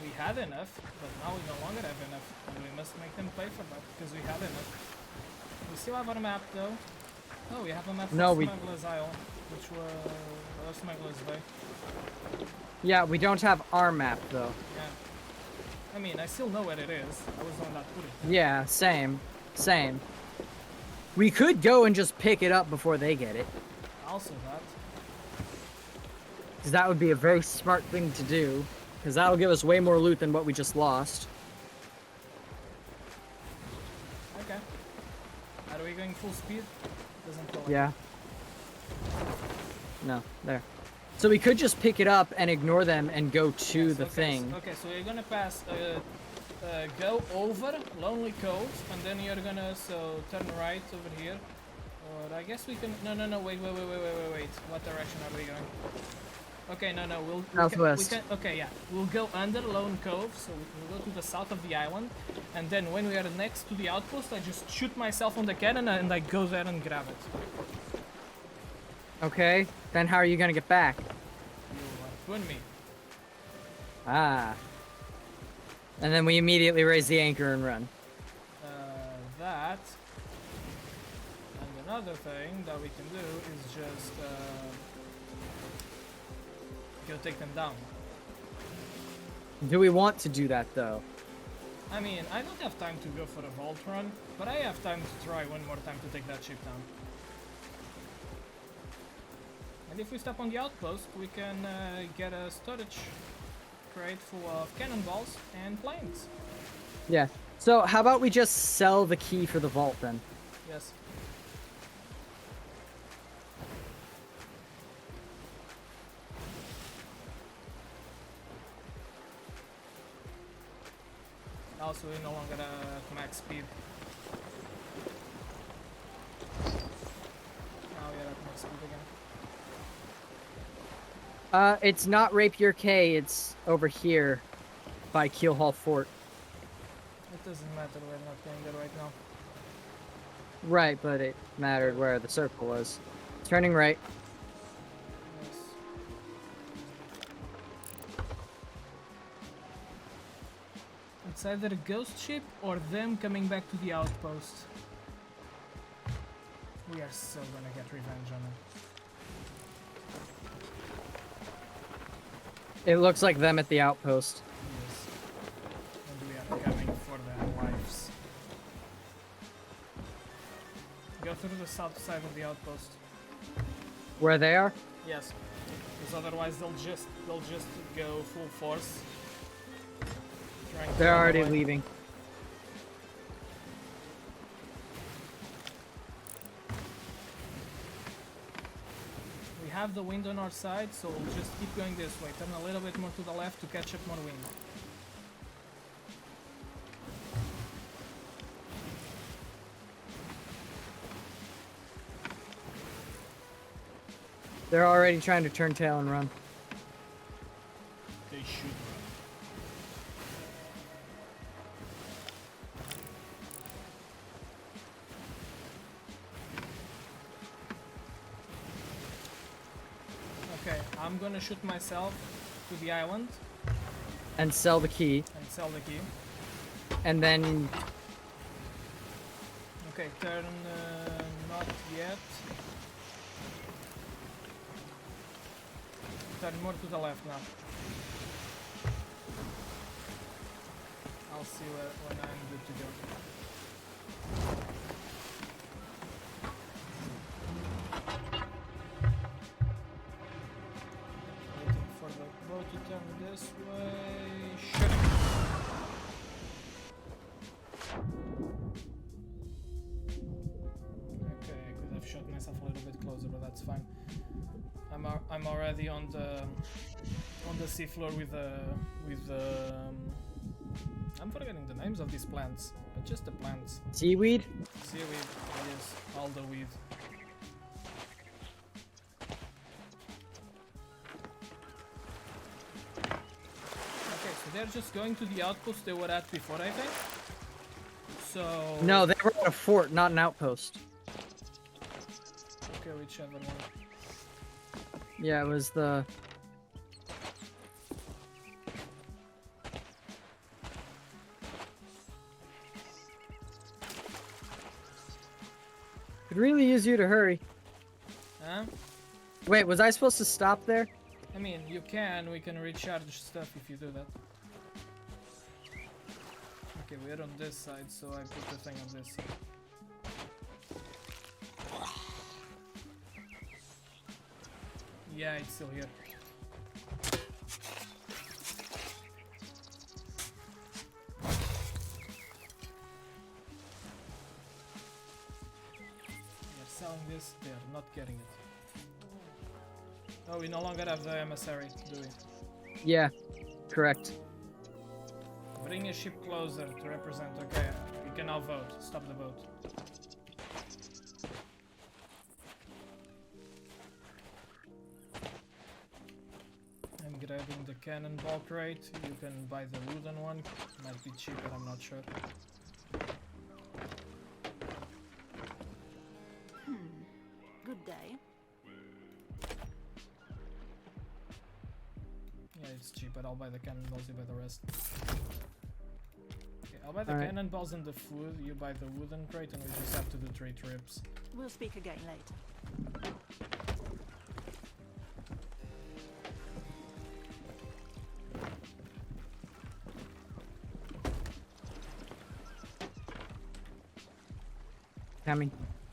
We had enough, but now we no longer have enough, and we must make them pay for that because we had enough. We still have our map though. Oh, we have a map for Smuggler's Isle, which was Smuggler's Bay. Yeah, we don't have our map though. Yeah. I mean, I still know where it is. I was the one that put it. Yeah, same. Same. We could go and just pick it up before they get it. Also that. Because that would be a very smart thing to do. Because that'll give us way more loot than what we just lost. Okay. Are we going full speed? Doesn't feel like Yeah. No, there. So we could just pick it up and ignore them and go to Yes, the okay, thing. Okay, so you're gonna pass, go over Lonely Cove, and then you're gonna turn right over here. Or I guess we can. No, wait. What direction are we going? Okay, no, we'll. Southwest. Okay, yeah, we'll go under Lone Cove, so we'll go to the south of the island, and then when we are next to the outpost, I just shoot myself on the cannon and I go there and grab it. Okay, then how are you gonna get back? You win me. Ah. And then we immediately raise the anchor and run. That. And another thing that we can do is just go take them down. Do we want to do that though? I mean, I don't have time to go for a vault run, but I have time to try one more time to take that ship down. And if we stop on the outpost, we can get a storage crate full of cannonballs and planes. Yeah. So how about we just sell the key for the vault then? Yes. Also, we no longer max speed. Now we are at max speed again. It's not Rapier K, it's over here by Keel Hall Fort. It doesn't matter, we're not going there right now. Right, but it mattered where the circle was. Turning right. Yes. It's either a ghost ship or them coming back to the outpost. We are so gonna get revenge on them. It looks like them at the outpost. Yes. And we are coming for their lives. Go through the south side of the outpost. Where they are? Yes. Because otherwise they'll just go full force. Trying to They're run already away. leaving. We have the wind on our side, so we'll just keep going this way. Turn a little bit more to the left to catch up more wind. They're already trying to turn tail and run. They should run. Okay, I'm gonna shoot myself to the island And sell the key. and sell the key. And then Okay, turn not yet. Turn more to the left now. I'll see when I'm good to go. Waiting for the boat to turn this way. Shooting. Okay, I could have shot myself a little bit closer, but that's fine. I'm already on the seafloor with I'm forgetting the names of these plants, but just the plants. seaweed. Seaweed, yes, all the weed. Okay, so they're just going to the outpost they were at before, I think. So No, they were at a fort, not an outpost. okay, whichever one. Yeah, it was the... Could really use you to hurry. Huh? Wait, was I supposed to stop there? I mean, you can. We can recharge stuff if you do that. Okay, we're on this side, so I put the thing on this side. Yeah, it's still here. They're selling this, they're not getting it. Oh, we no longer have the emissary, do we? Yeah, correct. Bring a ship closer to represent. Okay, we can now vote. Stop the vote. I'm grabbing the cannonball crate. You can buy the wooden one. Might be cheaper, I'm not sure. Good day. Yeah, it's cheaper. I'll buy the cannonballs, you buy the rest. Okay, I'll buy the Alright. cannonballs and the food. You buy the wooden crate, and we just have to do 3 trips. We'll speak again later. Coming.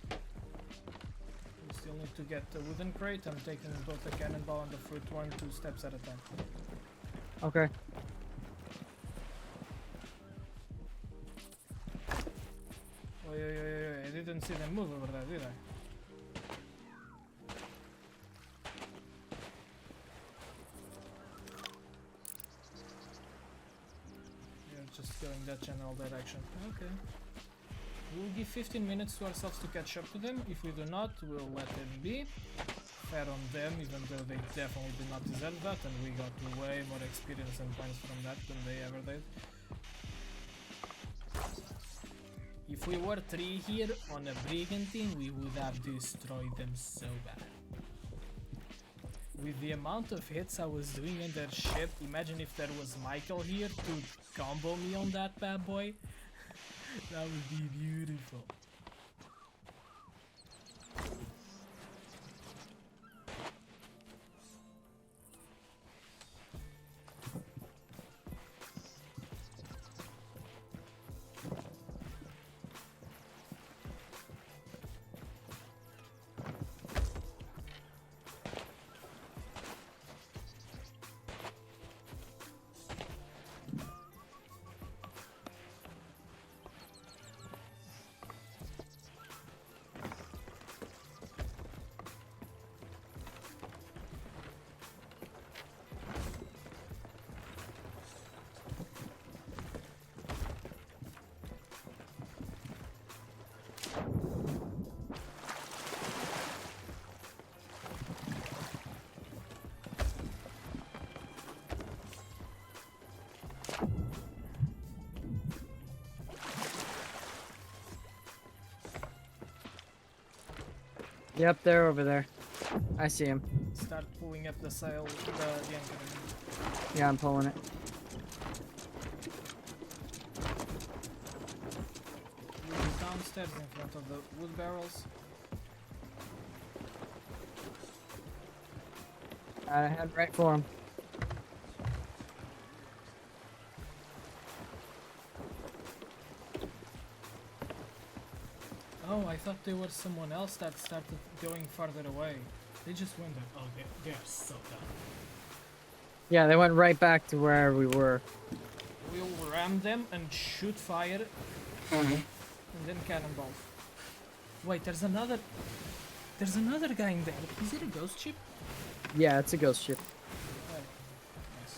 We still need to get the wooden crate. I'm taking both the cannonball and the fruit one 2 steps at a time. Okay. didn't see them move over there, did I? You're just going that general direction. Okay. We'll give 15 minutes to ourselves to catch up to them. If we do not, we'll let them be. Fair on them, even though they definitely did not deserve that, and we got way more experience and points from that than they ever did. If we were 3 here on a brigantine, we would have destroyed them so bad. With the amount of hits I was doing on their ship, imagine if there was Michael here to combo me on that bad boy. That would be beautiful. Yep, they're over there. I see him. Start pulling up the sail, the anchor. Yeah, I'm pulling it. He's downstairs in front of the wood barrels. I head right for him. Oh, I thought they were someone else that started going farther away. They just went there. Oh, they're so dumb. Yeah, they went right back to where we were. We'll ram them and shoot fire. And then cannonballs. Wait, there's another guy in there. Is it a ghost ship? Yeah, it's a ghost ship. Oh, nice.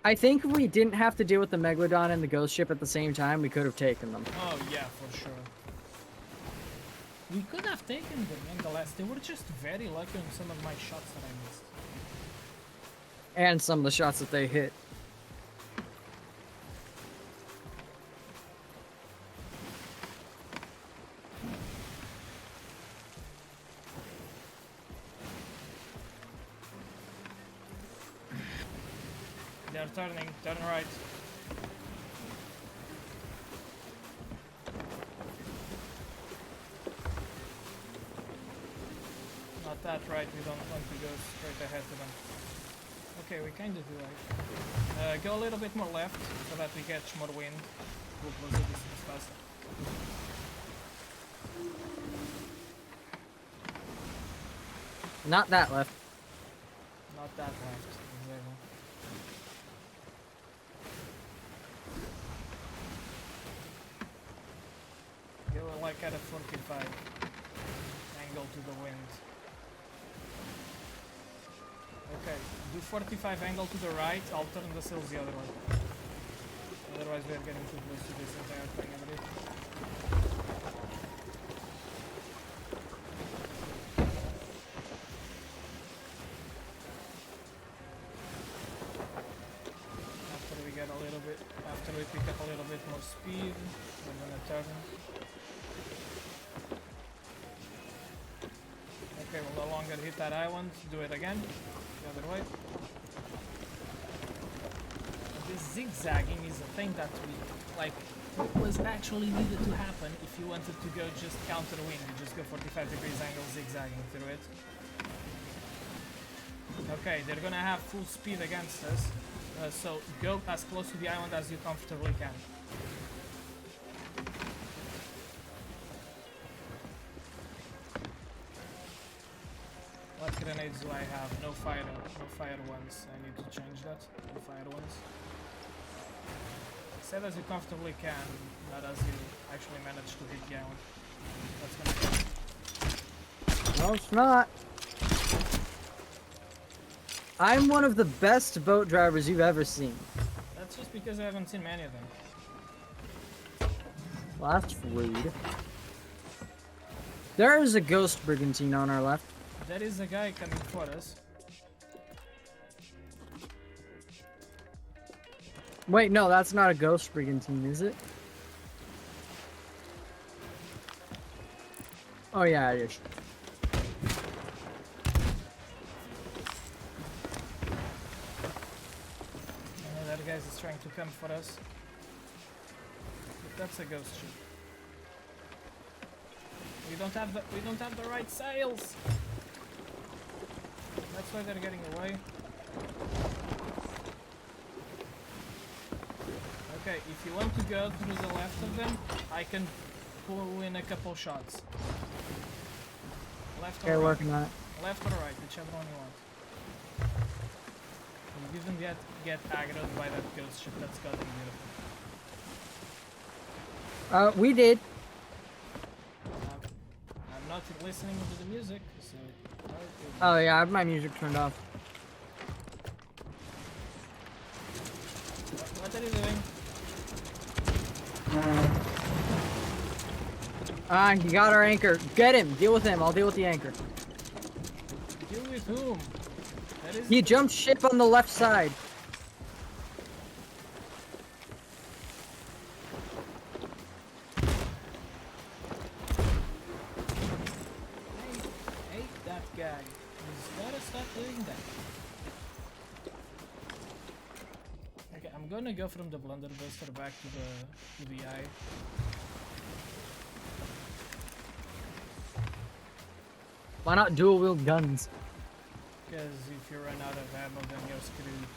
I think if we didn't have to deal with the Megalodon and the ghost ship at the same time, we could have taken them. Oh yeah, for sure. We could have taken them nonetheless. They were just very lucky on some of my shots that I missed. And some of the shots that they hit. They're turning, turn right. Not that right, we don't want to go straight ahead to them. Okay, we kind of do right. Go a little bit more left so that we catch more wind. We'll close the distance faster. Not that left. Not that left. Exactly. They were like at a 45 angle to the wind. Okay, do 45 angle to the right, I'll turn the sails the other way. Otherwise we're getting too close to this entire thing, I believe. After we pick up a little bit more speed, we're gonna turn. Okay, we'll no longer hit that island. Do it again. The other way. This zigzagging is a thing that was actually needed to happen if you wanted to go just counter wind. You just go 45 degrees angle zigzagging through it. Okay, they're gonna have full speed against us. So go as close to the island as you comfortably can. What grenades do I have? No fire ones. I need to change that. No fire ones. Said as you comfortably can, not as you actually manage to hit the island. That's gonna No, it's not. I'm one of the best boat drivers you've ever seen. That's just because I haven't seen many of them. Well, that's rude. There is a ghost brigantine on our left. There is a guy coming for us. Wait, no, that's not a ghost brigantine, is it? Oh yeah, it is. That guy is trying to come for us. But that's a ghost ship. We don't have the right sails. That's why they're getting away. Okay, if you want to go through the left of them, I can pull in a couple shots. Left or Okay, right? working on it. Left or right, whichever one you want. You didn't get aggroed by that ghost ship. That's goddamn beautiful. We did. I'm not listening to the music, so. Oh yeah, I have my music turned off. What are you doing? He got our anchor. Get him. Deal with him. I'll deal with the anchor. Deal with whom? That is. He jumped ship on the left side. I hate that guy. He's gotta stop doing that. Okay, I'm gonna go from the blunderbuster back to the eye. Why not dual wield guns? Because if you run out of ammo, then you're screwed.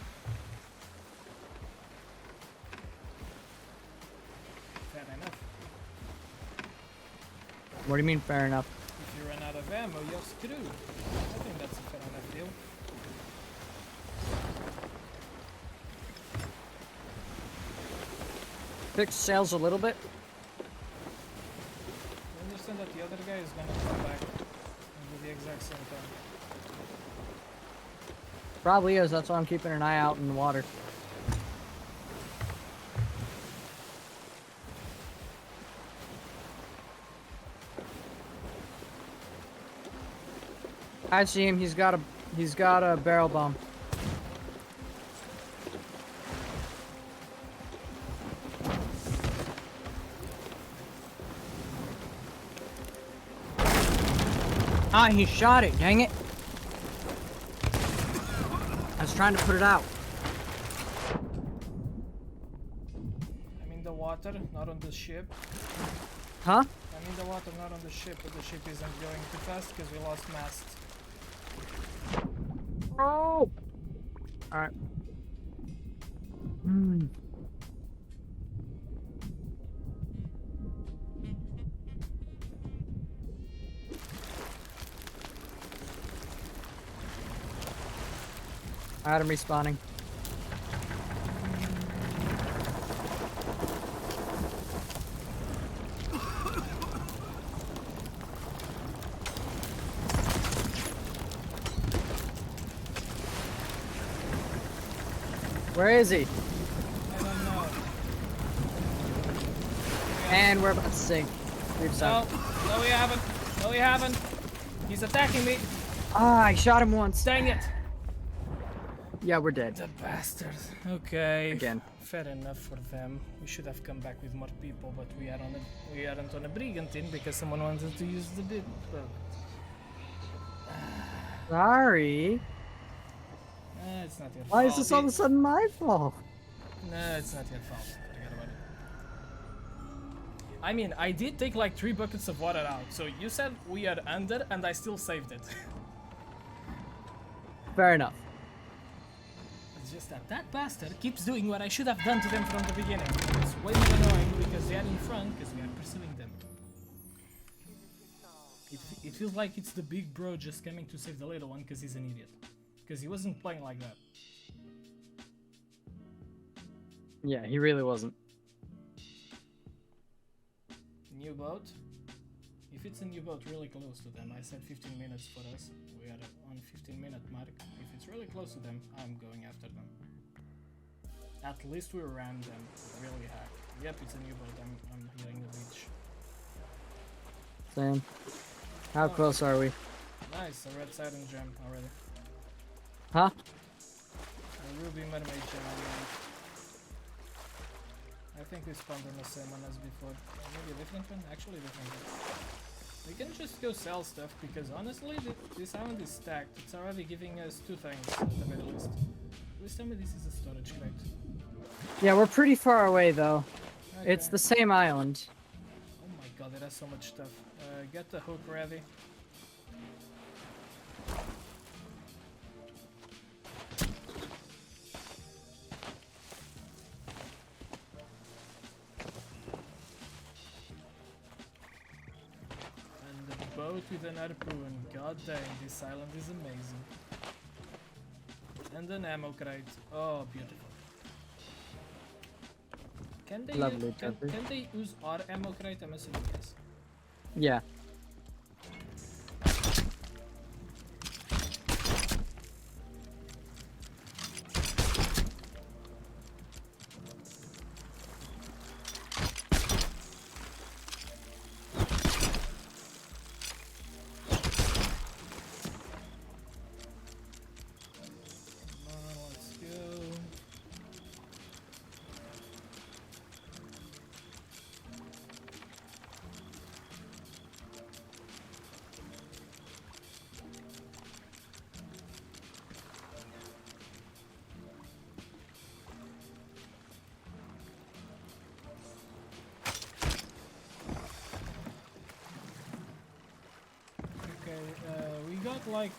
Fair enough. What do you mean fair enough? If you run out of ammo, you're screwed. I think that's a fair enough deal. Fix sails a little bit. I understand that the other guy is gonna come back and do the exact same thing. Probably is. That's why I'm keeping an eye out in the water. I see him. He's got a barrel bomb. Ah, he shot it. Dang it. I was trying to put it out. I'm in the water, not on the ship. Huh? I'm in the water, not on the ship, but the ship isn't going too fast because we lost mast. Oh! Alright. I had him respawning. Where is he? I don't know. And we're about to sink. We've sunk. No, we haven't. No, we haven't. He's attacking me. Ah, I shot him once. Dang it. Yeah, we're dead. The bastards. Okay. Again. Fair enough for them. We should have come back with more people, but we aren't on a brigantine because someone wanted to use the bit. Well, Sorry. it's not your fault. Why is this all of a sudden my fault? No, it's not your fault. Forget about it. I mean, I did take like 3 buckets of water out, so you said we are under, and I still saved it. Fair enough. It's just that bastard keeps doing what I should have done to them from the beginning. It's way more annoying because they are in front because we are pursuing them. It feels like it's the big bro just coming to save the little one because he's an idiot. Because he wasn't playing like that. Yeah, he really wasn't. New boat. If it's a new boat really close to them, I said 15 minutes for us. We are on 15-minute mark. If it's really close to them, I'm going after them. At least we ran them really hard. Yep, it's a new boat. I'm hitting the beach. Same. How close are we? Nice, a red siren gem already. Huh? A ruby mermaid gem already. I think we spawned on the same one as before. Maybe a different one? Actually different one. We can just go sell stuff because honestly this island is stacked. It's already giving us 2 things at the very least. Please tell me this is a storage crate. Yeah, we're pretty far away though. Okay. It's the same island. Oh my god, it has so much stuff. Get the hook ready. And the boat with an harpoon. God dang, this island is amazing. And an ammo crate. Oh, beautiful. Can they, Lovely, can they use our ammo crate? I'm assuming yes. Yeah. Let's go. Okay, we got like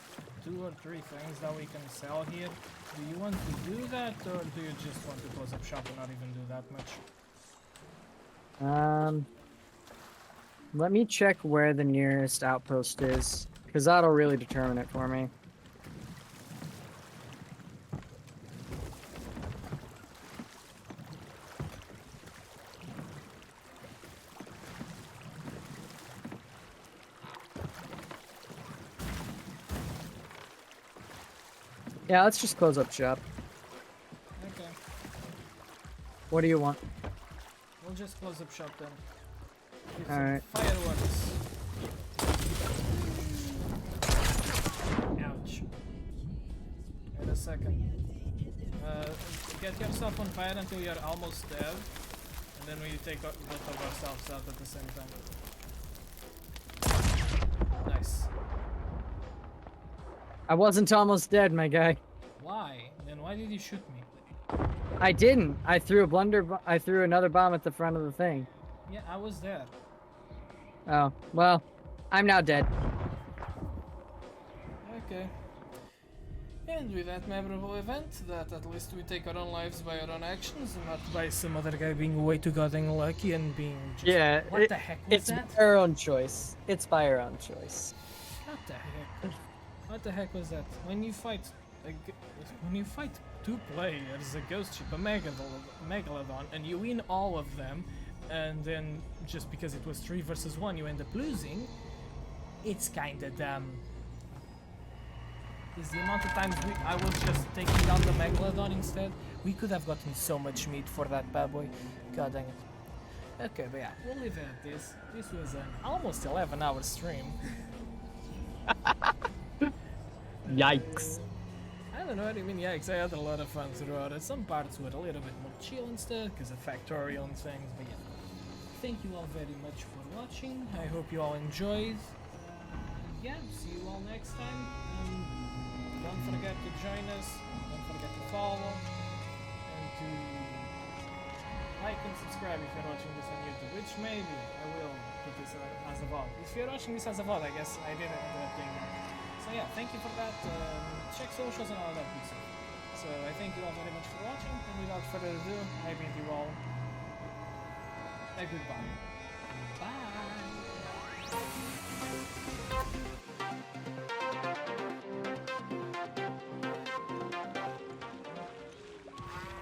2 or 3 things that we can sell here. Do you want to do that, or do you just want to close up shop and not even do that much? Let me check where the nearest outpost is, because that'll really determine it for me. Yeah, let's just close up shop. Okay, What do you want? we'll just close up shop then. Get Alright. some fireworks. Ouch. Wait a second. Get yourself on fire until you're almost dead, and then we take both of ourselves out at the same time. Nice. I wasn't almost dead, my guy. Why? Then why did you shoot me? I didn't. I threw a I threw another bomb at the front of the thing. Yeah, I was there. Oh, well, I'm now dead. Okay. And with that memorable event, that at least we take our own lives by our own actions and not by some other guy being way too goddamn lucky and being just... Yeah, What the heck was it's that? by our own choice. It's by our own choice. What the heck? What the heck was that? When you fight... when you fight 2 players, a ghost ship, a megalodon, and you win all of them, and then just because it was 3 versus 1 you end up losing, it's kinda dumb. Is the amount of times I was just taking down the megalodon instead? We could have gotten so much meat for that bad boy. God dang it. Okay, but yeah, we'll leave it at this. This was an almost 11-hour stream. Yikes. I don't know what you mean, yikes. I had a lot of fun throughout it. Some parts were a little bit more chill and stuff because of factorial and things, but yeah. Thank you all very much for watching. I hope you all enjoyed. Yeah, see you all next time. Don't forget to join us. Don't forget to follow. And to like and subscribe if you're watching this on YouTube, which maybe I will put this as a VOD. If you're watching this as a VOD, I guess I didn't end up doing that. So yeah, thank you for that. Check socials and all that good stuff. So I thank you all very much for watching, and without further ado, I bid you all a goodbye. Bye!